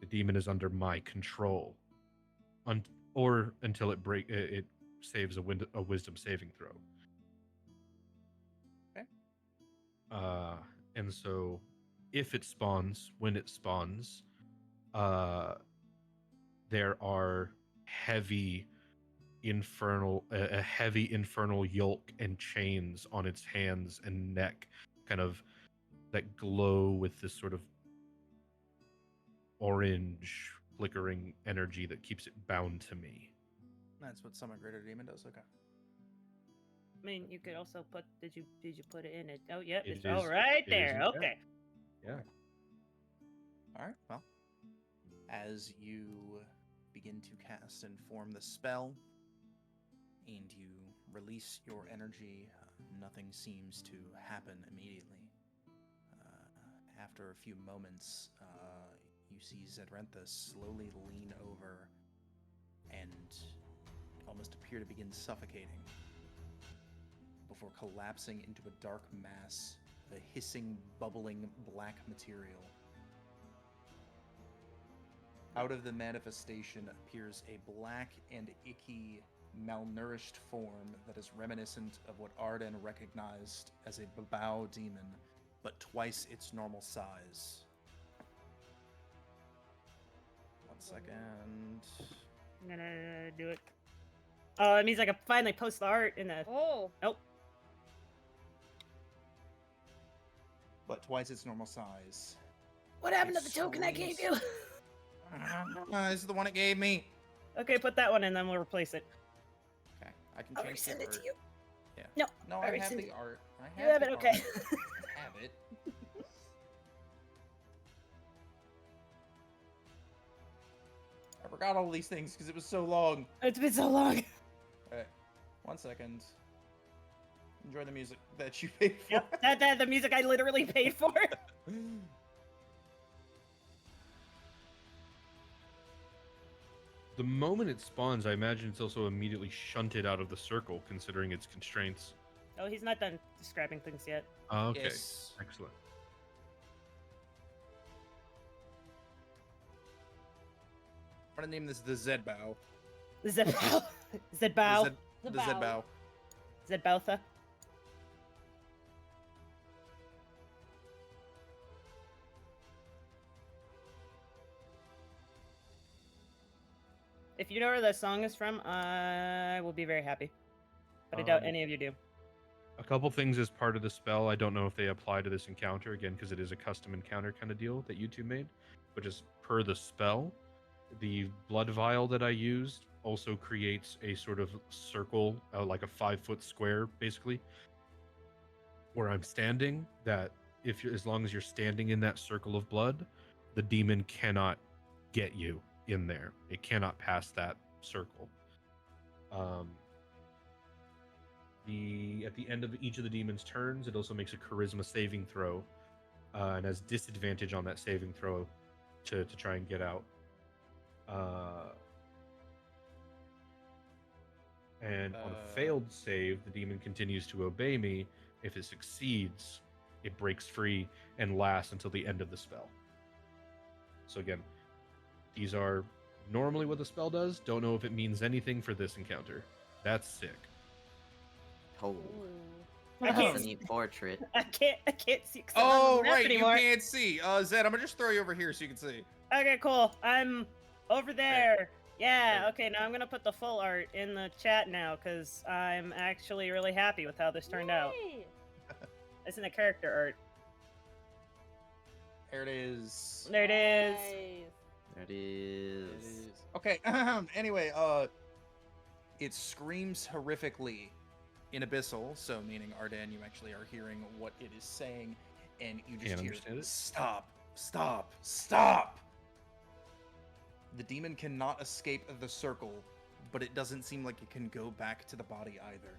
the demon is under my control, or until it saves a wisdom saving throw. Okay. And so, if it spawns, when it spawns, there are a heavy infernal yoke and chains on its hands and neck, kind of that glow with this sort of orange flickering energy that keeps it bound to me. That's what Summon Greater Demon does. Okay. I mean, you could also put. Did you put it in it? Oh, yep, It it's all is- right it is there. in chat. Okay. Yeah. All right. Well, as you begin to cast and form the spell, and you release your energy, nothing seems to happen immediately. After a few moments, you see Zedrentha slowly lean over and almost appear to begin suffocating before collapsing into a dark mass, a hissing, bubbling black material. Out of the manifestation appears a black and icky, malnourished form that is reminiscent of what Arden recognized as a Babao demon, but twice its normal size. 1 second. I'm gonna do it. Oh, it means I can finally post the art in the. Oh. Nope. But twice its normal size. What happened to the token I gave you? This is the one it gave me. Okay, put that one in, then we'll replace it. Okay, I can I'll change the resend it art. to you. Yeah. No, No, I I have resend the it. art. I You have the it, art. okay. I have it. I forgot all these things because it was so long. It's been so long. Alright, 1 second. Enjoy the music that you paid for. Yep, that the music I literally paid for. The moment it spawns, I imagine it's also immediately shunted out of the circle, considering its constraints. Oh, he's not done describing things yet. Okay, Yes. excellent. I'm gonna name this the Zed Bow. Zedbow. Zedbow. The Zed Bow. Zedboutha. If you know where that song is from, I will be very happy. But I doubt any of you do. A couple things as part of the spell. I don't know if they apply to this encounter, again, because it is a custom encounter kind of deal that you two made. But just per the spell, the blood vial that I used also creates a sort of circle, like a 5-foot square, basically, where I'm standing. That if you're, as long as you're standing in that circle of blood, the demon cannot get you in there. It cannot pass that circle. At the end of each of the demon's turns, it also makes a charisma saving throw, and has disadvantage on that saving throw to try and get out. And on a failed save, the demon continues to obey me. If it succeeds, it breaks free and lasts until the end of the spell. So again, these are normally what the spell does. Don't know if it means anything for this encounter. That's sick. Oh, I that's can't. a neat portrait. I can't see. 'Cause I'm not Oh, on the map right, anymore. you can't see. Zed, I'm gonna just throw you over here so you can see. Okay, cool. I'm over there. Yeah. There. Okay. Now I'm gonna put the full art in the chat now because I'm actually really happy with how this turned out. Yay! It's in the character art. There it is. There it is. Nice. There it is. Okay, anyway, it screams horrifically in Abyssal, so meaning Arden, you actually are hearing what it is saying, and you just Can't hear, understand it. stop, stop, stop! The demon cannot escape the circle, but it doesn't seem like it can go back to the body either.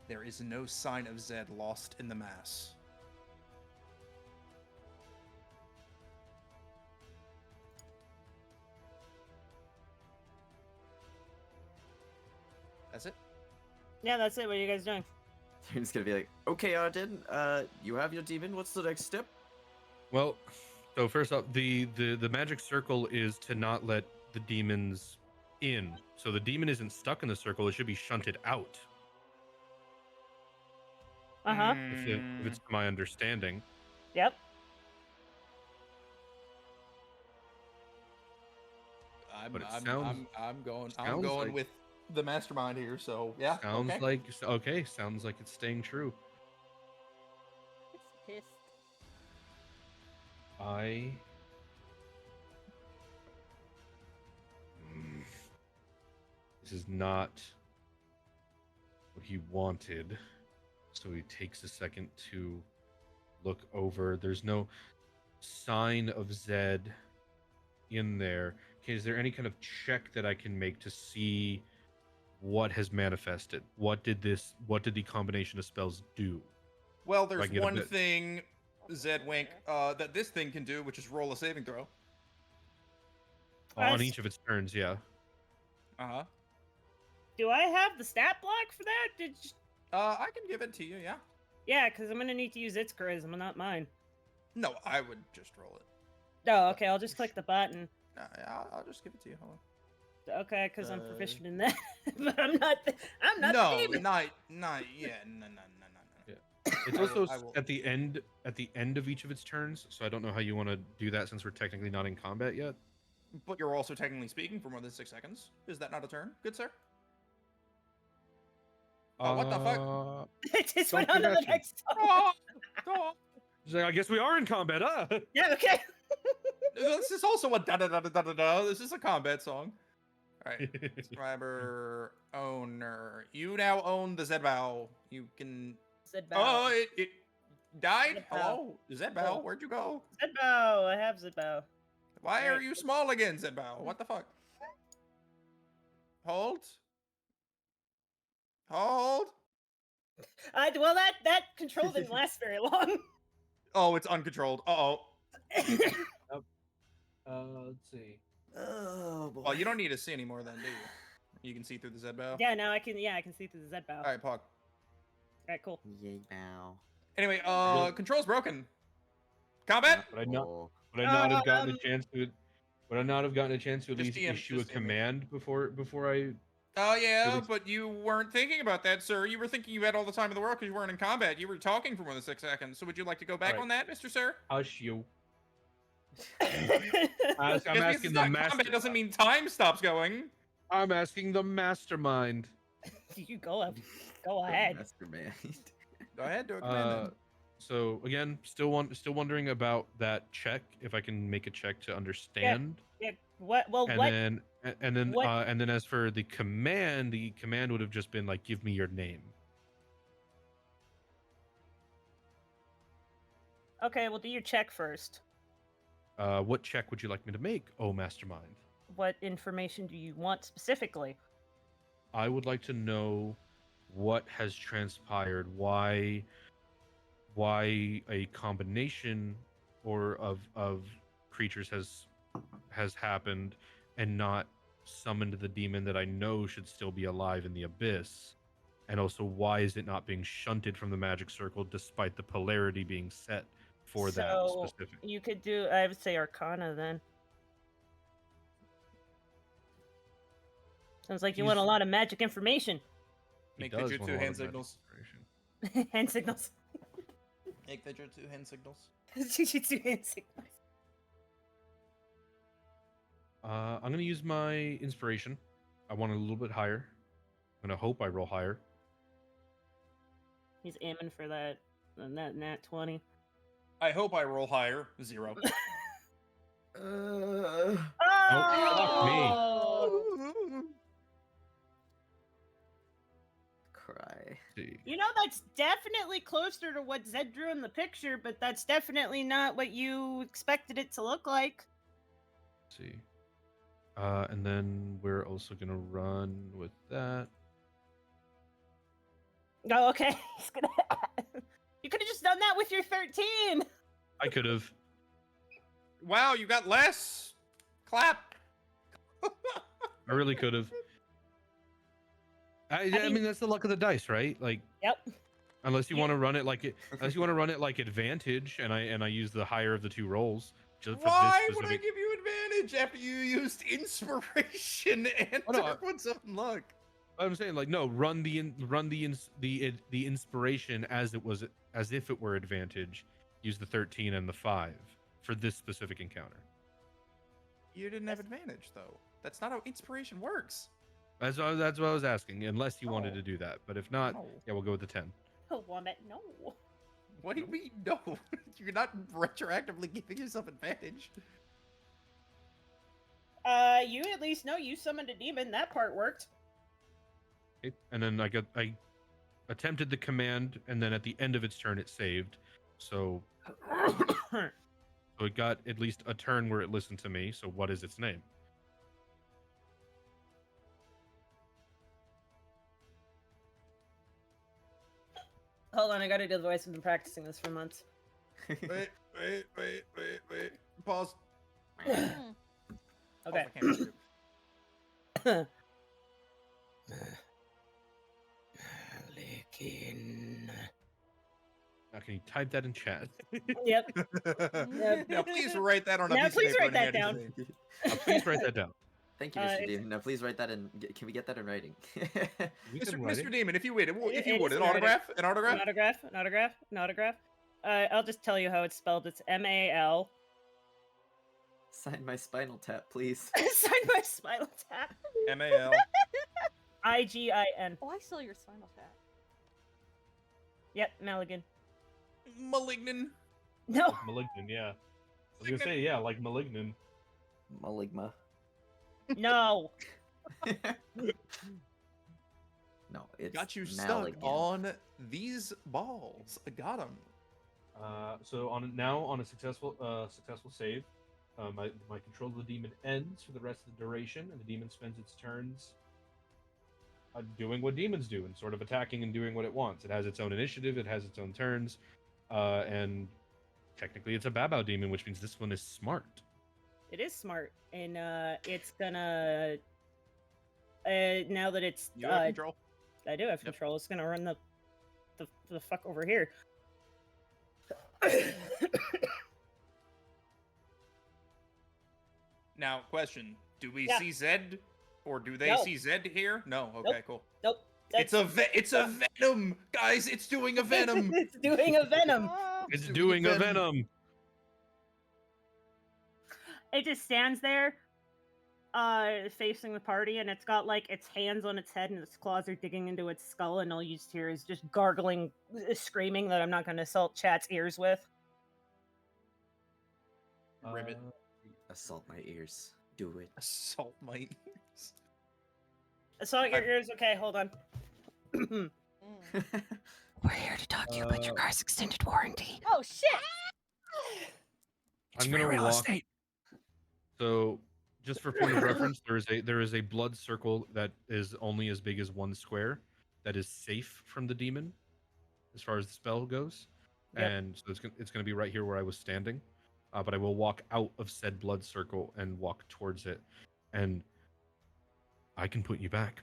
There is no sign of Zed lost in the mass. That's it? Yeah, that's it. What are you guys doing? He's gonna be like, okay, Arden, you have your demon. What's the next step? Well, so first off, the magic circle is to not let the demons in. So the demon isn't stuck in the circle; it should be shunted out. Uh-huh. If it's my understanding. Yep. But it I'm going sounds like- with the mastermind here, so yeah. Sounds okay. like okay. Sounds like it's staying true. It's pissed. This is not what he wanted. So he takes a second to look over. There's no sign of Zed in there. Okay, is there any kind of check that I can make to see what has manifested? What did the combination of spells do? Well, I there's get a one bit- thing, Zed Wink, that this thing can do, which is roll a saving throw. On Us- each of its turns, yeah. Uh-huh. Do I have the stat block for that? I can give it to you, yeah. Yeah, because I'm gonna need to use its charisma, not mine. No, I would just roll it. Oh, okay. I'll just click the button. I'll just give it to you. Hold on. Okay, because I'm proficient in that, but I'm not. I'm not. No, the demon. not yeah. No. It's I will- also I will- at the end of each of its turns, so I don't know how you want to do that since we're technically not in combat yet. But you're also technically speaking for more than 6 seconds. Is that not a turn, good sir? Oh, what the fuck? It just went Don't on to the forget you. next song. Oh, He's like, I guess we are in combat, huh? Yeah. Okay. this is also a da da da da da da da. This is a combat song. All right, subscriber owner. You now own the Zedbow. You can. Zedbow. Oh, it died. Zedbow. Hello, Zedbow. Where'd you go? Zedbow. I have Zedbow. Why are Right. you small again, Zedbow? What the fuck? Hold. Hold. Well, that control didn't last very long. Oh, it's uncontrolled. Uh-oh. Let's see. Oh boy. Well, you don't need to see anymore then, do you? You can see through the Zedbow? Yeah, now I can. Yeah, I can see through the Zedbow. All right, Pog. Alright, cool. Yay bow. Anyway, Yeah. control's broken. Combat? Would I not? Oh. Would I not have gotten Um, a chance to? Would I not have gotten a chance to at Just least DM, issue a just DM it. command before I? Oh, yeah, Really? but you weren't thinking about that, sir. You were thinking you had all the time in the world because you weren't in combat. You were talking for more than 6 seconds. So would you like to go back Alright. on that, Mr. Sir? Hush you. Uh, I'm Just because asking it's the not master. combat doesn't mean time stops going. I'm asking the mastermind. you go up. Go ahead. Mastermind. Go ahead, do a command then. So again, still wondering about that check. If I can make a check to understand. Yeah. What? Well, And what? then what- and then as for the command would have just been like, give me your name. Okay, well, do your check first. What check would you like me to make, oh mastermind? What information do you want specifically? I would like to know what has transpired, why a combination or of creatures has happened and not summoned the demon that I know should still be alive in the abyss. And also, why is it not being shunted from the magic circle despite the polarity being set for that So, specific? You could do. I would say Arcana then. Sounds like you want a He's- lot of magic information. He Make the does jutsu want a lot hand of magic signals. inspiration. Hand signals. Make the jutsu hand signals. Jujutsu hand signals. I'm gonna use my inspiration. I want it a little bit higher. I'm gonna hope I roll higher. He's aiming for that nat 20. I hope I roll higher. 0. Oh! fuck me. Cry. See. You know, that's definitely closer to what Zed drew in the picture, but that's definitely not what you expected it to look like. See. And then we're also gonna run with that. Oh, okay. He's gonna. You could have just done that with your 13. I could have. Wow, you got less. Clap. I really could have. I mean- mean, that's the luck of the dice, right? Like, Yep. unless you Yeah. want to run it like unless you want to run it like advantage, and I use the higher of the two rolls. Just for Why this would I specific... give you advantage after you used inspiration and Oh, no, I- Darkwood's own luck? I'm saying like no, run the inspiration as if it were advantage. Use the 13 and the 5 for this specific encounter. You didn't have advantage though. That's not how inspiration works. That's what I was asking. Unless you wanted No. to do that, but if not, No. yeah, we'll go with the 10. Oh, Wombat, no. What do you mean no? You're not retroactively giving yourself advantage. You at least know you summoned a demon. That part worked. Okay. And then I attempted the command, and then at the end of its turn, it saved. So it got at least a turn where it listened to me. So what is its name? Hold on, I gotta do the voice. I've been practicing this for months. Wait. Pause. Okay. Pause, I can't read it. Now, can you type that in chat? Yep. Now please write that on a Now piece of please paper write and that hand it to down. me. Please write that down. Thank you, Mr. Demon. Now, please write that in. Can we get that in writing? Mr. Demon, if you would, It an is autograph, An autograph. I'll just tell you how it's spelled. It's MAL. Sign my spinal tap, please. Sign my spinal tap. MAL. IGIN. Oh, I saw your spinal tap. Yep, Maligan. Malignant. No. Like malignant, yeah. I was gonna say, yeah, like malignant. Maligma. No. No, it's Got you stuck Maligan. on these balls. I got them. So on a successful save, my control of the demon ends for the rest of the duration, and the demon spends its turns doing what demons do and sort of attacking and doing what it wants. It has its own initiative, it has its own turns, and technically it's a Babao demon, which means this one is smart. It is smart, and it's gonna. Now that it's You have control. I do have control. It's gonna run the fuck over here. Now, question: do we Yeah. see Zed, or do they No. see Zed here? No. Okay, Nope. cool. Nope. It's a venom, guys. It's doing a venom. It's doing a venom. Ah, It's doing a venom. It just stands there, facing the party, and it's got like its hands on its head and its claws are digging into its skull, and all you just hear is just gargling, screaming that I'm not going to assault chat's ears with. Ribbit. Assault my ears. Do it. Assault my ears. Assault your ears. Okay, hold on. mm. We're here to talk to you about your car's extended warranty. Oh shit! I'm gonna walk. So, just for point of reference, there is a blood circle that is only as big as 1 square that is safe from the demon, as far as the spell goes, Yep. and so it's gonna be right here where I was standing, but I will walk out of said blood circle and walk towards it, and I can put you back,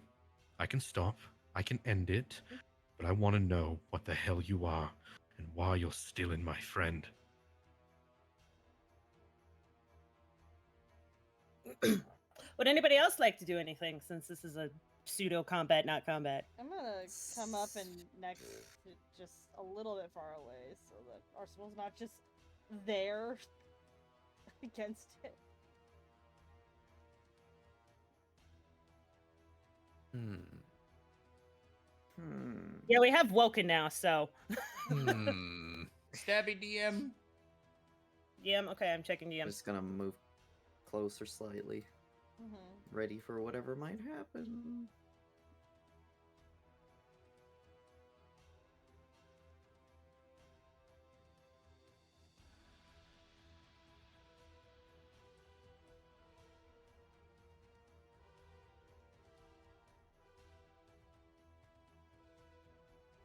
I can stop, I can end it, but I want to know what the hell you are and why you're stealing my friend. Would anybody else like to do anything since this is a pseudo combat, not combat? I'm gonna come up and next to just a little bit far away so that Arsenal's not just there against it. Yeah, we have Woken now, so. Stabby DM. DM, okay, I'm checking DM. Just gonna move closer slightly. Mm-hmm. Ready for whatever might happen.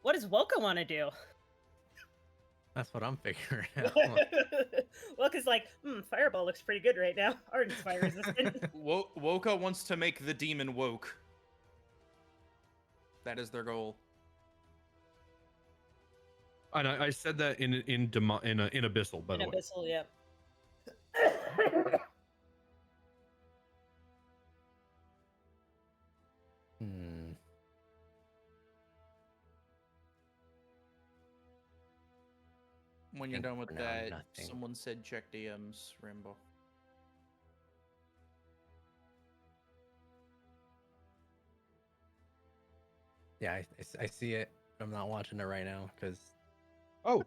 What does Woka want to do? That's what I'm figuring out. Woka's like, fireball looks pretty good right now. Ardent's fire resistant. Woka wants to make the demon woke. That is their goal. And I said that in Abyssal, by the way. Abyssal, yeah. When you're Think done with for now, that, nothing. someone said check DMs, Rambo. Yeah, I see it. I'm not watching it right now because Oh,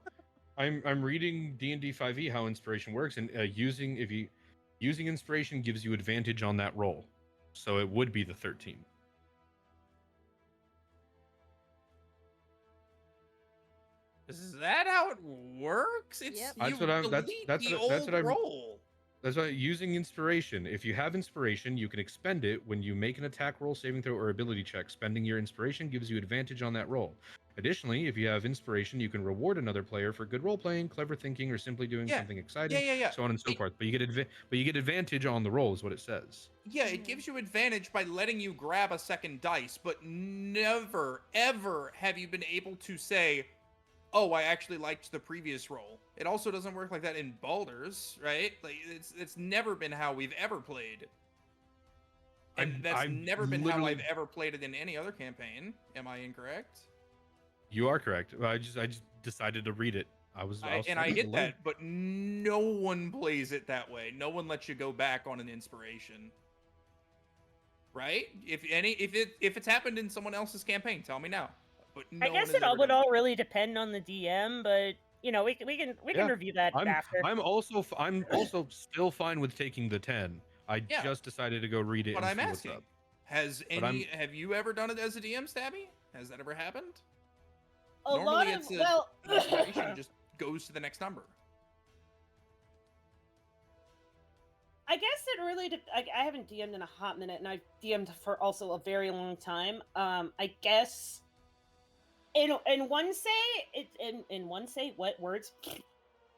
I'm reading D&D 5e how inspiration works, and using inspiration gives you advantage on that roll, so it would be the 13. Is that how it works? It's Yep. That's you what I'm- that's- delete that's the what- that's old what I'm- roll. That's why using inspiration. If you have inspiration, you can expend it when you make an attack roll, saving throw, or ability check. Spending your inspiration gives you advantage on that roll. Additionally, if you have inspiration, you can reward another player for good role playing, clever thinking, or simply doing Yeah. something exciting. Yeah. So on and so forth. But you get advantage on the roll, is what it says. Yeah, it gives you advantage by letting you grab a second dice, but never, ever have you been able to say, oh, I actually liked the previous roll. It also doesn't work like that in Baldur's, right? Like it's never been how we've ever played. And that's I've never been how literally- I've ever played it in any other campaign. Am I incorrect? You are correct. I just decided to read it. I I starting to get learn. that, but no one plays it that way. No one lets you go back on an inspiration. Right? If it's happened in someone else's campaign, tell me now. But no I guess one has ever would done all really depend on the DM, but you know we can Yeah, review that after. I'm also still fine with taking the 10. I Yeah. just decided to go read it But and I'm see asking, what's up. have you ever done it as a DM, Stabby? Has that ever happened? A Normally lot it's of an inspiration just goes to the next number. I guess it really. I haven't DM'd in a hot minute, and I've DM'd for also a very long time. I guess. In one say, what words?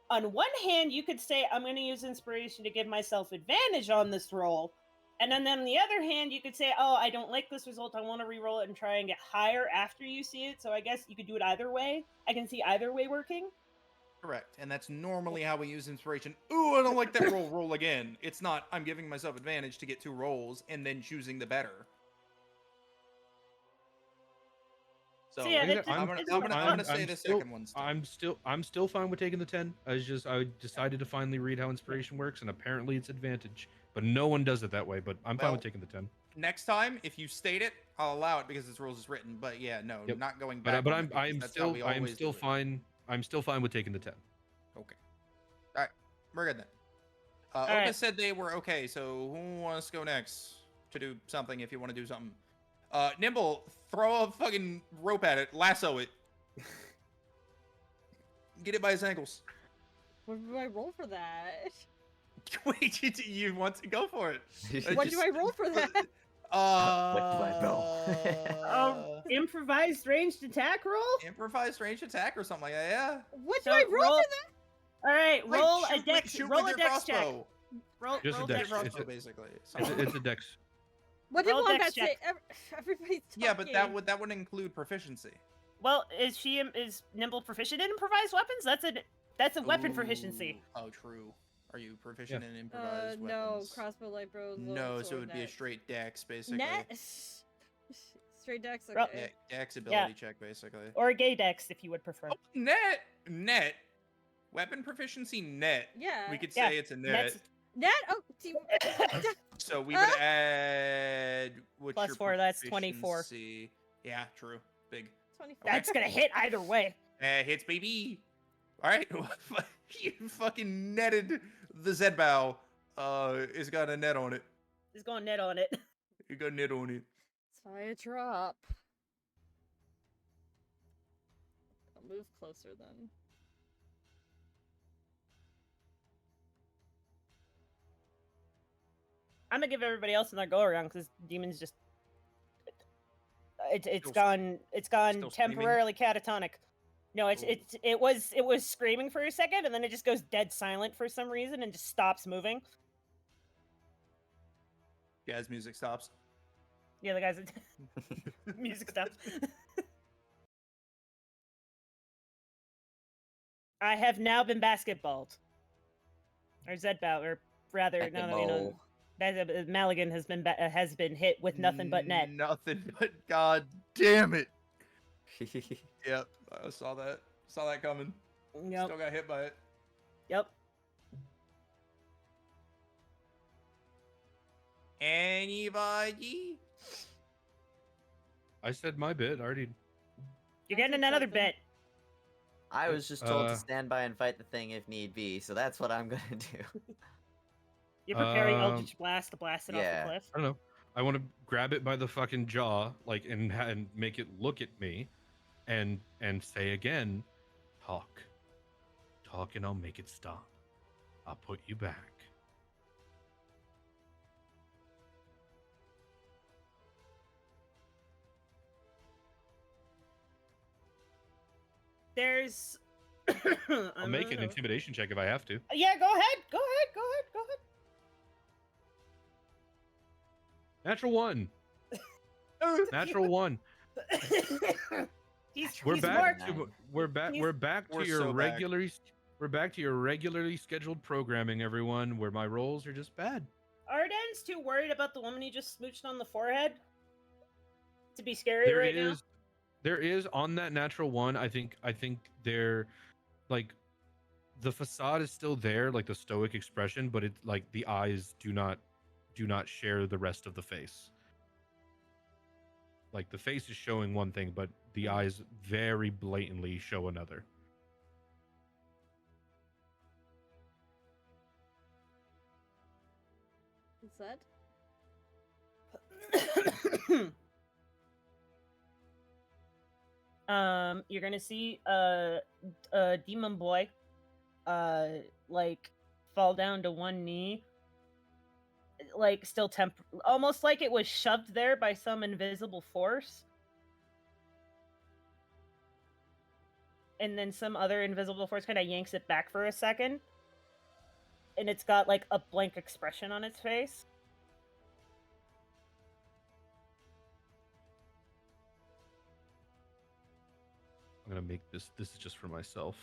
On one hand, you could say I'm going to use inspiration to give myself advantage on this roll, and then on the other hand, you could say, oh, I don't like this result. I want to re-roll it and try and get higher after you see it. So I guess you could do it either way. I can see either way working. Correct, and that's normally how we use inspiration. Ooh, I don't like that roll. Roll again. It's not. I'm giving myself advantage to get 2 rolls and then choosing the better. So yeah, I'm gonna say the second one. I'm still fine with taking the 10. I decided to finally read how inspiration works, and apparently it's advantage. But no one does it that way. But I'm fine with taking the 10. Next time, if you state it, I'll allow it because it's rules is written. But yeah, no, Yep. not going back. But on it because that's how we I'm always still do it. fine. I'm still fine with taking the 10. Okay. All right, we're good then. Oka right. said they were okay. So who wants to go next to do something? If you want to do something, Nimble, throw a fucking rope at it, lasso it, get it by his ankles. What do I roll for that? Wait, you want to go for it? What do I roll for that? What do I know? Improvised ranged attack roll. Improvised range attack or something like that. Yeah. What do So I roll for that? All right, Like, roll shoot a dex. shoot Roll with a your dex check. crossbow. Roll, Just a roll dex. dex. Crossbow, It's a- basically. It's a dex. What did Roll Wombat dex say? check. Everybody's talking. Yeah, but that would include proficiency. Well, is Nimble proficient in improvised weapons? That's a weapon proficiency. Ooh. Oh, true. Are you proficient in improvised no, weapons? crossbow, light bow, No, so it sword, would be a net. straight dex, basically. Net. Straight dex. Roll- Okay. Dex ability check, basically. Or a gay dex, if you would prefer. Oh, net. Weapon proficiency net. Yeah. We could Yeah, say it's a net. Net's Net. Oh, see, So we would add what's Plus your 4, that's 24. proficiency? Yeah, true. Big. 24. That's gonna hit either way. Hits, baby. All right, you fucking netted the Z bow. It's got a net on it. It's going net on it. You got a net on it. So I drop. I'll move closer then. I'm gonna give everybody else another go around because demons just it's Still- gone still screaming? temporarily catatonic. No, it was screaming for a second and then it just goes dead silent for some reason and just stops moving. Jazz music stops. Yeah, the guys music stops. I have now been basketballed. Or Zedbow, or rather, now that we know, Maligan has been hit with nothing but net. Nothing but god damn it. Yep, I saw that. Saw that coming. Yep. Still got hit by it. Yep. Anybody? I said my bit. I already. You're I getting said another something. bit. I was just told Uh, to stand by and fight the thing if need be, so that's what I'm gonna do. You're preparing Um, Eldritch Blast to blast it off yeah. the cliff. I don't know. I want to grab it by the fucking jaw, like, and make it look at me, and say again, talk, and I'll make it stop. I'll put you back. There's. I'll make an intimidation check if I have to. Yeah, go ahead. Go ahead. Go ahead. Go ahead. Natural 1. Natural 1. We're he's back more. to we're back he's- we're back to We're your so back. we're back to your regularly scheduled programming, everyone, where my rolls are just bad. Arden's too worried about the woman he just smooched on the forehead to be scary There right is there is on that natural one, I think they're like the facade is still there, like the stoic expression, but it's like the eyes do not share the rest of the face. Like the face is showing one thing, but the eyes very blatantly show another. What's that? now. You're gonna see a demon boy, like fall down to one knee, like still almost like it was shoved there by some invisible force. And then some other invisible force kind of yanks it back for a second. And it's got like a blank expression on its face. I'm gonna make this is just for myself.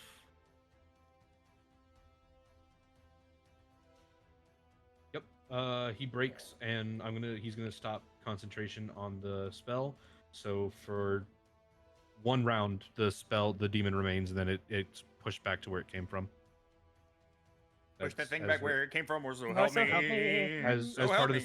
Yep. He breaks and he's gonna stop concentration on the spell. So for one round the demon remains, and then it's pushed back to where it came from. Push that That's- thing as back a- where it came from, or so Or help so me. help me. as So as help part of the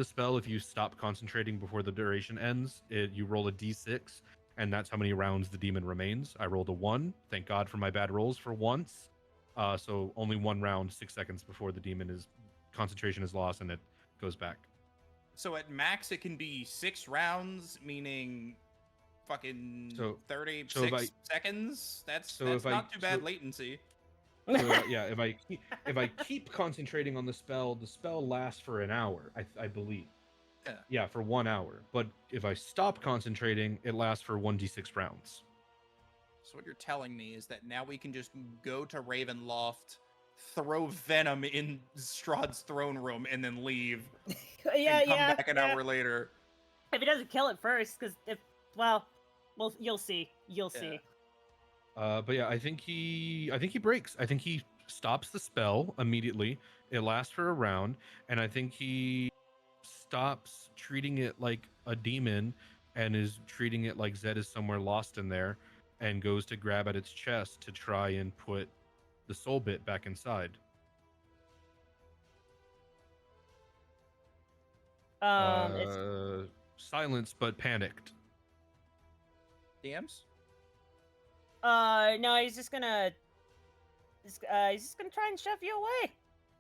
me. spell if you stop concentrating before the duration ends, you roll a d6, and that's how many rounds the demon remains. I rolled a 1. Thank God for my bad rolls for once. So only 1 round, 6 seconds before the concentration is lost and it goes back. So at max, it can be 6 rounds, meaning fucking So- 36 so if I- seconds. That's so if I- not too bad so- latency. So yeah, if I keep concentrating on the spell lasts for an hour, I believe. Yeah, for 1 hour. But if I stop concentrating, it lasts for 1d6 rounds. So what you're telling me is that now we can just go to Ravenloft, throw venom in Strahd's throne room, and then leave, yeah, and come yeah. back an yeah. hour later. If he doesn't kill it first, because well, you'll see. You'll Yeah. see. But yeah, I think he breaks. I think he stops the spell immediately. It lasts for a round, and I think he stops treating it like a demon and is treating it like Zed is somewhere lost in there, and goes to grab at its chest to try and put the soul bit back inside. It's Silence, but panicked. DMs? no, he's just gonna try and shove you away,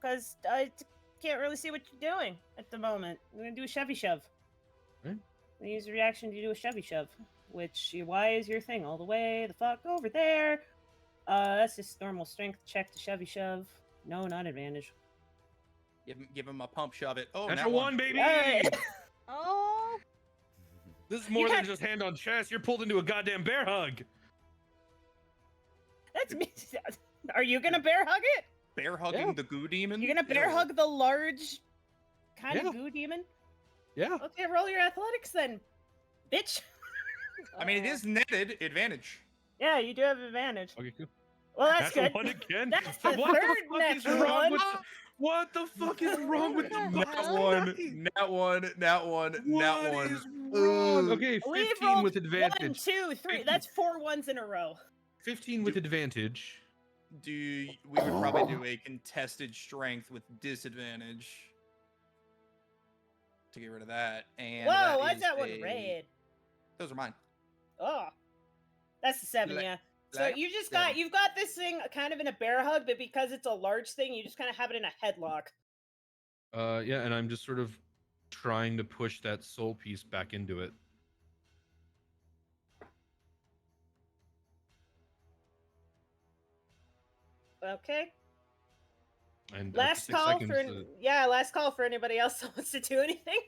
because I can't really see what you're doing at the moment. I'm gonna do a shovey shove. Okay. Use a reaction to do a shovey shove, which why is your thing all the way the fuck over there? That's just normal strength check to shovey shove. No, not advantage. Give him a pump shove it. Oh, Natural that one, baby! Hey! Oh, This is more You than got- just hand on chest. You're pulled into a goddamn bear hug. That's me. Are you gonna bear hug it? Bear hugging Yeah. the goo demon? You're gonna bear Ew. hug the large kind Yeah. of goo demon? Yeah. Okay, roll your athletics then, bitch. I mean, it is netted advantage. Yeah, you do have advantage. Okay, cool. Well, that's Natural good. one again. That's So the what third the fuck is natural wrong one. with what the fuck is wrong with the What the Nat hell? one, nat one, nat one, nat What one. is wrong? Ooh. Okay, We've 15 rolled with advantage. 1, 2, 3. That's 4 ones in a row. 15 with advantage. We would probably do a contested strength with disadvantage to get rid of that. And Whoa, that why's is that one a- red? Those are mine. Oh, that's the 7, Like- yeah. So like you just seven. you've got this thing kind of in a bear hug, but because it's a large thing, you just kind of have it in a headlock. Yeah, and I'm just sort of trying to push that soul piece back into it. Okay. And after Last 6 call seconds, for last call for anybody else that wants to do anything.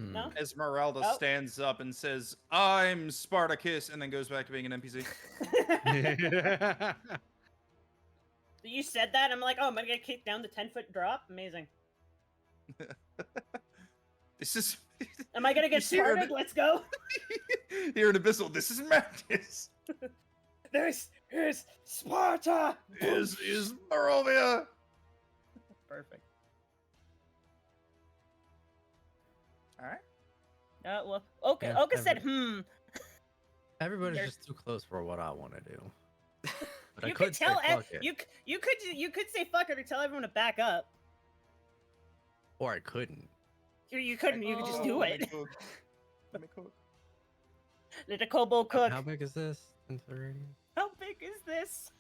No. Esmeralda Oh. stands up and says, "I'm Spartacus," and then goes back to being an NPC. You said that, I'm like, oh, I'm gonna get kicked down the 10-foot drop. Amazing. This is. Am I gonna get You're here started? Let's go. Here in Abyssal, this is madness. This is Sparta. Is Barovia. Perfect. All right. Well, okay. Yeah, Oka said, Everybody's There's- just too close for what I want to do. But I You could could say tell. fuck it. You could say fuck it or tell everyone to back up. Or I couldn't. You couldn't. You could just do Let it. me cook. Let me cook. Let the kobold cook. How big is this? 1030? How big is this?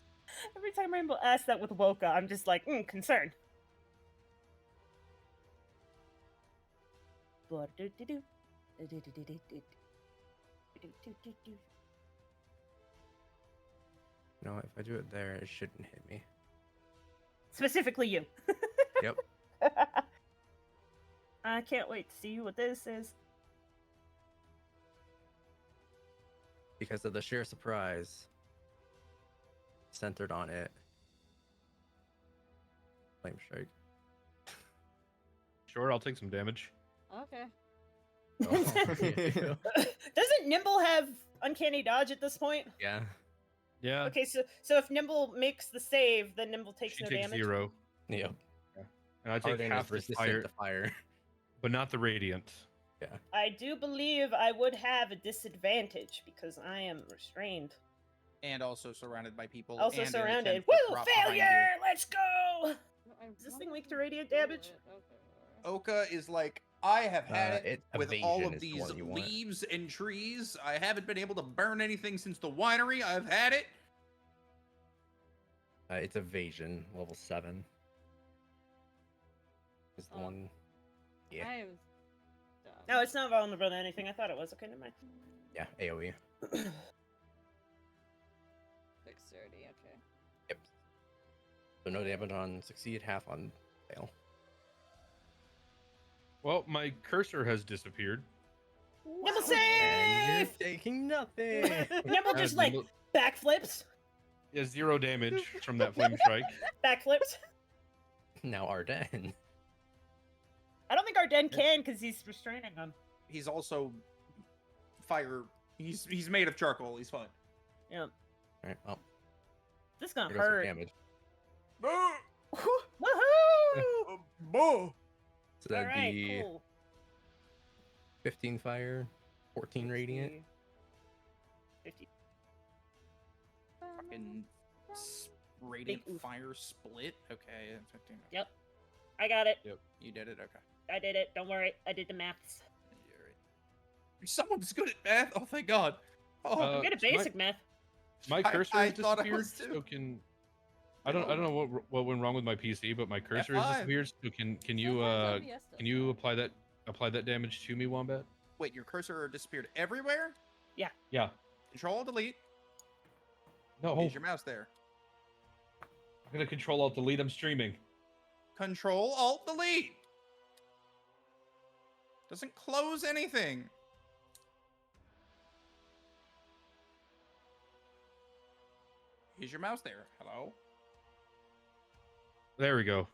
Every time Rainbow asks that with Woka, I'm just like, concerned. You know, if I do it there, it shouldn't hit me. Specifically you. Yep. I can't wait to see what this is. Because of the sheer surprise centered on it. Flame strike. Sure, I'll take some damage. Okay. Oh, Doesn't Nimble have uncanny dodge at this point? yeah. Yeah. Okay, so if Nimble makes the save, then Nimble takes She no takes damage. 0. Yep. And I take Arden half is the resistant fire, to fire. but not the radiant. I do believe I would have a disadvantage because I am restrained. And also surrounded by people. Also and in a surrounded. 10-foot Woo! drop behind you. Failure! Let's go! No, I Is this wanted thing weak to to radiant do damage? it. Okay. Oka is like, I have had it with all evasion of is the these one you want. leaves and trees. I haven't been able to burn anything since the winery. I've had it. It's evasion, level 7. Is the Oh. one. Yeah. I was dumb. No, it's not vulnerable to anything. I thought it was. Okay, never mind. Yeah, AoE. Dexterity, okay. Yep. So no damage on succeed, half on fail. Well, my cursor has disappeared. Nimble And you're save! taking nothing. Nimble just like Nimble- backflips. Yeah, 0 damage from that flame strike. Backflips. Now Arden. I don't think Arden can because he's restraining him. He's also fire. He's made of charcoal. He's fine. Yeah. Alright, well, This is gonna here goes some hurt. damage. Woohoo! So that'd Alright, be cool. 15 fire, 14 radiant. 50. Fucking radiant Big oof. fire split. Okay. 15. Yep. I got it. You did it. Okay. I did it. Don't worry. I did the maths. You're right. Someone's good at math. Oh, thank God. Oh, Uh, I'm good at so my- basic math. My cursor I has thought I disappeared, was too. so can I don't know what went wrong with my PC, but my cursor has F5. disappeared. So can you Sometimes OBS does can you that. apply that damage to me, Wombat? wait, your cursor disappeared everywhere? Yeah. Control Delete. No, Use your mouse there. I'm gonna control alt delete. I'm streaming. Control Alt Delete. Doesn't close anything. Use your mouse there. Hello. There we go.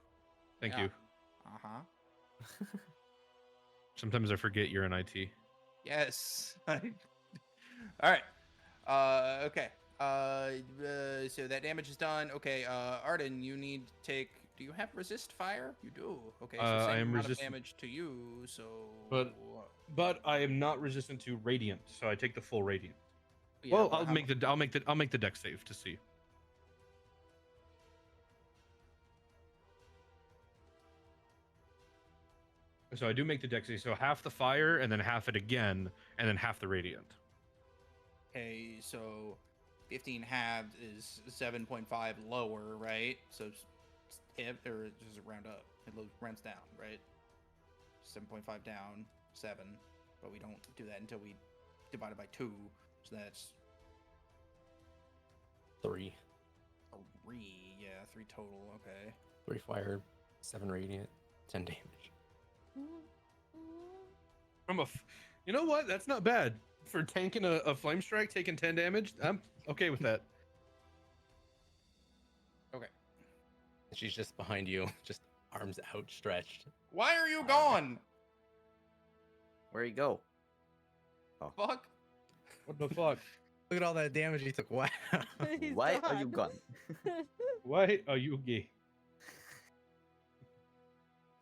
Thank Yeah. you. Uh-huh. Sometimes I forget you're in IT. Yes. All right. Okay. So that damage is done. Okay. Arden, you need to take. Do you have resist fire? You do. Okay. So I same am amount of resistant. damage to you. So. But I am not resistant to radiant, so I take the full radiant. Yeah, well, but I'll how make the deck save to see. So I do make the deck save. So half the fire, and then half it again, and then half the radiant. Okay, so 15 halved is 7.5 lower, right? So if or does it round up? It rounds down, right? 7.5 down, 7. But we don't do that until we divide it by 2. So that's 3. 3. Yeah, 3 total. Okay. 3 fire, 7 radiant, 10 damage. You know what? That's not bad for tanking a flame strike, taking 10 damage. I'm okay with that. Okay. She's just behind you, just arms outstretched. Why are you gone? Where'd he go? Fuck. What the fuck? Look at all that damage he took. Wow. He's Why are you gone? Why are you gay?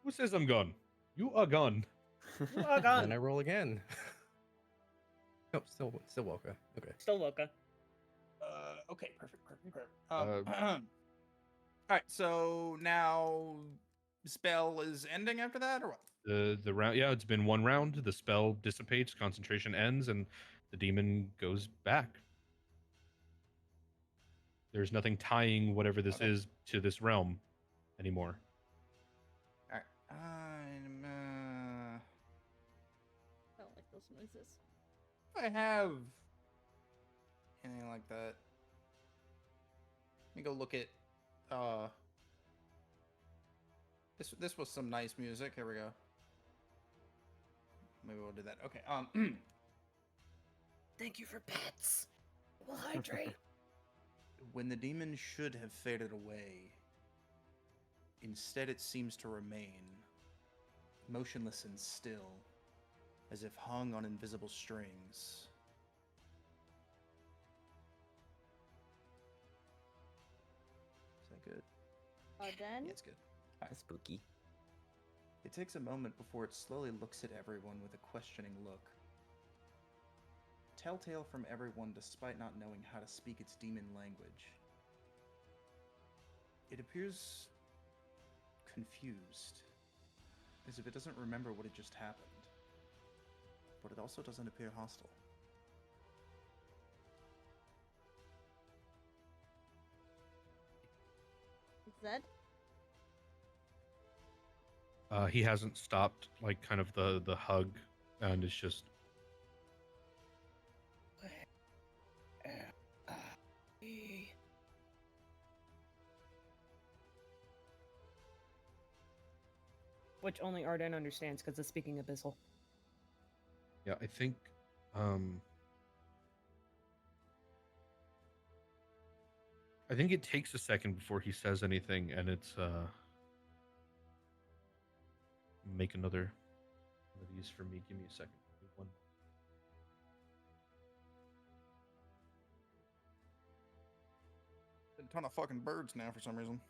Who says I'm gone? You are gone. You are And gone. I roll again. Nope, still Woka. Okay. Still Woka. Okay, perfect. All right, so now spell is ending after that, or what? The round, yeah, it's been one round. The spell dissipates, concentration ends, and the demon goes back. There's nothing tying whatever this Okay. is to this realm anymore. All right. I don't like those noises. If I have anything like that, let me go look at. This was some nice music. Here we go. Maybe we'll do that. Okay. Thank you for pets. We'll hydrate. When the demon should have faded away, instead it seems to remain, motionless and still, as if hung on invisible strings. Is that good? Then Yeah, it's good. That's spooky. It takes a moment before it slowly looks at everyone with a questioning look. Telltale from everyone despite not knowing how to speak its demon language. It appears confused, as if it doesn't remember what had just happened. But it also doesn't appear hostile. Zed? He hasn't stopped, like, kind of the hug, and it's just which only Arden understands because it's speaking Abyssal. yeah. I think it takes a second before he says anything, and it's make another one of these for me. Give me a second. One. A ton of fucking birds now for some reason.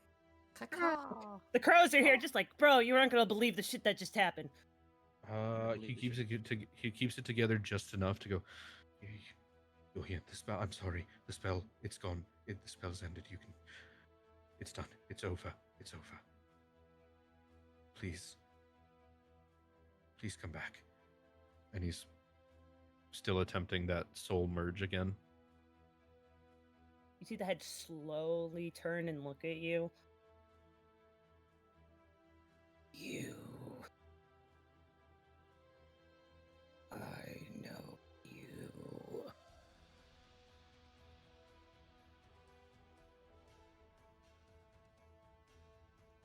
The crows are here, just like, bro, you aren't gonna believe the shit that just happened. He keeps it together just enough to go. Oh yeah, the spell. I'm sorry, the spell. It's gone. The spell's ended. You can. It's done. It's over. It's over. Please come back. And he's still attempting that soul merge again. You see the head slowly turn and look at you. You. I know you.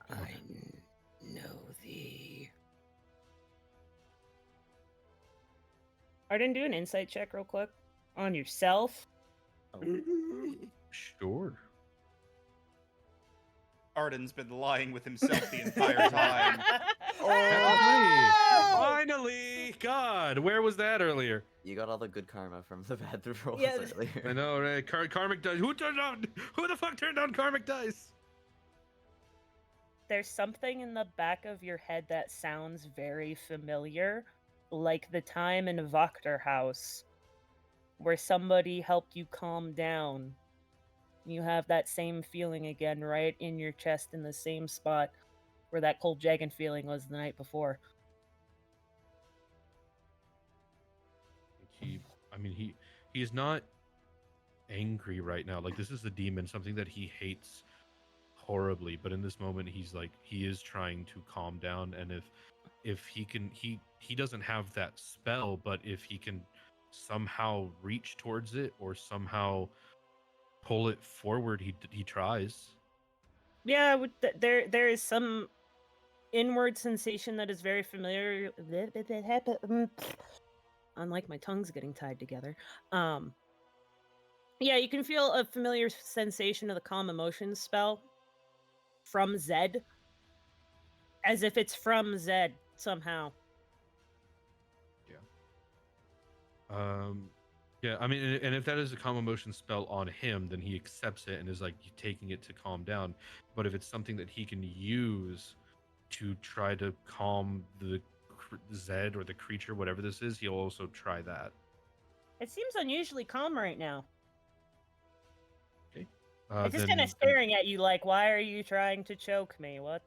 I know thee. Arden, do an insight check real quick on yourself. Oh. Sure. Arden's been lying with himself the entire time. Oh! Finally! God, where was that earlier? You got all the good karma from the bad rolls Yeah. earlier. I know, right? Karmic dice. Who the fuck turned on karmic dice? There's something in the back of your head that sounds very familiar, like the time in Vokter House where somebody helped you calm down. You have that same feeling again right in your chest in the same spot where that cold jagged feeling was the night before. He's not angry right now. Like, this is a demon, something that he hates horribly, but in this moment he is trying to calm down, and if he can, he doesn't have that spell, but if he can somehow reach towards it or somehow pull it forward, he tries. Yeah, there is some inward sensation that is very familiar. Unlike my tongue's getting tied together. Yeah, you can feel a familiar sensation of the calm emotions spell from Zed, as if it's from Zed somehow. Yeah. Yeah, I mean, and if that is a calm emotion spell on him, then he accepts it and is like taking it to calm down. But if it's something that he can use to try to calm the Zed or the creature, whatever this is, he'll also try that. It seems unusually calm right now. Okay. It's just kind of staring at you like, why are you trying to choke me? What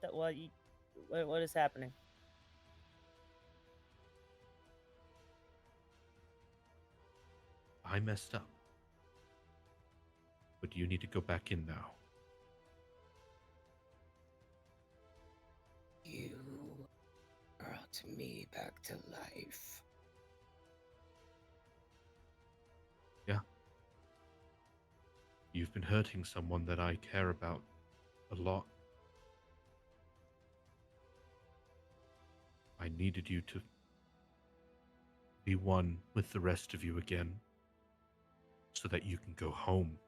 is happening? I messed up. But you need to go back in now. You brought me back to life. Yeah. You've been hurting someone that I care about a lot. I needed you to be one with the rest of you again so that you can go home.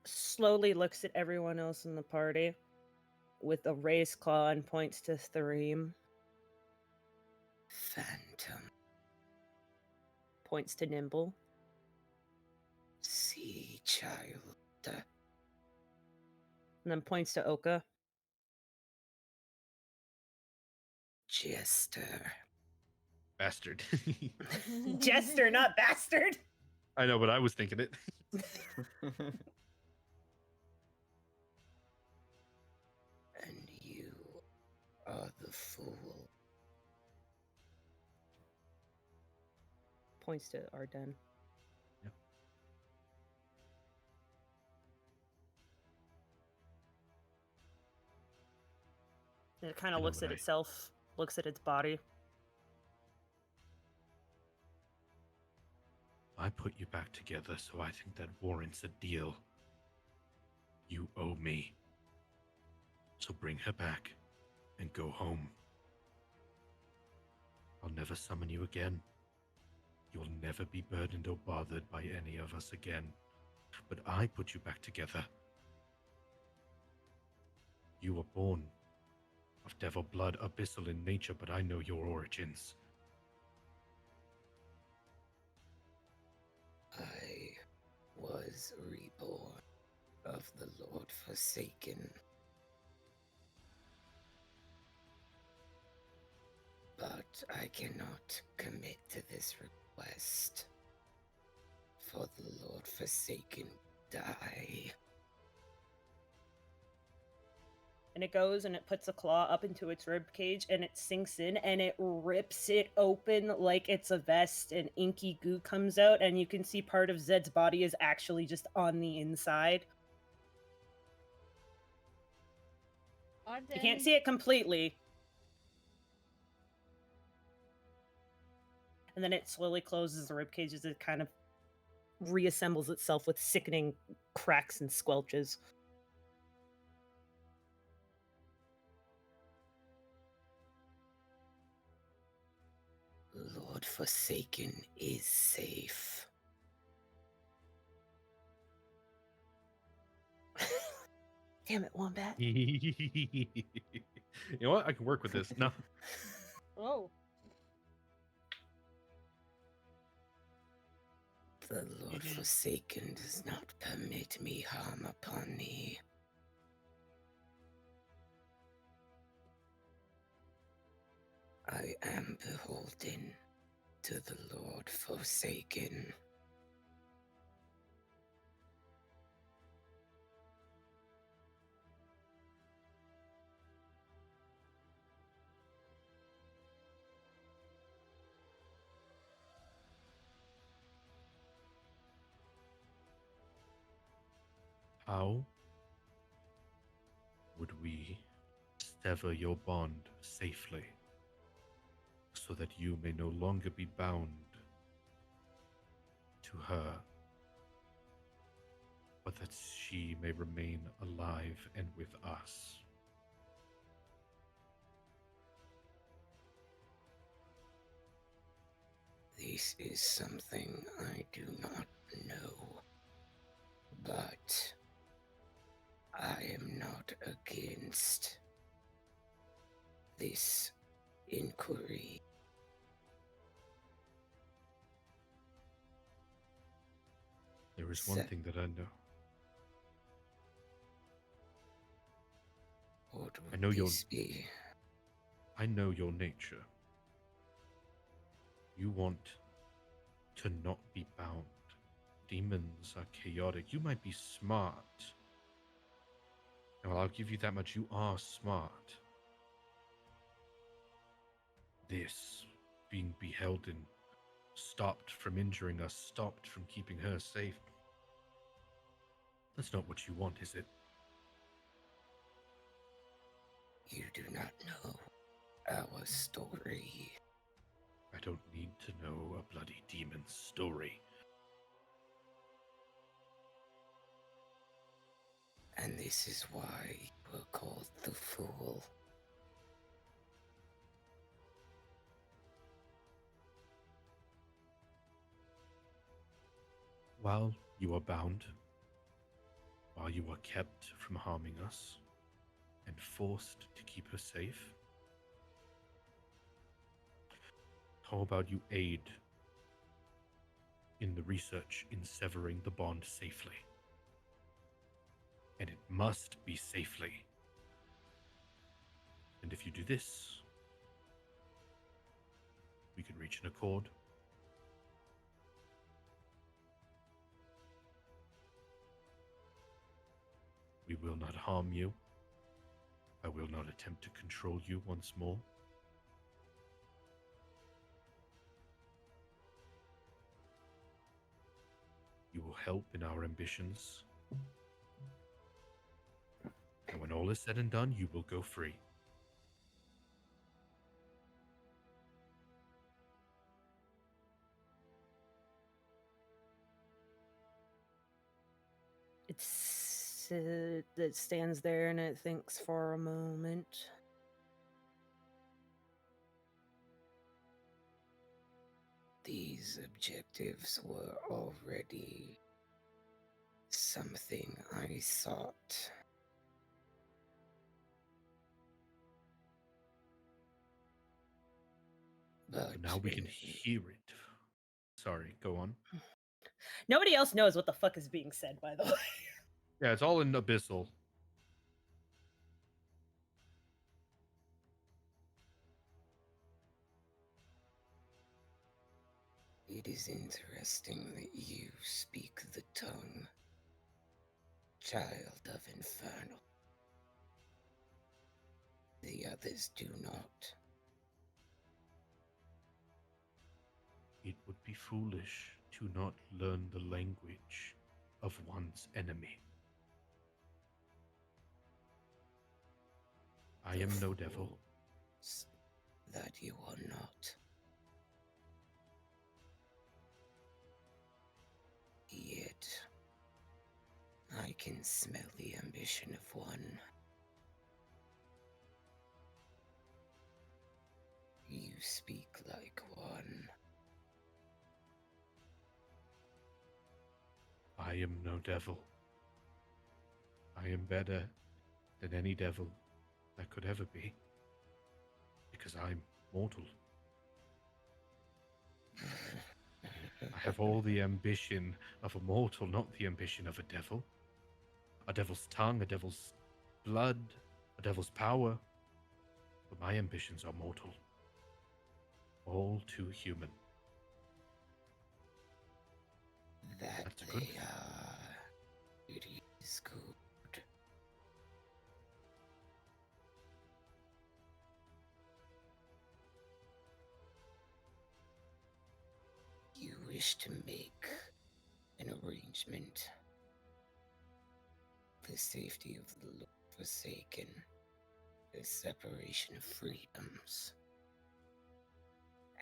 Slowly looks at everyone else in the party with a raised claw and points to Threem. Phantom. Points to Nimble. Sea child. And then points to Oka. Jester. Bastard. Jester, not bastard. I know, but I was thinking it. And you are the fool. Points to Arden. Yep. And it kind I of know looks what at I- itself, looks at its body. I put you back together, so I think that warrants a deal. You owe me. So bring her back and go home. I'll never summon you again. You'll never be burdened or bothered by any of us again. But I put you back together. You were born of devil blood, abyssal in nature, but I know your origins. I was reborn of the Lord Forsaken. But I cannot commit to this request, for the Lord Forsaken die. And it goes and it puts a claw up into its rib cage and it sinks in and it rips it open like it's a vest and inky goo comes out and you can see part of Zed's body is actually just on the inside. You can't see it completely. And then it slowly closes the rib cage as it kind of reassembles itself with sickening cracks and squelches. Lord Forsaken is safe. Damn it, Wombat. You know what? I can work with this. No. Oh. The Lord Forsaken does not permit me harm upon thee. I am beholden to the Lord Forsaken. How would we sever your bond safely so that you may no longer be bound to her, but that she may remain alive and with us? This is something I do not know, but I am not against this inquiry. There is one thing that I know. What I know would your this be? I know your nature. You want to not be bound. Demons are chaotic. You might be smart. Well, I'll give you that much. You are smart. This, being beholden, stopped from injuring us, stopped from keeping her safe. That's not what you want, is it? You do not know our story. I don't need to know a bloody demon's story. And this is why you were called the Fool. While you are bound, while you are kept from harming us, and forced to keep her safe, how about you aid in the research in severing the bond safely? And it must be safely. And if you do this, we can reach an accord. We will not harm you. I will not attempt to control you once more. You will help in our ambitions. And when all is said and done, you will go free. It stands there and it thinks for a moment. These objectives were already something I sought. But Now we can hear it. Sorry, go on. Nobody else knows what the fuck is being said, by the way. Yeah, it's all in Abyssal. it is interesting that you speak the tongue, child of Infernal. The others do not. It would be foolish to not learn the language of one's enemy. I am no devil. Fools that you are not. Yet, I can smell the ambition of one. You speak like one. I am no devil. I am better than any devil that could ever be, because I'm mortal. I have all the ambition of a mortal, not the ambition of a devil. A devil's tongue, a devil's blood, a devil's power. But my ambitions are mortal. All too human. That That's a good they thing. are. It is good. You wish to make an arrangement. The safety of the Lord forsaken. The separation of freedoms.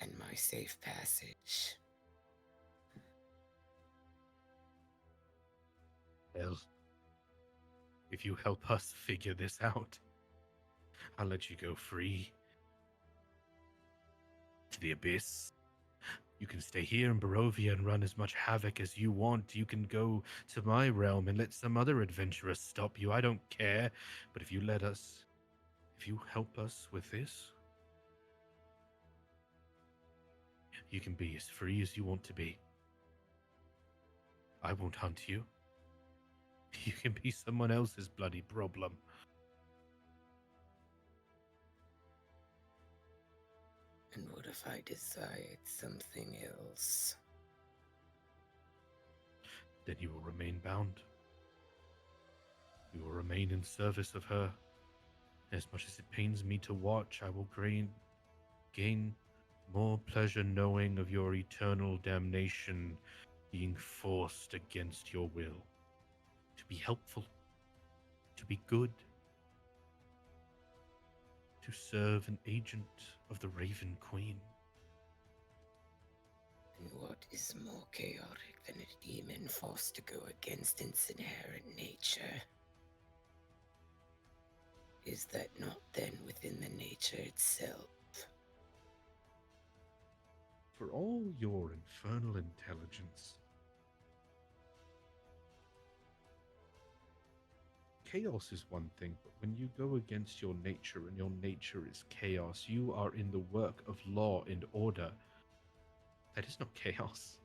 And my safe passage. Well, if you help us figure this out, I'll let you go free to the abyss, You can stay here in Barovia and run as much havoc as you want. You can go to my realm and let some other adventurer stop you. I don't care. But if you help us with this, you can be as free as you want to be. I won't hunt you. You can be someone else's bloody problem. And what if I desired something else? Then you will remain bound. You will remain in service of her. As much as it pains me to watch, I will gain more pleasure knowing of your eternal damnation being forced against your will. To be helpful, to be good, to serve an agent of the Raven Queen. And what is more chaotic than a demon forced to go against its inherent nature? Is that not then within the nature itself? For all your infernal intelligence, chaos is one thing, but when you go against your nature and your nature is chaos, you are in the work of law and order. That is not chaos.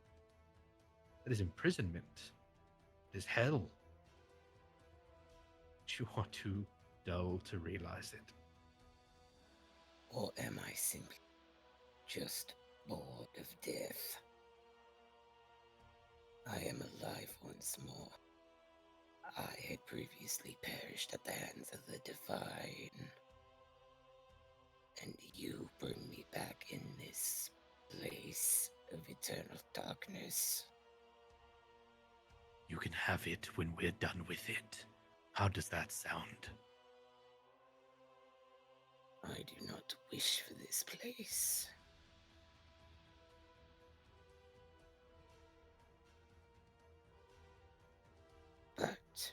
That is imprisonment. It is hell. But you are too dull to realize it. Or am I simply just bored of death? I am alive once more. I had previously perished at the hands of the Divine. And you bring me back in this place of eternal darkness. You can have it when we're done with it. How does that sound? I do not wish for this place. But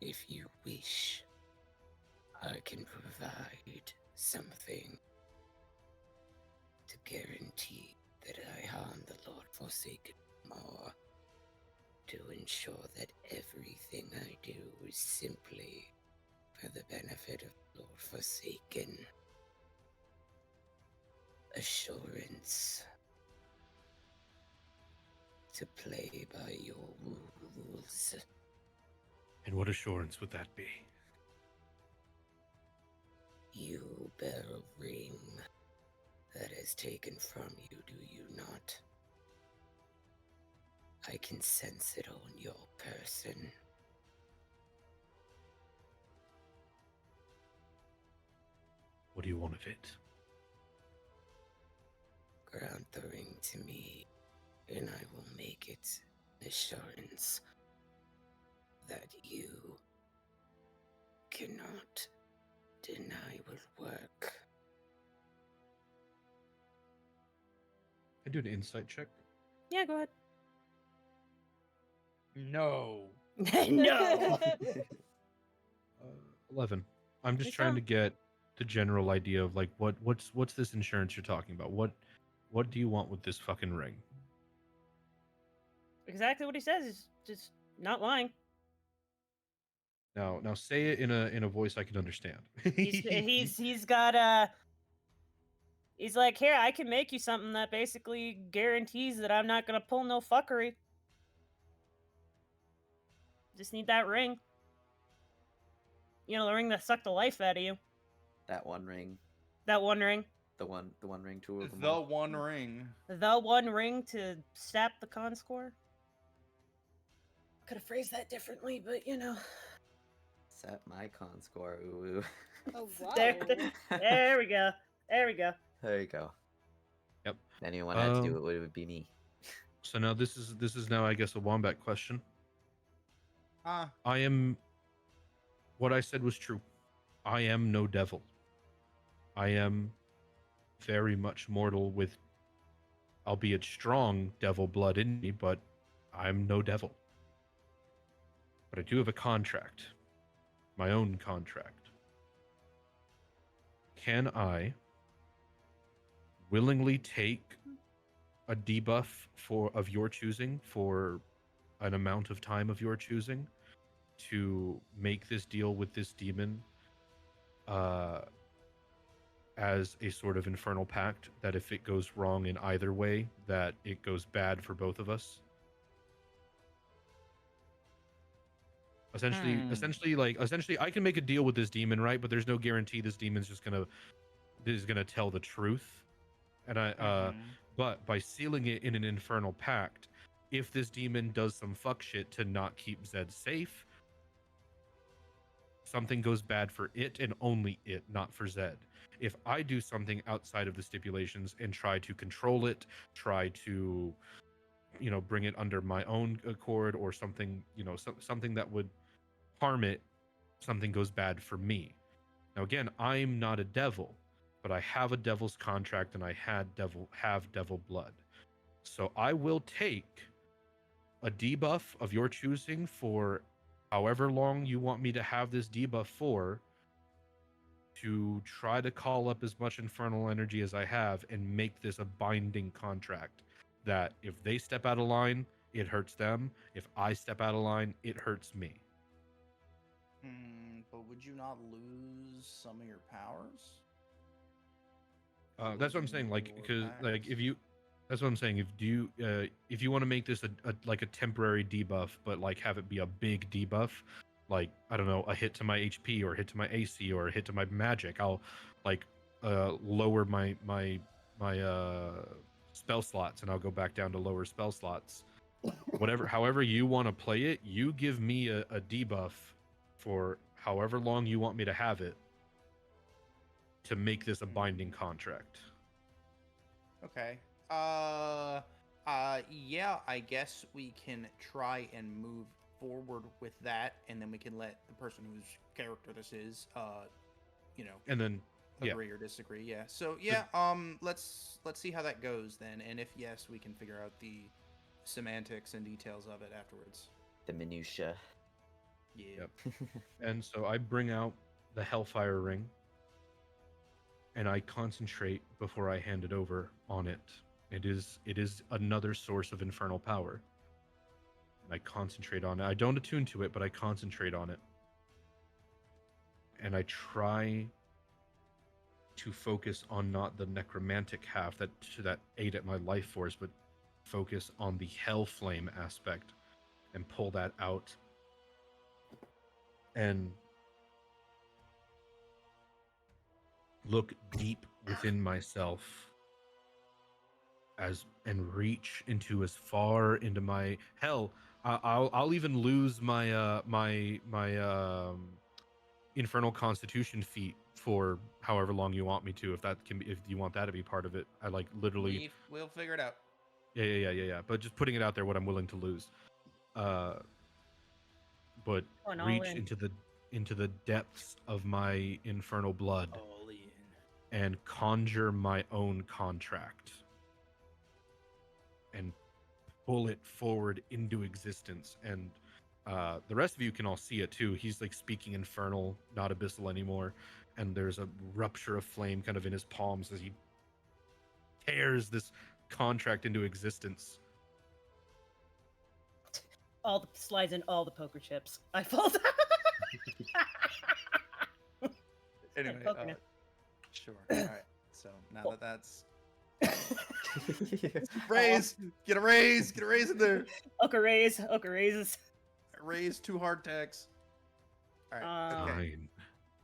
if you wish, I can provide something to guarantee that I harm the Lord Forsaken more, to ensure that everything I do is simply for the benefit of Lord Forsaken. Assurance to play by your rules. And what assurance would that be? You bear a ring that is taken from you, do you not? I can sense it on your person. What do you want of it? Grant the ring to me, and I will make it assurance that you cannot deny will work. I do an insight check. Yeah, go ahead. No. No. 11. I'm just It's trying fine. to get the general idea of like what's this insurance you're talking about? What do you want with this fucking ring? Exactly what he says. Is just not lying. Now say it in a voice I can understand. He's got he's like, here, I can make you something that basically guarantees that I'm not gonna pull no fuckery. Just need that ring. You know, the ring that sucked the life out of you. That one ring. That one ring. The one ring, two of them. The One Ring. The one ring to sap the con score. Could have phrased that differently, but you know. Set my con score. Ooh. Oh wow. There we go. There we go. There you go. Yep. If anyone had to do it, it would be me. So now this is now I guess a wombat question. Ah. I am. What I said was true. I am no devil. I am very much mortal with, albeit strong, devil blood in me, but I'm no devil. But I do have a contract. My own contract. Can I willingly take a debuff of your choosing for an amount of time of your choosing to make this deal with this demon as a sort of infernal pact that if it goes wrong in either way, that it goes bad for both of us. Essentially, I can make a deal with this demon, right? But there's no guarantee this demon's just gonna tell the truth. And but by sealing it in an infernal pact, if this demon does some fuck shit to not keep Zed safe, something goes bad for it and only it, not for Zed. If I do something outside of the stipulations and try to control it, try to, bring it under my own accord or something, something that would harm it, something goes bad for me. Now, again, I'm not a devil, but I have a devil's contract and I have devil blood. So I will take a debuff of your choosing for however long you want me to have this debuff for, to try to call up as much infernal energy as I have and make this a binding contract that if they step out of line, it hurts them. If I step out of line, it hurts me. But would you not lose some of your powers? That's what I'm saying. Like, because like that's what I'm saying. If you want to make this a temporary debuff, but like have it be a big debuff, like I don't know, a hit to my HP or a hit to my AC or a hit to my magic, I'll like lower my spell slots and I'll go back down to lower spell slots. However you want to play it, you give me a debuff for however long you want me to have it to make this a binding contract. Okay. Yeah, I guess we can try and move forward with that, and then we can let the person whose character this is, And then agree or disagree. Yeah. So yeah, let's see how that goes then, and if yes, we can figure out the semantics and details of it afterwards. The minutia. Yeah. Yep. And so I bring out the Hellfire Ring and I concentrate before I hand it over on it. It is another source of infernal power. And I concentrate on it. I don't attune to it, but I concentrate on it. And I try to focus on not the necromantic half that ate at my life force, but focus on the hell flame aspect and pull that out. And look deep within myself and reach into as far into my hell. I'll even lose my infernal constitution feat for however long you want me to, if you want that to be part of it. I like literally We'll figure it out. Yeah. But just putting it out there, what I'm willing to lose. But reach into the depths of my infernal blood and conjure my own contract and pull it forward into existence. And the rest of you can all see it too. He's like speaking infernal, not abyssal anymore, and there's a rupture of flame kind of in his palms as he tears this contract into existence. All the slides and all the poker chips. I fall down. Anyway, poker sure. All right. So now that that's raise, get a raise in there. Oka raises. Raise 2 hard tags. All right. Okay. Fine.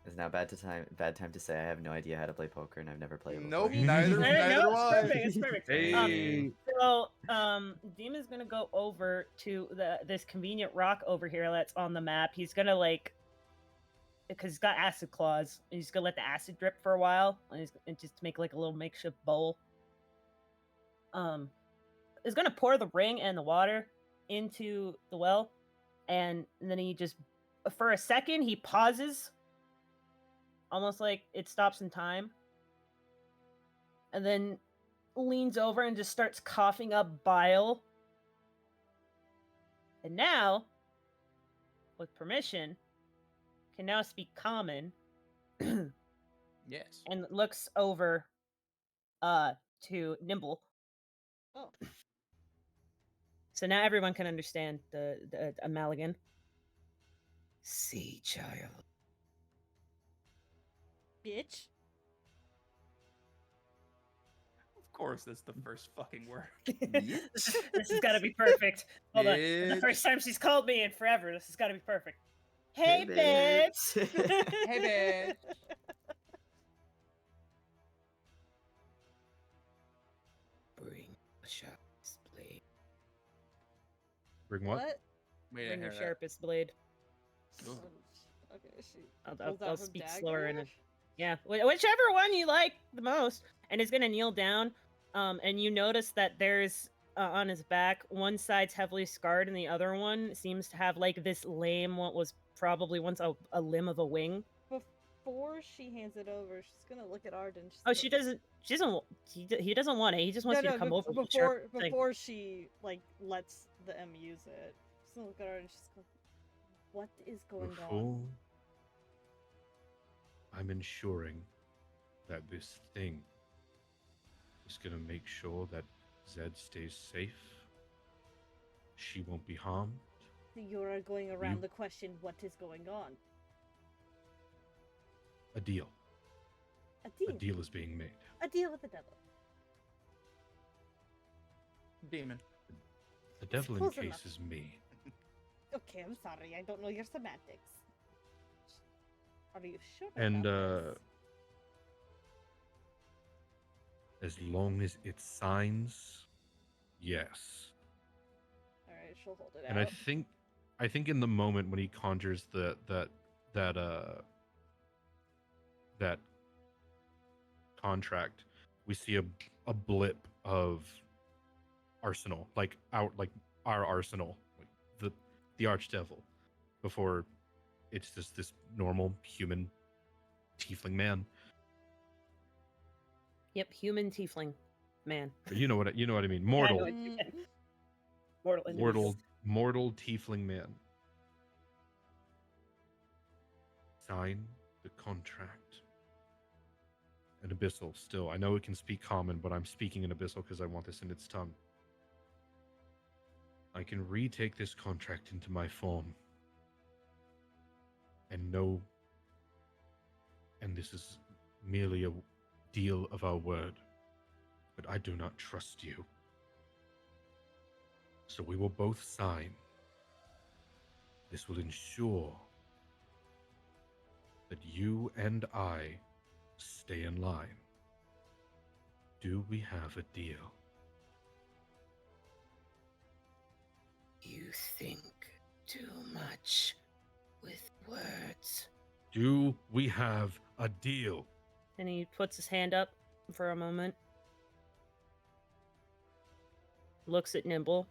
It's now bad time to say I have no idea how to play poker and I've never played it Nope, before. neither do I. It's perfect. Hey. Demon's gonna go over to this convenient rock over here that's on the map. He's gonna because he's got acid claws. And he's gonna let the acid drip for a while, and just to make like a little makeshift bowl. Is gonna pour the ring and the water into the well, and then he just, for a second, he pauses, almost like it stops in time, and then leans over and just starts coughing up bile. And now, with permission, can now speak common. Yes. And looks over to Nimble Oh. So now everyone can understand the Amalgam. See, child. Bitch. Of course, that's the first fucking word. This has got to be perfect. Hold on. This is the Bitch. first time she's called me in forever. This has got to be perfect. Hey, Hey, bitch. Hey, bitch. Bring a sharpest blade. Bring what? Wait, Bring your hear that. sharpest blade. Ugh. Okay, she I'll pulls out her speak dagger. slower in a Yeah, whichever one you like the most, and is gonna kneel down. And you notice that there's on his back, one side's heavily scarred, and the other one seems to have like this lame, what was probably once a limb of a wing. Before she hands it over, she's gonna look at Arden. Oh, she doesn't. She doesn't. He doesn't want it. He just wants you to come over. with the sharp thing. Before she like lets the M use it, she's gonna look at Arden. She's going, "What is going on?" I'm ensuring that this thing is going to make sure that Zed stays safe. She won't be harmed. You are going around the question, "What is going on?" A deal. A deal. A deal is being made. A deal with the devil. Demon. The devil in close case enough. is me. Okay, I'm sorry. I don't know your semantics. Are you sure? And about this? as long as it signs, yes. All right, she'll hold it And out. I think in the moment when he conjures that contract, we see a blip of arsenal, like our arsenal, like the archdevil, before it's just this normal human tiefling man. Yep, human tiefling man. But you know what I mean. Yeah, I know Mortal, what you mean. Mortal. mortal tiefling man. Sign the contract. An abyssal still. I know it can speak common, but I'm speaking in abyssal because I want this in its tongue. I can retake this contract into my form. And know, and this is merely a deal of our word, but I do not trust you. So we will both sign. This will ensure that you and I stay in line. Do we have a deal? You think too much with words. Do we have a deal? And he puts his hand up for a moment. Looks at Nimble.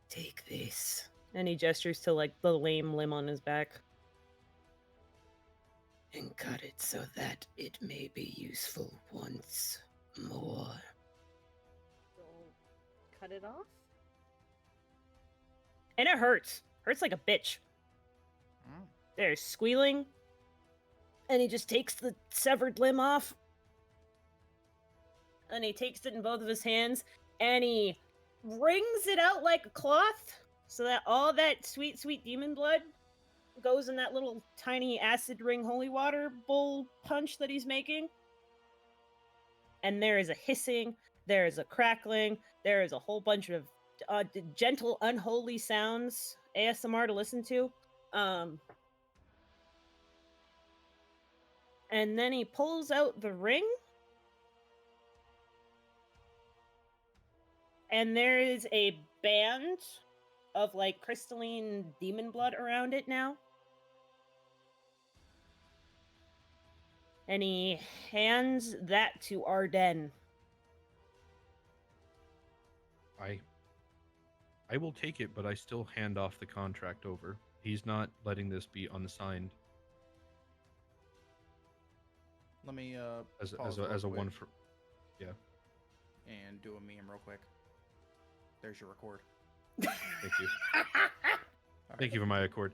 Take this. And he gestures to like the lame limb on his back. And cut it so that it may be useful once more. So, cut it off. And it hurts. Hurts like a bitch. There's squealing. And he just takes the severed limb off. And he takes it in both of his hands. And he wrings it out like a cloth. So that all that sweet, sweet demon blood goes in that little tiny acid ring holy water bowl punch that he's making. And there is a hissing. There is a crackling. There is a whole bunch of gentle, unholy sounds. ASMR to listen to. And then he pulls out the ring. And there is a band of like crystalline demon blood around it now. And he hands that to Arden. I will take it, but I still hand off the contract over. He's not letting this be unsigned. Let me As pause a real one quick for, yeah. and do a meme real quick. There's your record. Thank you. Thank you for my accord.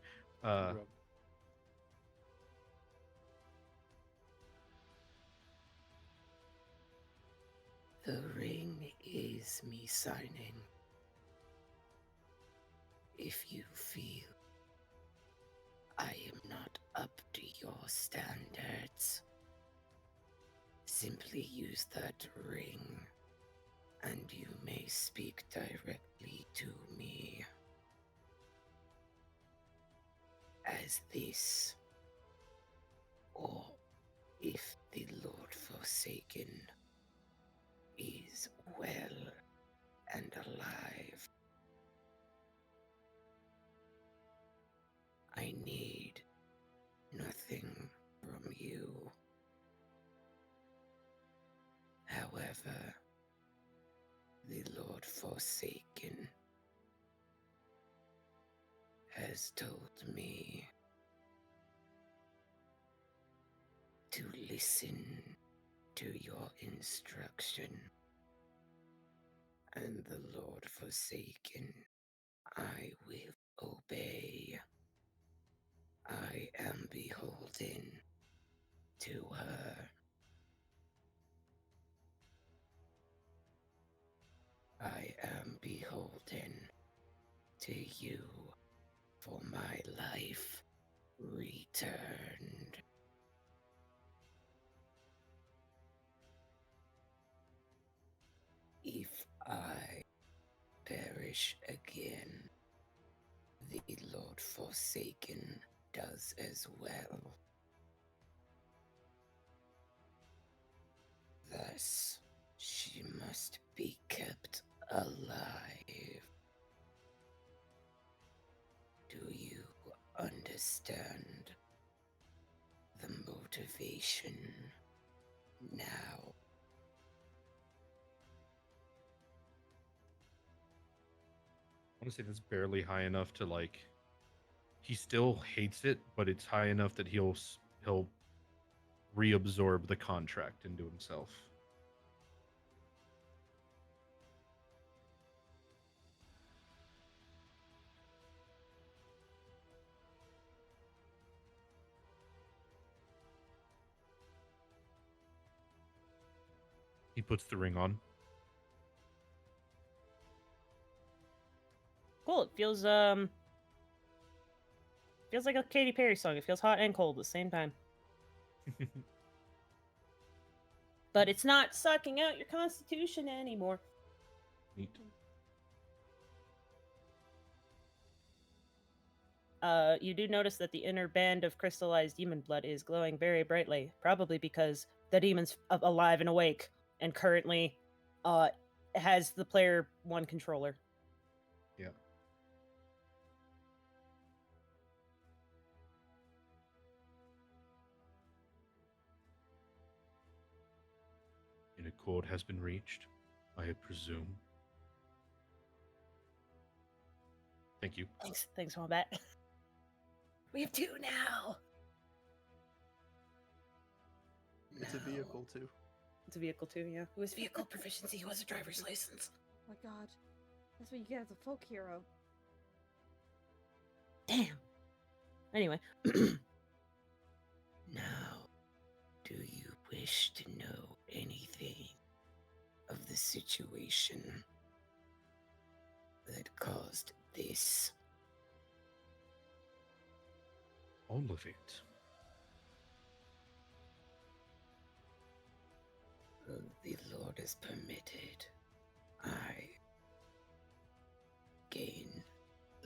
The ring is me signing. If you feel I am not up to your standards, simply use that ring, and you may speak directly to me. As this, or if the Lord Forsaken is well and alive, I need nothing from you. However, the Lord Forsaken has told me to listen to your instruction, and the Lord Forsaken I will obey. I am beholden to her. I am beholden to you for my life returned. If I perish again, the Lord Forsaken does as well. Thus, she must be kept alive. Do you understand the motivation now? Honestly, that's barely high enough to like. He still hates it, but it's high enough that he'll reabsorb the contract into himself. He puts the ring on. Cool. It feels like a Katy Perry song. It feels hot and cold at the same time. But it's not sucking out your constitution anymore. Neat. You do notice that the inner band of crystallized demon blood is glowing very brightly, probably because the demon's alive and awake and currently has the player one controller. Yeah. An accord has been reached, I presume. Thank you. Thanks, Wombat. We have two now. It's a vehicle too. It's a vehicle too, yeah. Who has vehicle proficiency? Who has a driver's license? Oh my god. That's what you get as a folk hero. Damn. Anyway. Now, do you wish to know anything of the situation that caused this? All of it. The Lord has permitted I gain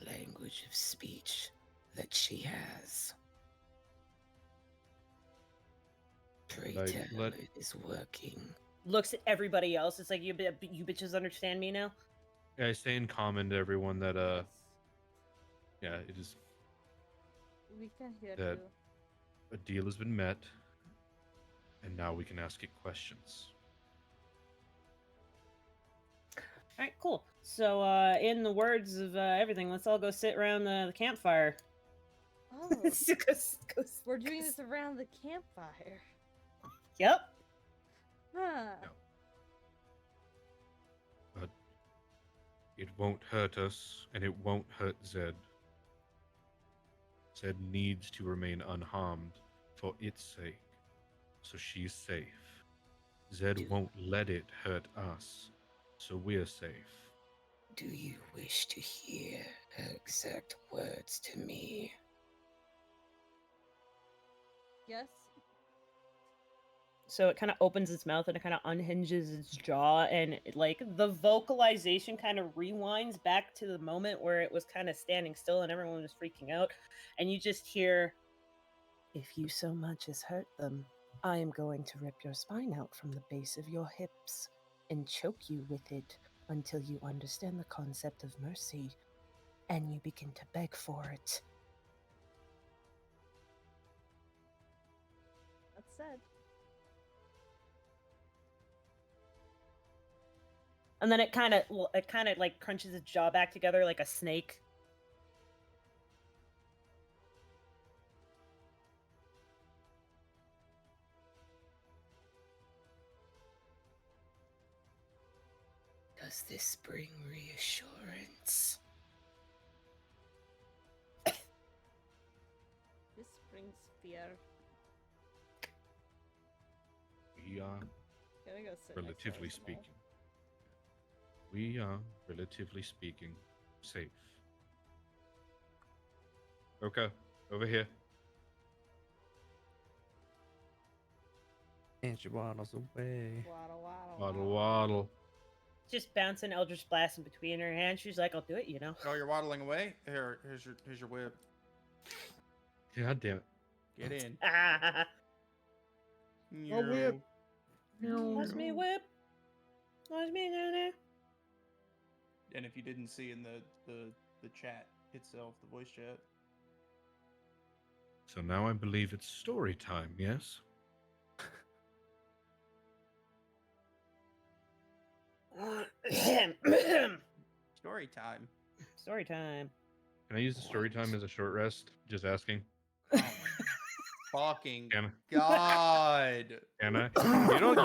language of speech that she has. Pray I tell let- it is working. Looks at everybody else. It's like, you bitches understand me now? Yeah, I say in common to everyone that yeah, it is We can hear That- you. a deal has been met, and now we can ask it questions. All right, cool. So, in the words of everything, let's all go sit around the campfire. Oh, So we're doing this around the campfire. Yep. Huh. But it won't hurt us, and it won't hurt Zed. Zed needs to remain unharmed for its sake, so she's safe. Zed won't let it hurt us, so we're safe. Do you wish to hear her exact words to me? Yes. So it kind of opens its mouth and it kind of unhinges its jaw, and like the vocalization kind of rewinds back to the moment where it was kind of standing still and everyone was freaking out, and you just hear, "If you so much as hurt them, I am going to rip your spine out from the base of your hips and choke you with it until you understand the concept of mercy and you begin to beg for it." That's said. And then it kind of like crunches its jaw back together like a snake. Does this bring reassurance? This brings fear. We are, Gotta go sit next to relatively Arsenal. speaking, we are, relatively speaking, safe. Okay, over here. And she waddles away. Waddle, waddle, Waddle, waddle. Just bouncing Eldritch Blast in between her hands. She's like, "I'll do it, you know." Oh, you're waddling away. Here's your whip. God damn it. Get in. A whip. Watch me whip. Watch me do that. And if you didn't see in the chat itself, the voice chat. So now I believe it's story time, yes? Story time. Story time. Can I use the story time as a short rest? Just asking. Oh my fucking Can god. Can I?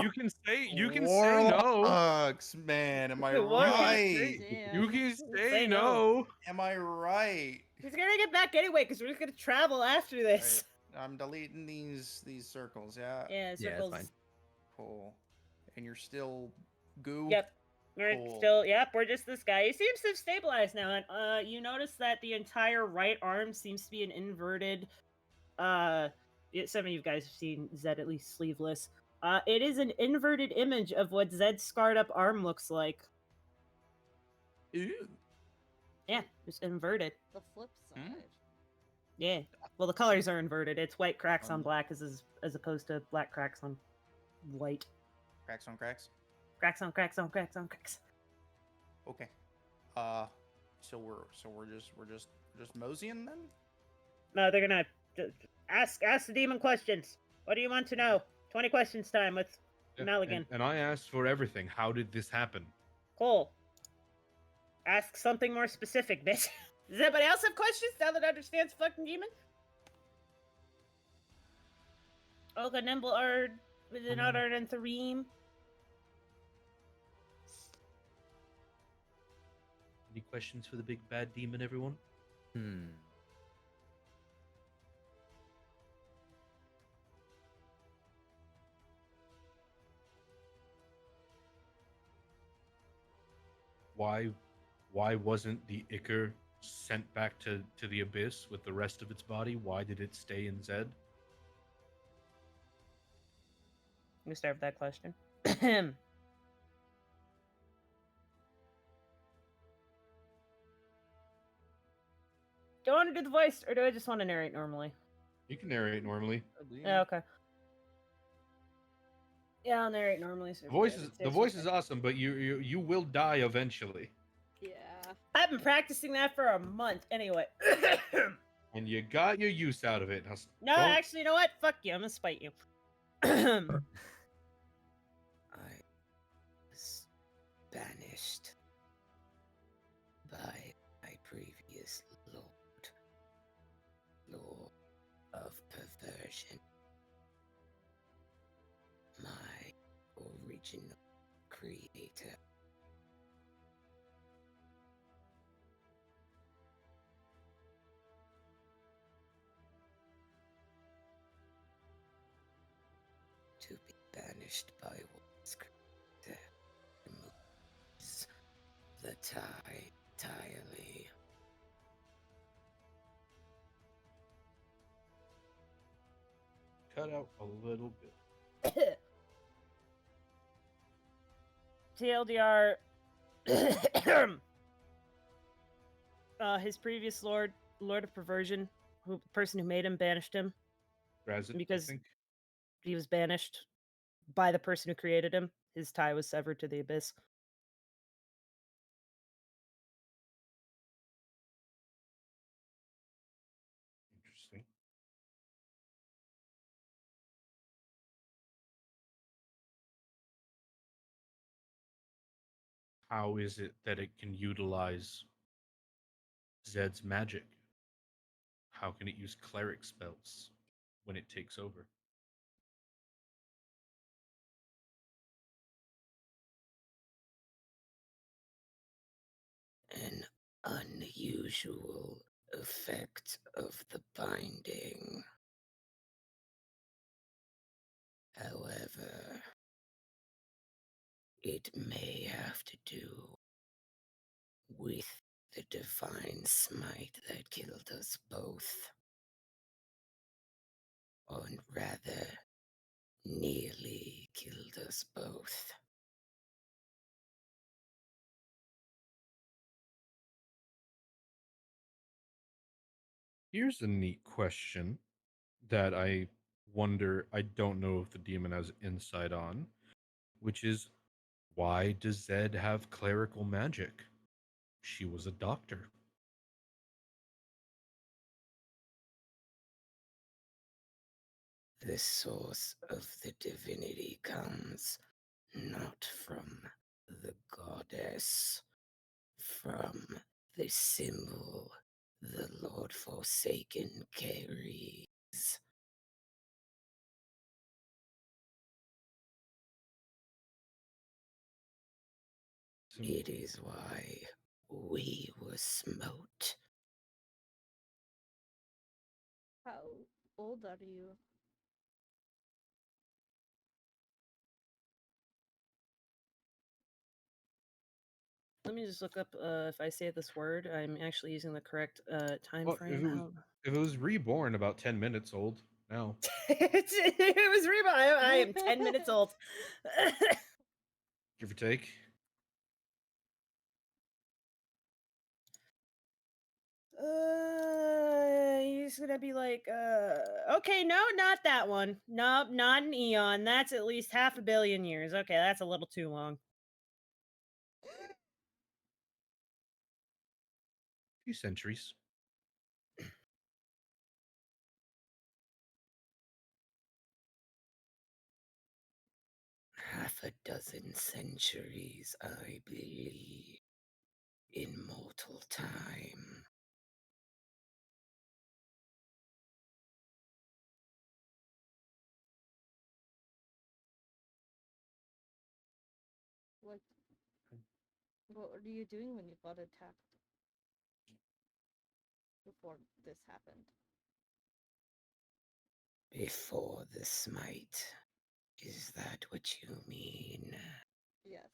You can say no. Warlocks, man, am I What? right? You can say Say no. no. Am I right? He's gonna get back anyway because we're just gonna travel after this. Right. I'm deleting these circles, yeah? Yeah, Yeah, it's circles. fine. Cool. And you're still goo? Yep. We're Cool. still, yep, we're just this guy. He seems to have stabilized now. And you notice that the entire right arm seems to be an inverted. Some of you guys have seen Zed at least sleeveless. It is an inverted image of what Zed's scarred up arm looks like. Ooh. Yeah, it's inverted. The flip side. Yeah. Well, the colors are inverted. It's white cracks on black as opposed to black cracks on white. Cracks on cracks? Cracks on cracks on cracks on cracks. Okay. So we're just moseying then? No, they're gonna ask the demon questions. What do you want to know? 20 questions time with Maligan. And I asked for everything. How did this happen? Cool. Ask something more specific, bitch. Does anybody else have questions now that understands fucking demon? Olga Nimble Ard with an Ard and Thereem. Any questions for the big bad demon, everyone? Why wasn't the Ichor sent back to the abyss with the rest of its body? Why did it stay in Zed? Let me start with that question. Do I want to do the voice, or do I just want to narrate normally? You can narrate normally. Yeah, okay. Yeah, I'll narrate normally. So The voice is awesome, but you will die eventually. Yeah. I've been practicing that for a month. Anyway. And you got your use out of it. No, actually, you know what? Fuck you. I'm gonna spite you. I was banished by my previous lord of perversion. My original creator. To be banished by one's entirely. Cut out a little bit. TLDR, his previous lord of perversion, the person who made him banished him Razit, because I think. he was banished by the person who created him. His tie was severed to the abyss. Interesting. How is it that it can utilize Zed's magic? How can it use cleric spells when it takes over? An unusual effect of the binding. However, it may have to do with the divine smite that killed us both. Or rather, nearly killed us both. Here's a neat question that I wonder, I don't know if the demon has insight on, which is why does Zed have clerical magic? She was a doctor. The source of the divinity comes not from the goddess, from the symbol the Lord Forsaken carries. It is why we were smote. How old are you? Let me just look up if I say this word, I'm actually using the correct time Well, frame. if it was reborn about 10 minutes old now. It was reborn. I am 10 minutes old. Give or take. He's gonna be like, okay, no, not that one. Nope, not an eon. That's at least 500 million years. Okay, that's a little too long. A few centuries. Half a dozen centuries, I believe. Immortal time. What were you doing when you got attacked? Before this happened. Before the smite. Is that what you mean? Yes.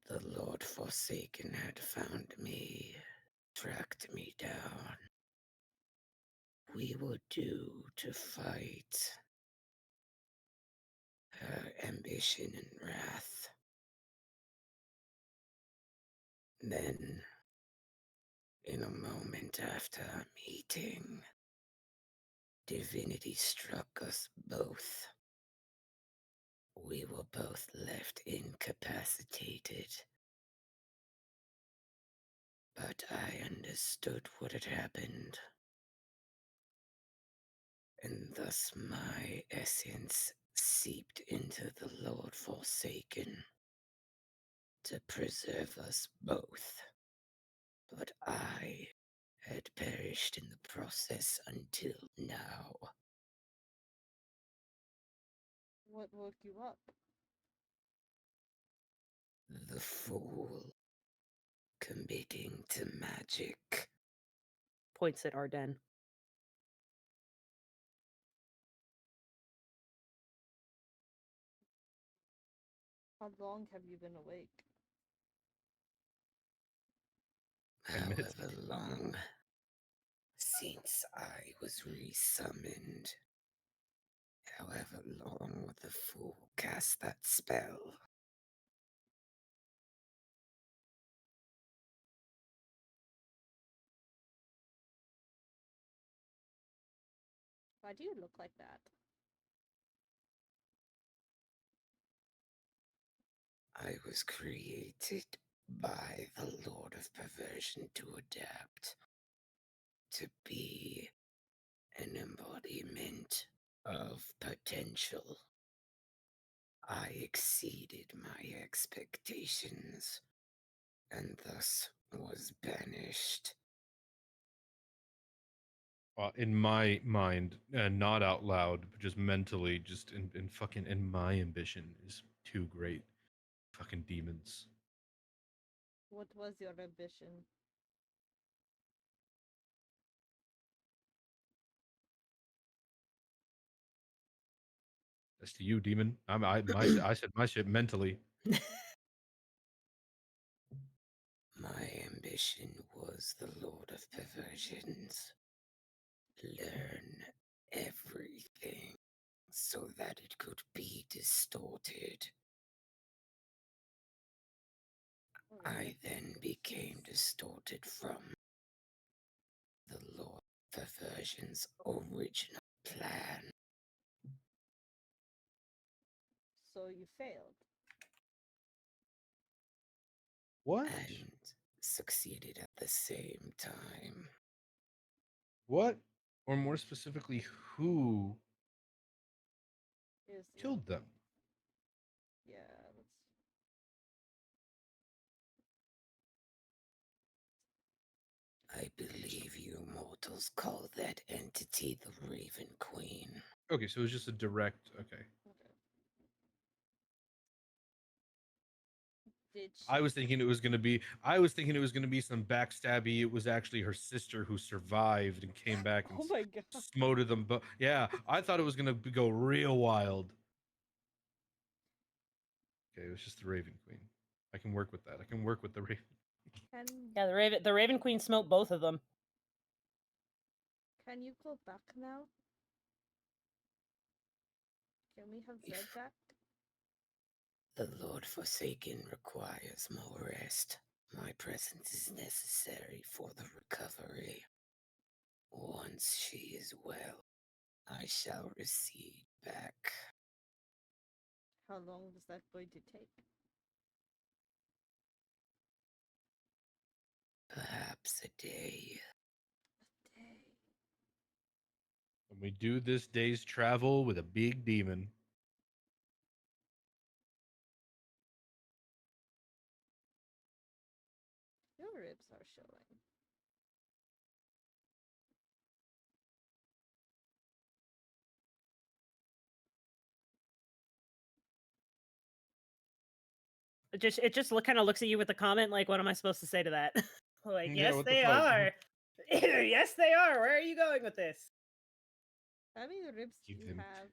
The Lord Forsaken had found me, tracked me down. We were due to fight. Her ambition and wrath. Then, in a moment after our meeting, divinity struck us both. We were both left incapacitated. But I understood what had happened. And thus my essence seeped into the Lord Forsaken to preserve us both. But I had perished in the process until now. What woke you up? The fool committing to magic. Points at Arden. How long have you been awake? 10 minutes. However long since I was resummoned. However long the fool cast that spell. Why do you look like that? I was created by the Lord of Perversion to adapt, to be an embodiment of potential. I exceeded my expectations, and thus was banished. In my mind, not out loud, but just mentally, just in fucking, and my ambition is too great. Fucking demons. What was your ambition? That's to you, demon. I said my shit mentally. My ambition was the Lord of Perversions. Learn everything so that it could be distorted. I then became distorted from the Lord of Perversion's original plan. So you failed. What? And succeeded at the same time. What? Or more specifically, who Is killed them? Yeah, let's. I believe you mortals call that entity the Raven Queen. Okay, so it was just a direct. Okay. Did she... I was thinking it was gonna be. I was thinking it was gonna be some backstabby. It was actually her sister who survived and came back and Oh my god. smoted them. But yeah, I thought it was gonna go real wild. Okay, it was just the Raven Queen. I can work with that. I can work with the Raven. Yeah, the Raven Queen smoked both of them. Can you go back now? Can we have Zed back? The Lord Forsaken requires more rest. My presence is necessary for the recovery. Once she is well, I shall recede back. How long is that going to take? Perhaps a day. And we do this day's travel with a big demon. Your ribs are showing. It just kind of looks at you with a comment like, what am I supposed to say to that? Like, Yeah, yes, what the they fuck? are. Yes, they are. Where are you going with this? How many ribs do Give you them have?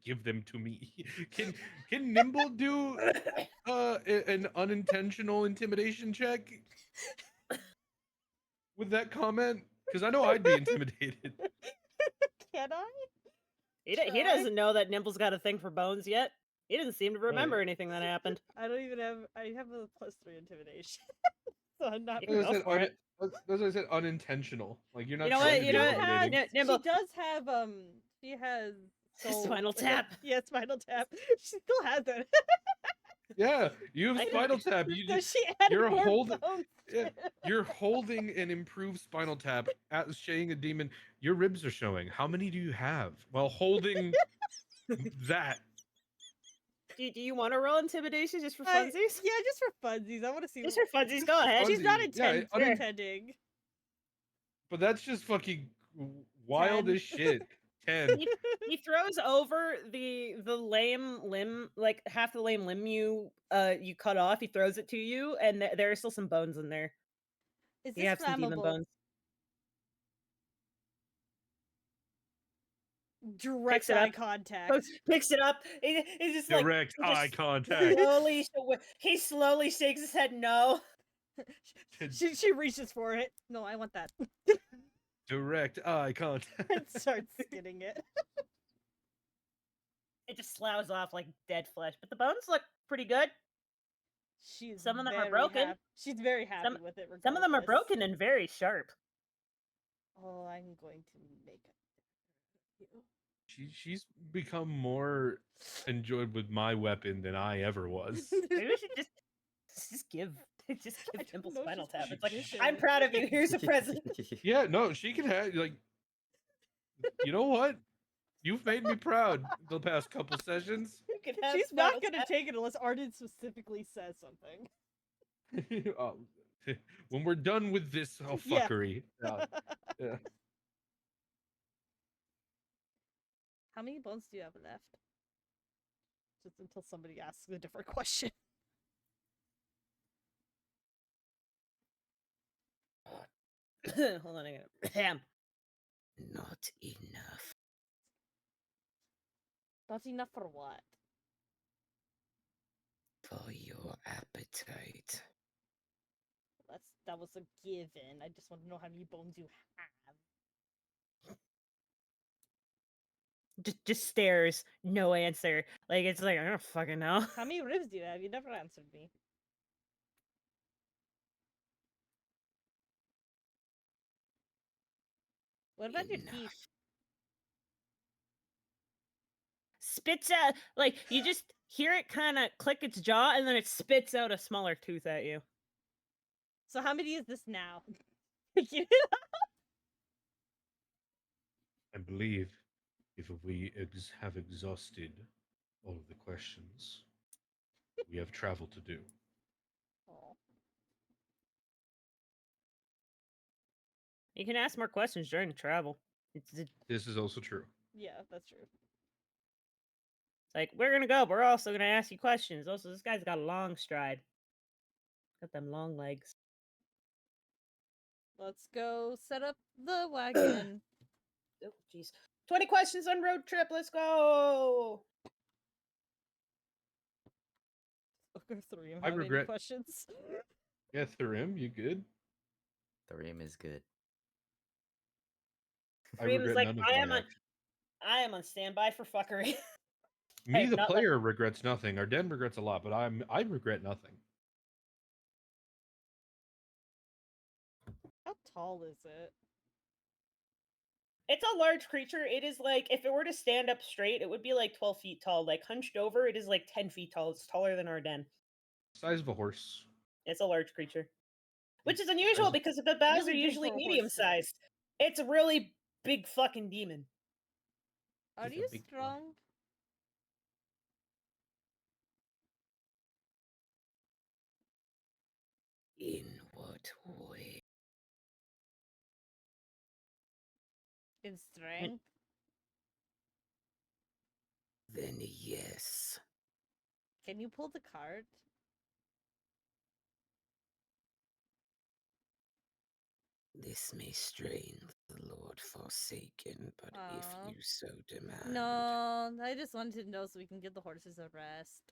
Give them to me. Can Nimble do an unintentional intimidation check with that comment? Because I know I'd be intimidated. Can I? He doesn't know that Nimble's got a thing for bones yet. He doesn't seem to remember anything that happened. I don't even have. I have a +3 intimidation, so I'm not. You can go for it. That's what I said. Unintentional. Like you're not You know trying what? to You be know what? intimidating. Nimble. She does have She has Spinal tap. Yeah, spinal tap. She still has it. Yeah, you have spinal tap. Does she add You're more holding. bones? Yeah, you're holding an improved spinal tap at shaying a demon. Your ribs are showing. How many do you have while holding that? Do you want to roll intimidation just for funsies? Yeah, just for funsies. I want to see. Just for funsies. Go ahead. She's not Yeah, intending. But that's just fucking wild 10. as shit. 10. He throws over the lame limb, like half the lame limb you cut off. He throws it to you, and there are still some bones in there. Is You this have some demon flammable? bones. Direct it eye up. contact. Picks it up. It's just like Direct he just eye contact. he slowly shakes his head no. she reaches for it. No, I want that. Direct eye contact. And starts skinning it. It just sloughs off like dead flesh, but the bones look pretty good. She's Some of them are very broken. She's very happy Some- with it. Some of them are regardless. broken and very sharp. Oh, I'm going to make it. She's become more enjoyed with my weapon than I ever was. Maybe we should just give I Dimple don't know if Spinal she's Tap. It's like, positioned. I'm proud of you. Here's a present. Yeah, no, she can have like. You know what? You've made me proud the past couple sessions. You can have She's not Spinal gonna Tap. take it unless Arden specifically says something. When we're done with this Yeah. fuckery. Yeah. How many bones do you have left? Just until somebody asks a different question. Hold on a minute. Damn. Not enough. Not enough for what? For your appetite. That was a given. I just want to know how many bones you have. Just stares, no answer. Like it's like I don't fucking know. How many ribs do you have? You never answered me. What about your Enough. teeth? Spits out like you just hear it kind of click its jaw, and then it spits out a smaller tooth at you. So how many is this now? I believe if we have exhausted all of the questions, we have travel to do. Oh. You can ask more questions during travel. It's This is also true. Yeah, that's true. like we're gonna go, but we're also gonna ask you questions. Also, this guy's got a long stride. Got them long legs. Let's go set up the wagon. Oh, jeez. 20 questions on road trip. Let's go. Okay, 3 I regret- questions. Yeah, Thurim, you good? Thorium is good. I Freeman's regret like, none of I my am on, actions. I am on standby for fuckery. Me, have the not let- player, regrets nothing. Arden regrets a lot, but I regret nothing. How tall is it? It's a large creature. It is like, if it were to stand up straight, it would be like 12 feet tall. Like, hunched over, it is like 10 feet tall. It's taller than Arden. Size of a horse. It's a large creature. Which is Size unusual of- because the bags Really are big usually for a horse, medium too. sized. It's a really big fucking demon. Are He's a you big boy. strong? In what way? In strength? Then yes. Can you pull the cart? This may strain the Lord Forsaken, but if Aw. you so demand. No, I just wanted to know so we can give the horses a rest.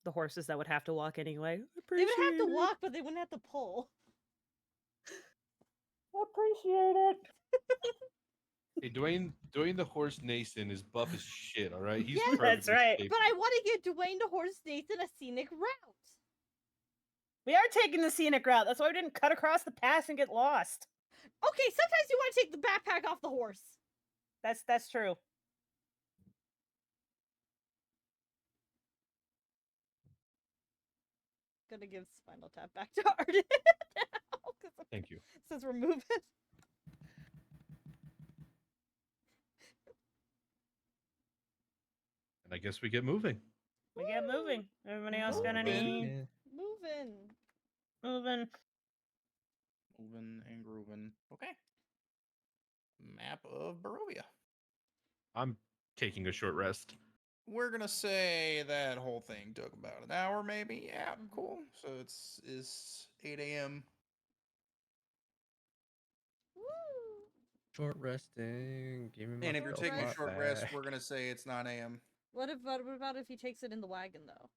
The horses that would have to walk anyway. They would have Appreciate to it. walk, but they wouldn't have to pull. Appreciate it. Hey, Dwayne the horse Nason is buff as shit, alright? He's Yeah, that's perfectly right. capable. But I want to give Dwayne the horse Nathan a scenic route. We are taking the scenic route. That's why we didn't cut across the pass and get lost. Okay, sometimes you want to take the backpack off the horse. That's true. Gonna give Spinal Tap back to Arden now, 'cause Thank you. since we're moving. And I guess we get moving. We get moving. Everybody else got any Moving. Moving. moving? Moving and grooving. Okay. Map of Barovia. I'm taking a short rest. We're gonna say that whole thing took about an hour, maybe. Yeah, Mhm. cool. So it's 8 a.m. Woo! Short resting. Give me my And if you're Short taking a rest. short rest, we're gonna say it's 9 a.m. What about if he takes it in the wagon though?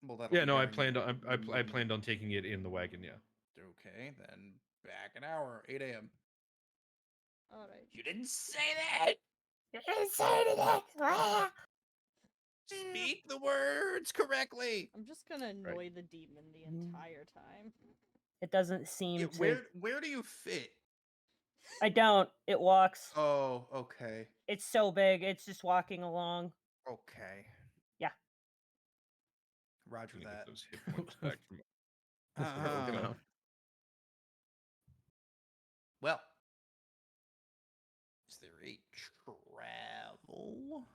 Well, that'll Yeah, be no, I during. planned on taking it in the wagon. Yeah. Okay, then back an hour, 8 a.m. All right. You didn't say that. You didn't say anything. Speak the words correctly. I'm just gonna annoy the demon the entire time. It doesn't seem Yeah, to. where do you fit? I don't. It walks. Oh, okay, It's so big. It's just walking along. okay. Yeah. Roger I'm gonna that. get those hit points back from. Uh-huh. Well, is there a travel?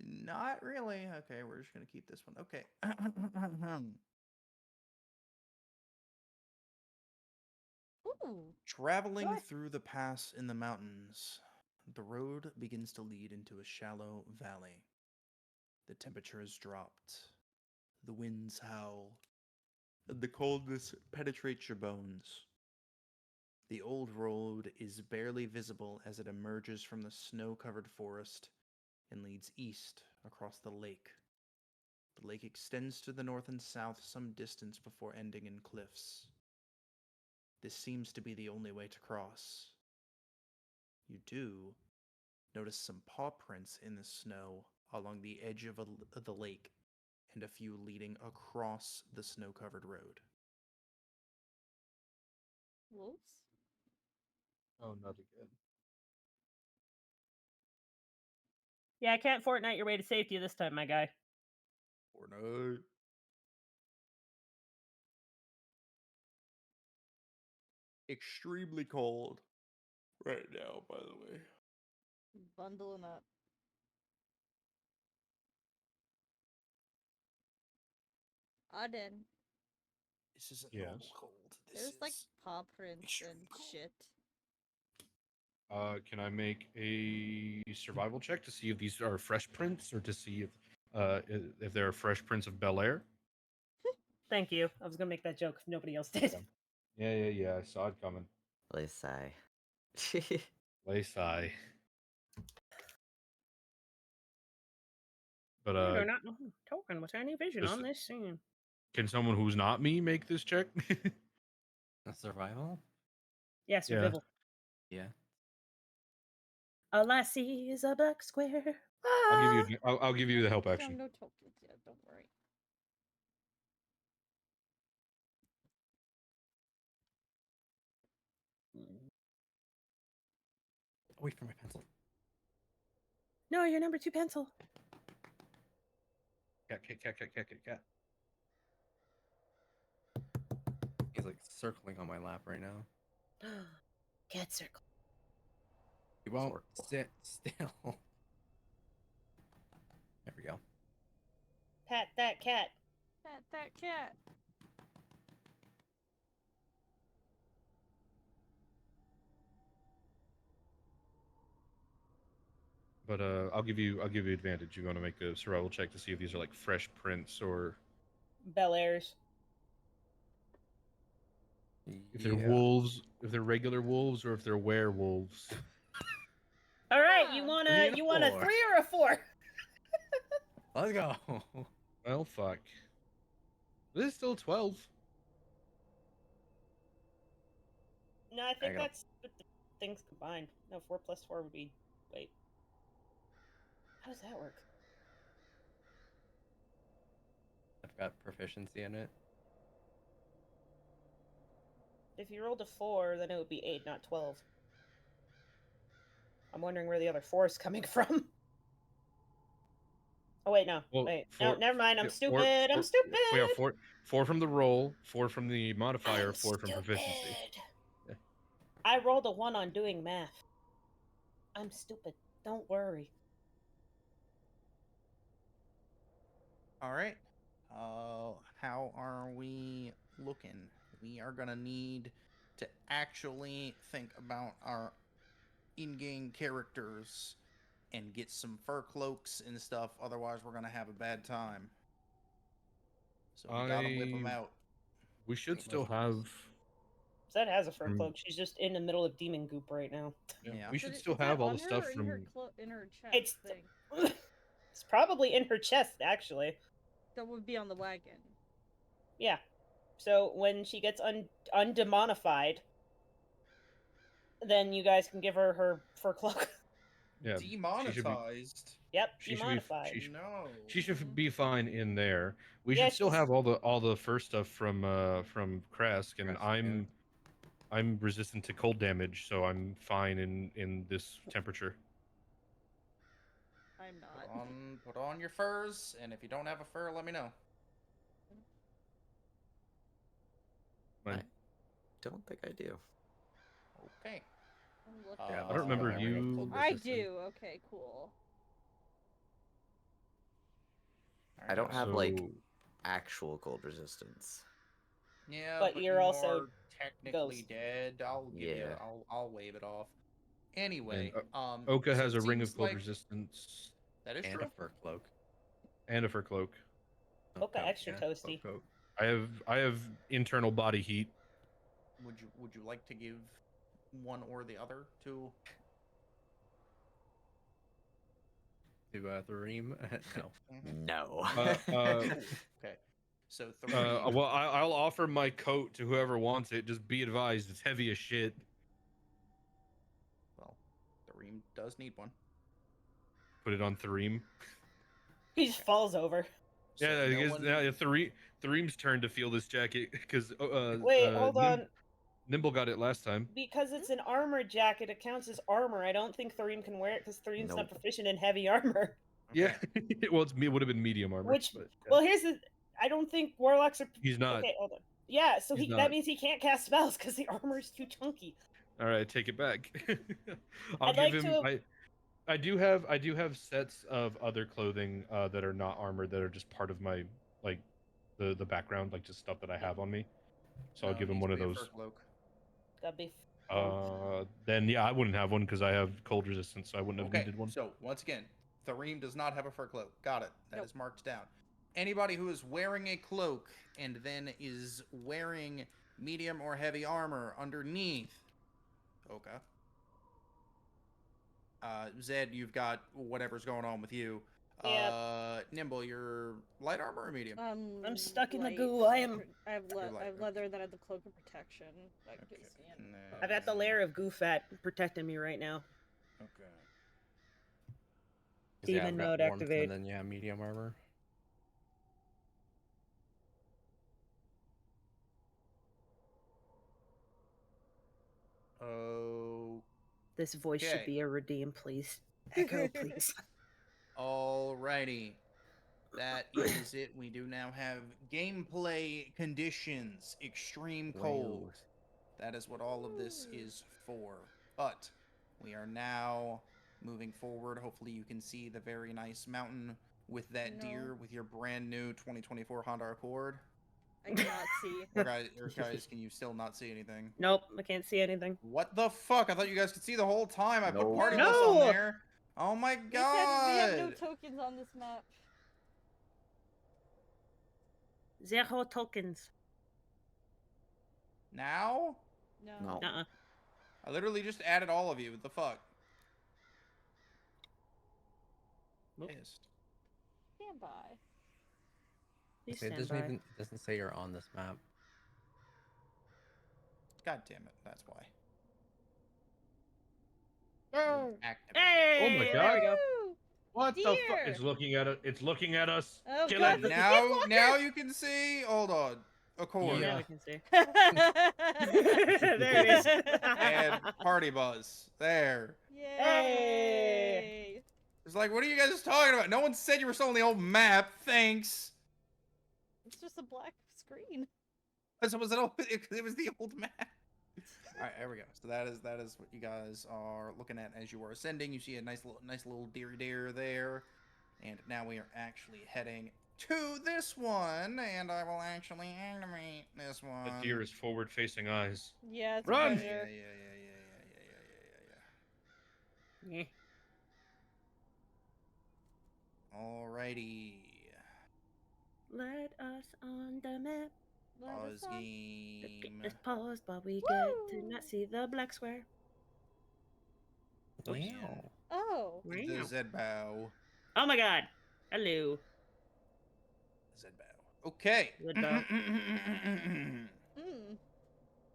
Not really. Okay, we're just gonna keep this one. Okay. Ooh. Traveling What? through the pass in the mountains, the road begins to lead into a shallow valley. The temperature has dropped. The winds howl. The coldness penetrates your bones. The old road is barely visible as it emerges from the snow covered forest and leads east across the lake. The lake extends to the north and south some distance before ending in cliffs. This seems to be the only way to cross. You do notice some paw prints in the snow along the edge of the lake and a few leading across the snow covered road. Wolves? Oh, not again. Yeah, I can't Fortnite your way to safety this time, my guy. Fortnite. Extremely cold right now, by the way. Bundling up. Auden. This isn't Yes. normal cold. This There's like is paw prints extremely and cold. shit. Can I make a survival check to see if these are fresh prints, or to see if there are fresh prints of Bel Air? Thank you. I was gonna make that joke if nobody else did. Yeah. I saw it coming. Least I. Lace eye. But You do not know who token with any vision Just- on this scene. can someone who's not me make this check? A survival? Yeah, survival. Yeah. All I see is a black square. I'll give you the help Found action. no tokens yet, don't worry. Wait for my pencil. No, you're number 2 pencil. Cat. He's like circling on my lap right now. Cat circle. He won't Circle. sit still. There we go. Pat that cat. Pat that cat. But I'll give you advantage. You want to make a survival check to see if these are like fresh prints, or Bel Airs. if they're wolves, if they're regular wolves, or if they're werewolves. All right, Ah. you Three and a want a 3 4. or a 4? Let's go. Well, fuck. This is still 12. No, I think got- that's with the things combined. No, 4 plus 4 would be. Wait. How does that work? I've got proficiency in it. If you rolled a 4, then it would be 8, not 12. I'm wondering where the other 4 is coming from. Oh wait, no. Well, Wait, four- no, never mind. I'm yeah, stupid. I'm stupid. We have four from the roll, 4 from the modifier, I'm 4 from proficiency. stupid. Yeah. I rolled a 1 on doing math. I'm stupid. Don't worry. all right. How are we looking? We are gonna need to actually think about our in-game characters and get some fur cloaks and stuff. Otherwise, we're gonna have a bad time. So we gotta whip them out. We should Wait, still what's- have Zed has a fur Mm. cloak. She's just in the middle of demon goop right now. Yeah. We So should is still that have all on the her stuff or from. in her chest It's thing? it's probably in her chest, actually. That would be on the wagon. Yeah. So when she gets undemonified, then you guys can give her her fur cloak. Yeah, Demonetized. Yep, she should be. demonified. No. She should be fine in there. We Yeah, should still she's- have all the fur stuff from Kresk, and Kresk, yeah. I'm resistant to cold damage, so I'm fine in this temperature. I'm not. Put on your furs, and if you don't have a fur, let me know. Fine. I don't think I do. Okay. I'm looking. Yeah, I don't remember that's fine. you- Cold I resistant. do. Okay, cool. I don't have like So- actual cold resistance. Yeah, But but you're you also are technically ghost. dead. I'll give you. Yeah. I'll wave it off. Anyway, Oka so has it a ring of seems cold like resistance that is And true. a fur cloak. and a fur cloak. Oh, Oka coat, extra yeah, toasty. coat. I have internal body heat. Would you like to give one or the other to? To Threem? No. No. Okay. So three. Well, I'll offer my coat to whoever wants it. Just be advised, it's heavy as shit. Well, Threem does need one. Put it on Threem. He just falls over. So Yeah, I no guess one- now Threem's turn to feel this jacket because Wait, hold on. Nimble got it last time. Because it's an armor jacket, it counts as armor. I don't think Threem can wear it because Threem's not Nope. proficient in heavy armor. Yeah, well, it would have been medium armor. Which, but, yeah. well, here's the. I don't think warlocks are. He's not. Okay, hold on. Yeah, so He's that not. means he can't cast spells because the armor is too chunky. All right, take it back. I'll I'd give like him. to- I do have sets of other clothing that are not armor that are just part of my like the background, like just stuff that I have on me. So I'll No, give it him needs one to of be a those. fur cloak. That'd be. Then yeah, I wouldn't have one because I have cold resistance, so I wouldn't have Okay. needed one. So once again, Threem does not have a fur cloak. Got it. That is Nope. marked down. Anybody who is wearing a cloak and then is wearing medium or heavy armor underneath. Okay. Zed, you've got whatever's going on with you. Yep. Nimble, you're light armor or medium? I'm stuck in the light. goo. I am. I have, You're light, I have okay. leather, then I have the cloak of protection. That Okay. gives me an- I've got the layer of goo fat protecting me right now. Okay. 'Cause, yeah, I've Demon got mode warmth activate. And then yeah, medium armor. Oh. This voice should Okay. be a redeem, please. Echo, please. Alrighty. That is it. We do now have gameplay conditions. Extreme cold. Wales. That is what all of this is for. But we are now moving forward. Hopefully you can see the very nice mountain with that No. deer with your brand new 2024 Honda Accord. I cannot see. Or guys, can you still not see anything? Nope, I can't see anything. What the fuck? I thought you guys could see the whole time. I put No. party bus on No! there. Oh my We god! said we have no tokens on this map. Zero tokens. Now? No. No. Uh-uh. I literally just added all of you. What the fuck? Nope. Pissed. Stand by. Please It stand doesn't by. even it doesn't say you're on this map. God damn it. That's why. Oh. Activate. Hey! Oh my There God. we go. Woo! What the fuck? Deer! It's looking at it. It's looking at us. Oh, Kill God, it. the- Now you can see. Hold on. Accord. Yeah. Now we can see. there it is. And party buzz. There. Yay! It's like, what are you guys talking about? No one said you were still on the old map. Thanks. It's just a black screen. It was the old map. All right, there we go. So that is what you guys are looking at as you are ascending. You see a nice little deer there, and now we are actually heading to this one, and I will actually animate this one. The deer is forward-facing eyes. Yeah, it's Run! a Yeah, pleasure. Yeah. Alrighty. Let us on the map. Learn this Pause song. game. Let's pause while we get to Woo! not see the black square. Wow. Oh. The Z bow. Oh my god. Hello. Z bow. Okay. Woodbow. Mm.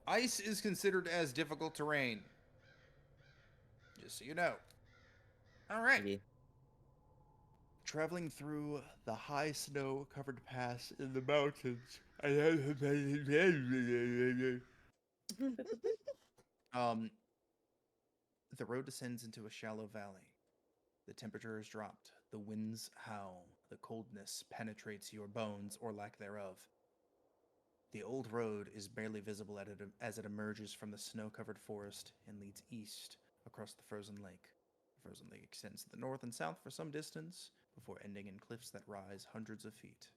Ice is considered as difficult terrain. Just so you know. All right. Maybe. Traveling through the high snow-covered pass in the mountains. The road descends into a shallow valley. The temperature is dropped. The winds howl. The coldness penetrates your bones or lack thereof. The old road is barely visible as it emerges from the snow-covered forest and leads east across the frozen lake. The frozen lake extends to the north and south for some distance before ending in cliffs that rise hundreds of feet.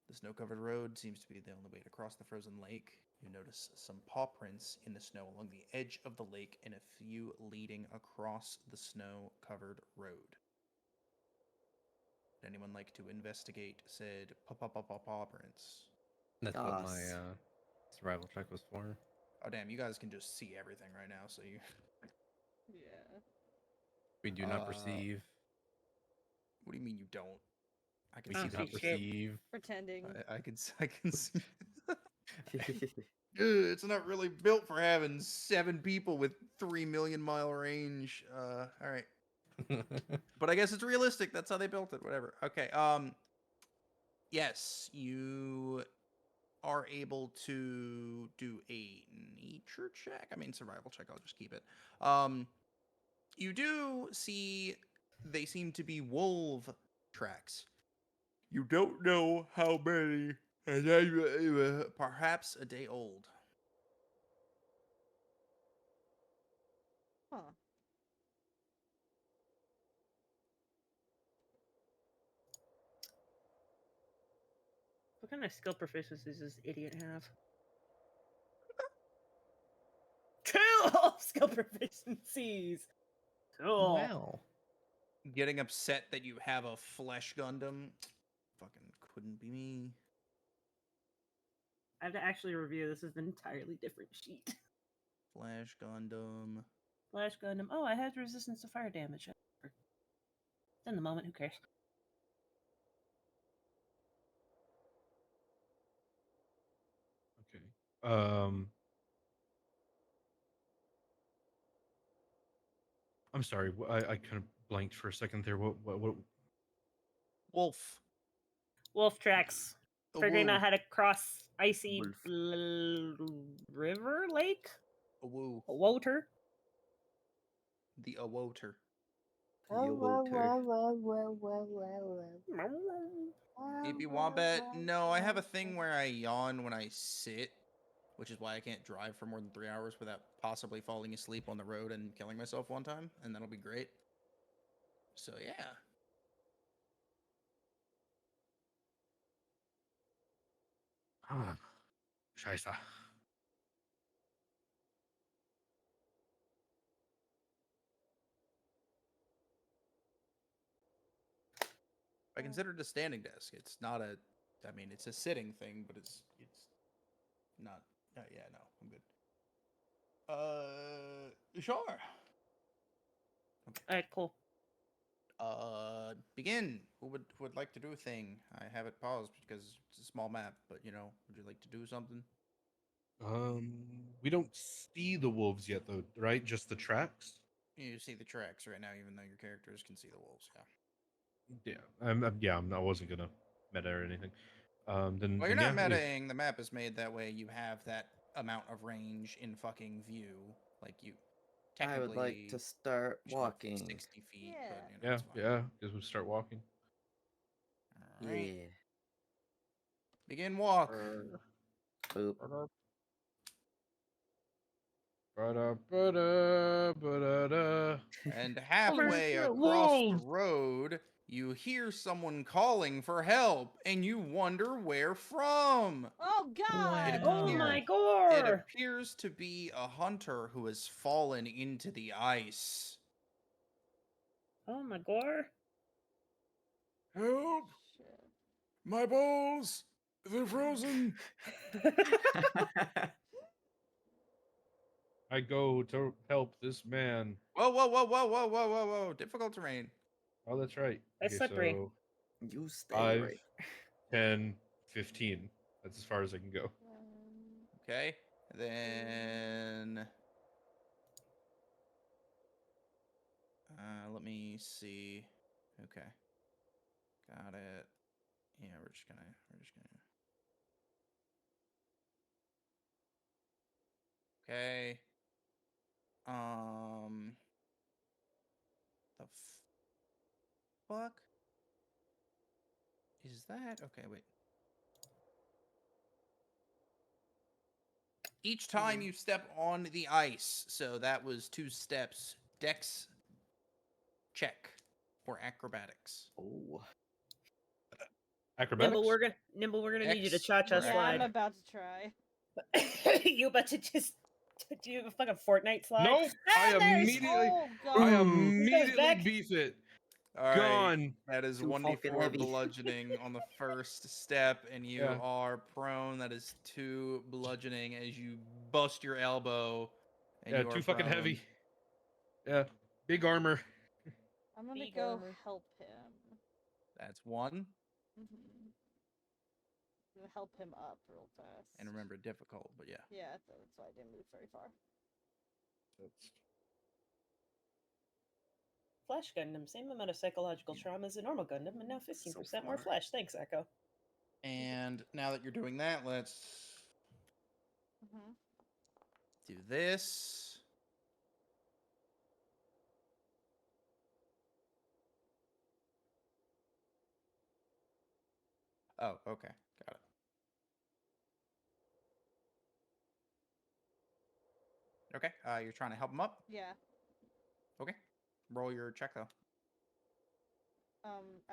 The snow-covered road seems to be the only way to cross the frozen lake. You notice some paw prints in the snow along the edge of the lake and a few leading across the snow-covered road. Would anyone like to investigate said paw prints? That's what my Yes. survival check was for. Oh damn, you guys can just see everything right now, so you Yeah. We do not perceive. What do you mean you don't? I can We see Oh, do not see shit. perceive. Pretending. I can see. It's not really built for having 7 people with 3 million-mile range. All right, but I guess it's realistic. That's how they built it. Whatever. Okay. Yes, you are able to do a nature check. I mean, survival check. I'll just keep it. You do see they seem to be wolf tracks. You don't know how many, and perhaps a day old. Huh. What kind of skill proficiencies does this idiot have? 2 skill proficiencies. Cool. Wow. Getting upset that you have a flesh Gundam, fucking couldn't be me. I have to actually review. This is an entirely different sheet. Flash Gundam. Flash Gundam. Oh, I have resistance to fire damage. It's in the moment. Who cares? Okay. I'm sorry. I kind of blanked for a second there. What? Wolf. Wolf tracks. A Figuring woo. out how to cross icy Wolf. river, lake, A woo. water. The awoter. Maybe Wombat. No, I have a thing where I yawn when I sit, which is why I can't drive for more than 3 hours without possibly falling asleep on the road and killing myself one time, and that'll be great. So yeah. Scheiße. I consider it a standing desk. It's not a. I mean, it's a sitting thing, but it's not. Yeah, no, I'm good. Sure. Alright, cool. Begin. Who would like to do a thing? I have it paused because it's a small map, but you know, would you like to do something? We don't see the wolves yet, though, right? Just the tracks. You see the tracks right now, even though your characters can see the wolves. Yeah. Yeah. I wasn't gonna meta or anything. Then Well, you're then not yeah, metaing. The map is made that way. You have that amount of range in fucking view. Like you, I would like to start show up walking. 60 feet, Yeah. but you know, it's fine. yeah. Because we start walking. All right. Yeah. Begin walk. Boop. Ba-da. And halfway shit, across the wolves! road, you hear someone calling for help, and you wonder where from. Oh God! Oh appears- my It gore! appears to be a hunter who has fallen into the ice. Oh my gore! Help! Shit. My balls! They're frozen. I go to help this man. Whoa, whoa, whoa, whoa, whoa, whoa, whoa, whoa! Difficult terrain. Oh, that's right. That's Okay, slippery. so You stay 5, right. 10, 15. That's as far as I can go. Okay, then let me see. Okay, got it. Yeah, we're just gonna. Okay. The fuck is that? Okay, wait. Each time you step on the ice, so that was 2 steps. Dex check for acrobatics. Oh. Acrobatics? Nimble, we're gonna need you to X cha-cha for Yeah, I'm slide. about to try. You about to just do a fucking Fortnite slide? Nope. Ah, I there's- immediately, Oh I god. immediately back. beef it. All right. Gone. That is Too fucking 1d4 heavy. bludgeoning on the first step, and you Yeah. are prone. That is 2 bludgeoning as you bust your elbow. And Yeah, you are too fucking prone. heavy. Yeah, big armor. I'm gonna Big go armor. help him. That's 1. Gonna help him up real fast. And remember, difficult, but yeah. Yeah, that's why I didn't move very far. Flash Gundam, same amount of psychological trauma as a normal Gundam, and now 15% more far. flesh. Thanks, Echo. And now that you're doing that, let's Mm-hmm. do this. Oh, okay. Got it. Okay, you're trying to help him up? Yeah. Okay. Roll your check, though.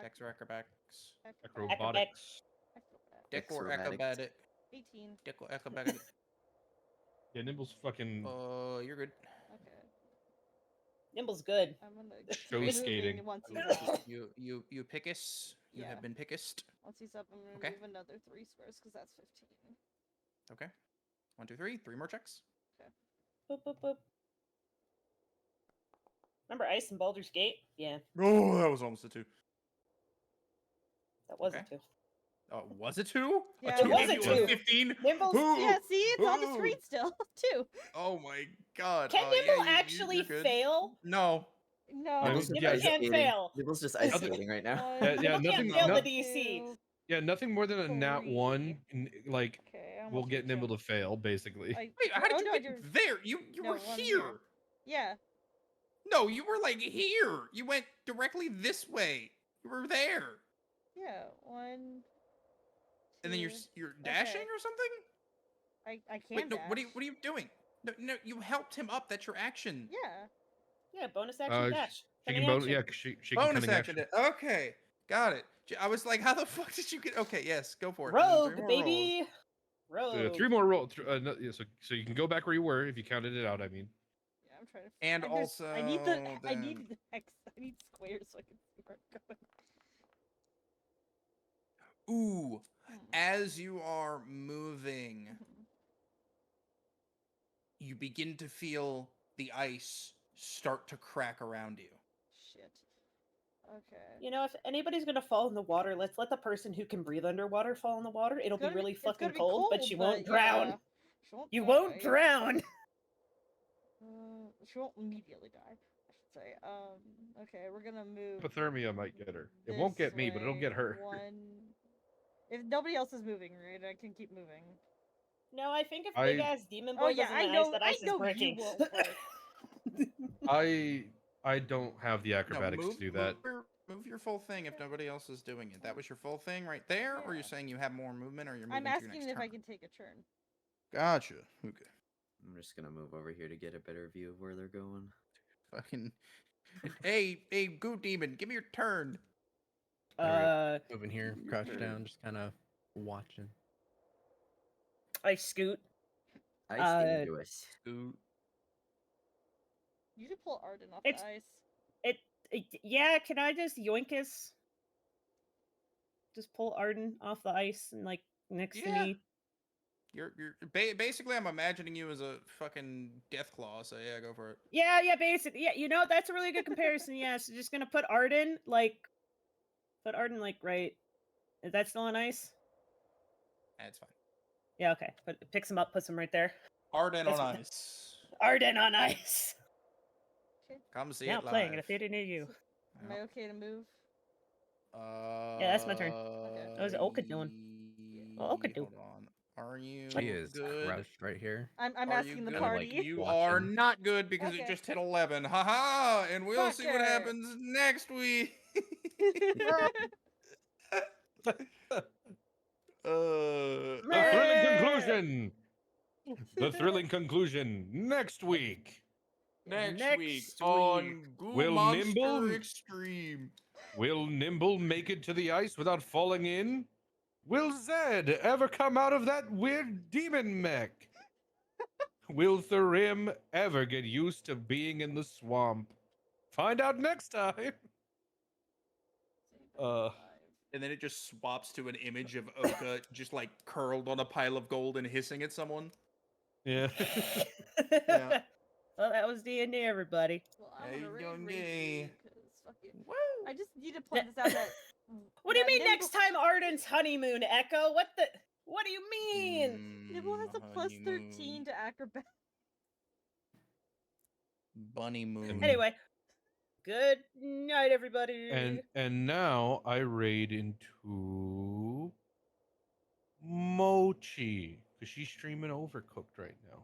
Dex or acrobatics? Acrobatics. Dick or Acrobatics. acrobatic? 18. Dick or acrobatic? Yeah, Nimble's fucking You're good. Okay. Nimble's good. I'm gonna show keep skating. moving once he's You up. you pickus. You Yeah. have been pickest. Once he's up, I'm gonna Okay. move another 3 squares because that's 15. Okay. 1, 2, 3. 3 more checks. Boop, boop, boop. Remember Ice and Baldur's Gate? Yeah, Oh, that was almost a 2. that was Okay. a 2. Oh, was it 2? Yeah, a 2 it was gave a you 2. 15? Nimble's- Yeah, see, it's on the Ooh. screen still, too. Oh my god. Can Oh, yeah, Nimble actually you're good. fail? No. No. Nibble's Nimble just ice can't skating. fail. Nibble's just ice skating right now. One, Yeah, Nimble can't nothing- fail the no- DC. Yeah, nothing more than a nat 3. 1, like, Okay, I will almost get reached Nimble him. to fail, basically. I, Wait, how did oh, you no, I get just- there? You No, were one here. here. Yeah. No, you were like here. You went directly this way. You were there. Yeah, 1. And then you're 2. you're dashing Okay. or something? I can Wait, no. dash. What are you doing? No, you helped him up. That's your action. Yeah. Yeah, bonus action dash. She Cunning can action. yeah, she can Bonus cunning action. Okay, got it. I was like, how the fuck did you get? Okay, yes, go for it. And then 3 Rogue, more baby. rolls. Rogue. 3 more roll. Yeah, so you can go back where you were if you counted it out. I mean, Yeah, I'm trying to. And I also, need the. I then- need the X. I need squares so I can see where I'm going. Ooh, Hmm. as you are moving, Mhm. you begin to feel the ice start to crack around you. Shit. Okay. You know, if anybody's gonna fall in the water, let's let the person who can breathe underwater fall in the water. It'll be It's gonna really it's gonna fucking be cold, but she won't yeah, drown. she won't You die. won't drown. She won't immediately die. I should say. Okay, we're gonna move. hypothermia might get her. It won't get this me, but it'll way, get her. 1. If nobody else is moving, right, I can keep moving. No, I think if I- big ass demon Oh boy yeah, goes in I the know. ice, that I ice is know breaking. you won't. But... I don't have the No, acrobatics to do that. Move your full thing if nobody else is doing it. That was your full thing right there, or Yeah. you're saying you have more movement, or you're moving I'm to your asking next if I turn? can take a turn. Gotcha. Okay. I'm just gonna move over here to get a better view of where they're going. Fucking. Hey, goo demon, give me your turn. Moving here, crouched down, just kind of watching. I scoot. Ice into us. Scoot. You should pull Arden off It's- the ice. Yeah, can I just yoink us? Just pull Arden off the ice and like next to Yeah. me. You're basically I'm imagining you as a fucking Deathclaw, so yeah, go for it. Yeah, basically. Yeah, that's a really good comparison. Yeah, so just gonna put Arden right. Is that still on ice? That's fine. Yeah, okay. Picks him up, puts him right there. Arden That's on what- ice. Arden on ice. Come see Now it playing at a live. theater near you. Am I okay to move? Yeah, that's my turn. Okay. What is Oka doing? Well, Oka do. Hold on. Are you She is good? crushed right here. I'm Are you asking the good? Kinda, like, party. You watching. are not good because it Okay. just hit 11. Haha! And we'll see what Fucker. happens next week. The all right. thrilling conclusion. The thrilling conclusion next week. Next week Next on Goo Will Monster Nimble- Extreme. Will Nimble make it to the ice without falling in? Will Zed ever come out of that weird demon mech? Will Tharim ever get used to being in the swamp? Find out next time. And then it just swaps to an image of Oka just like curled on a pile of gold and hissing at someone. Yeah. Yeah. Well, that was D&D, everybody. Well, How I'm you gonna raid doing, raid gay? you, 'cause fuck it. Woo! I just need to point this out that. What do you that mean Nimble, next time Arden's honeymoon, Echo? What do you mean? Nimble has a plus Honeymoon. 13 to acrobat. Bunny moon. Anyway, good night, everybody. And now I raid into Mochi because she's streaming Overcooked right now.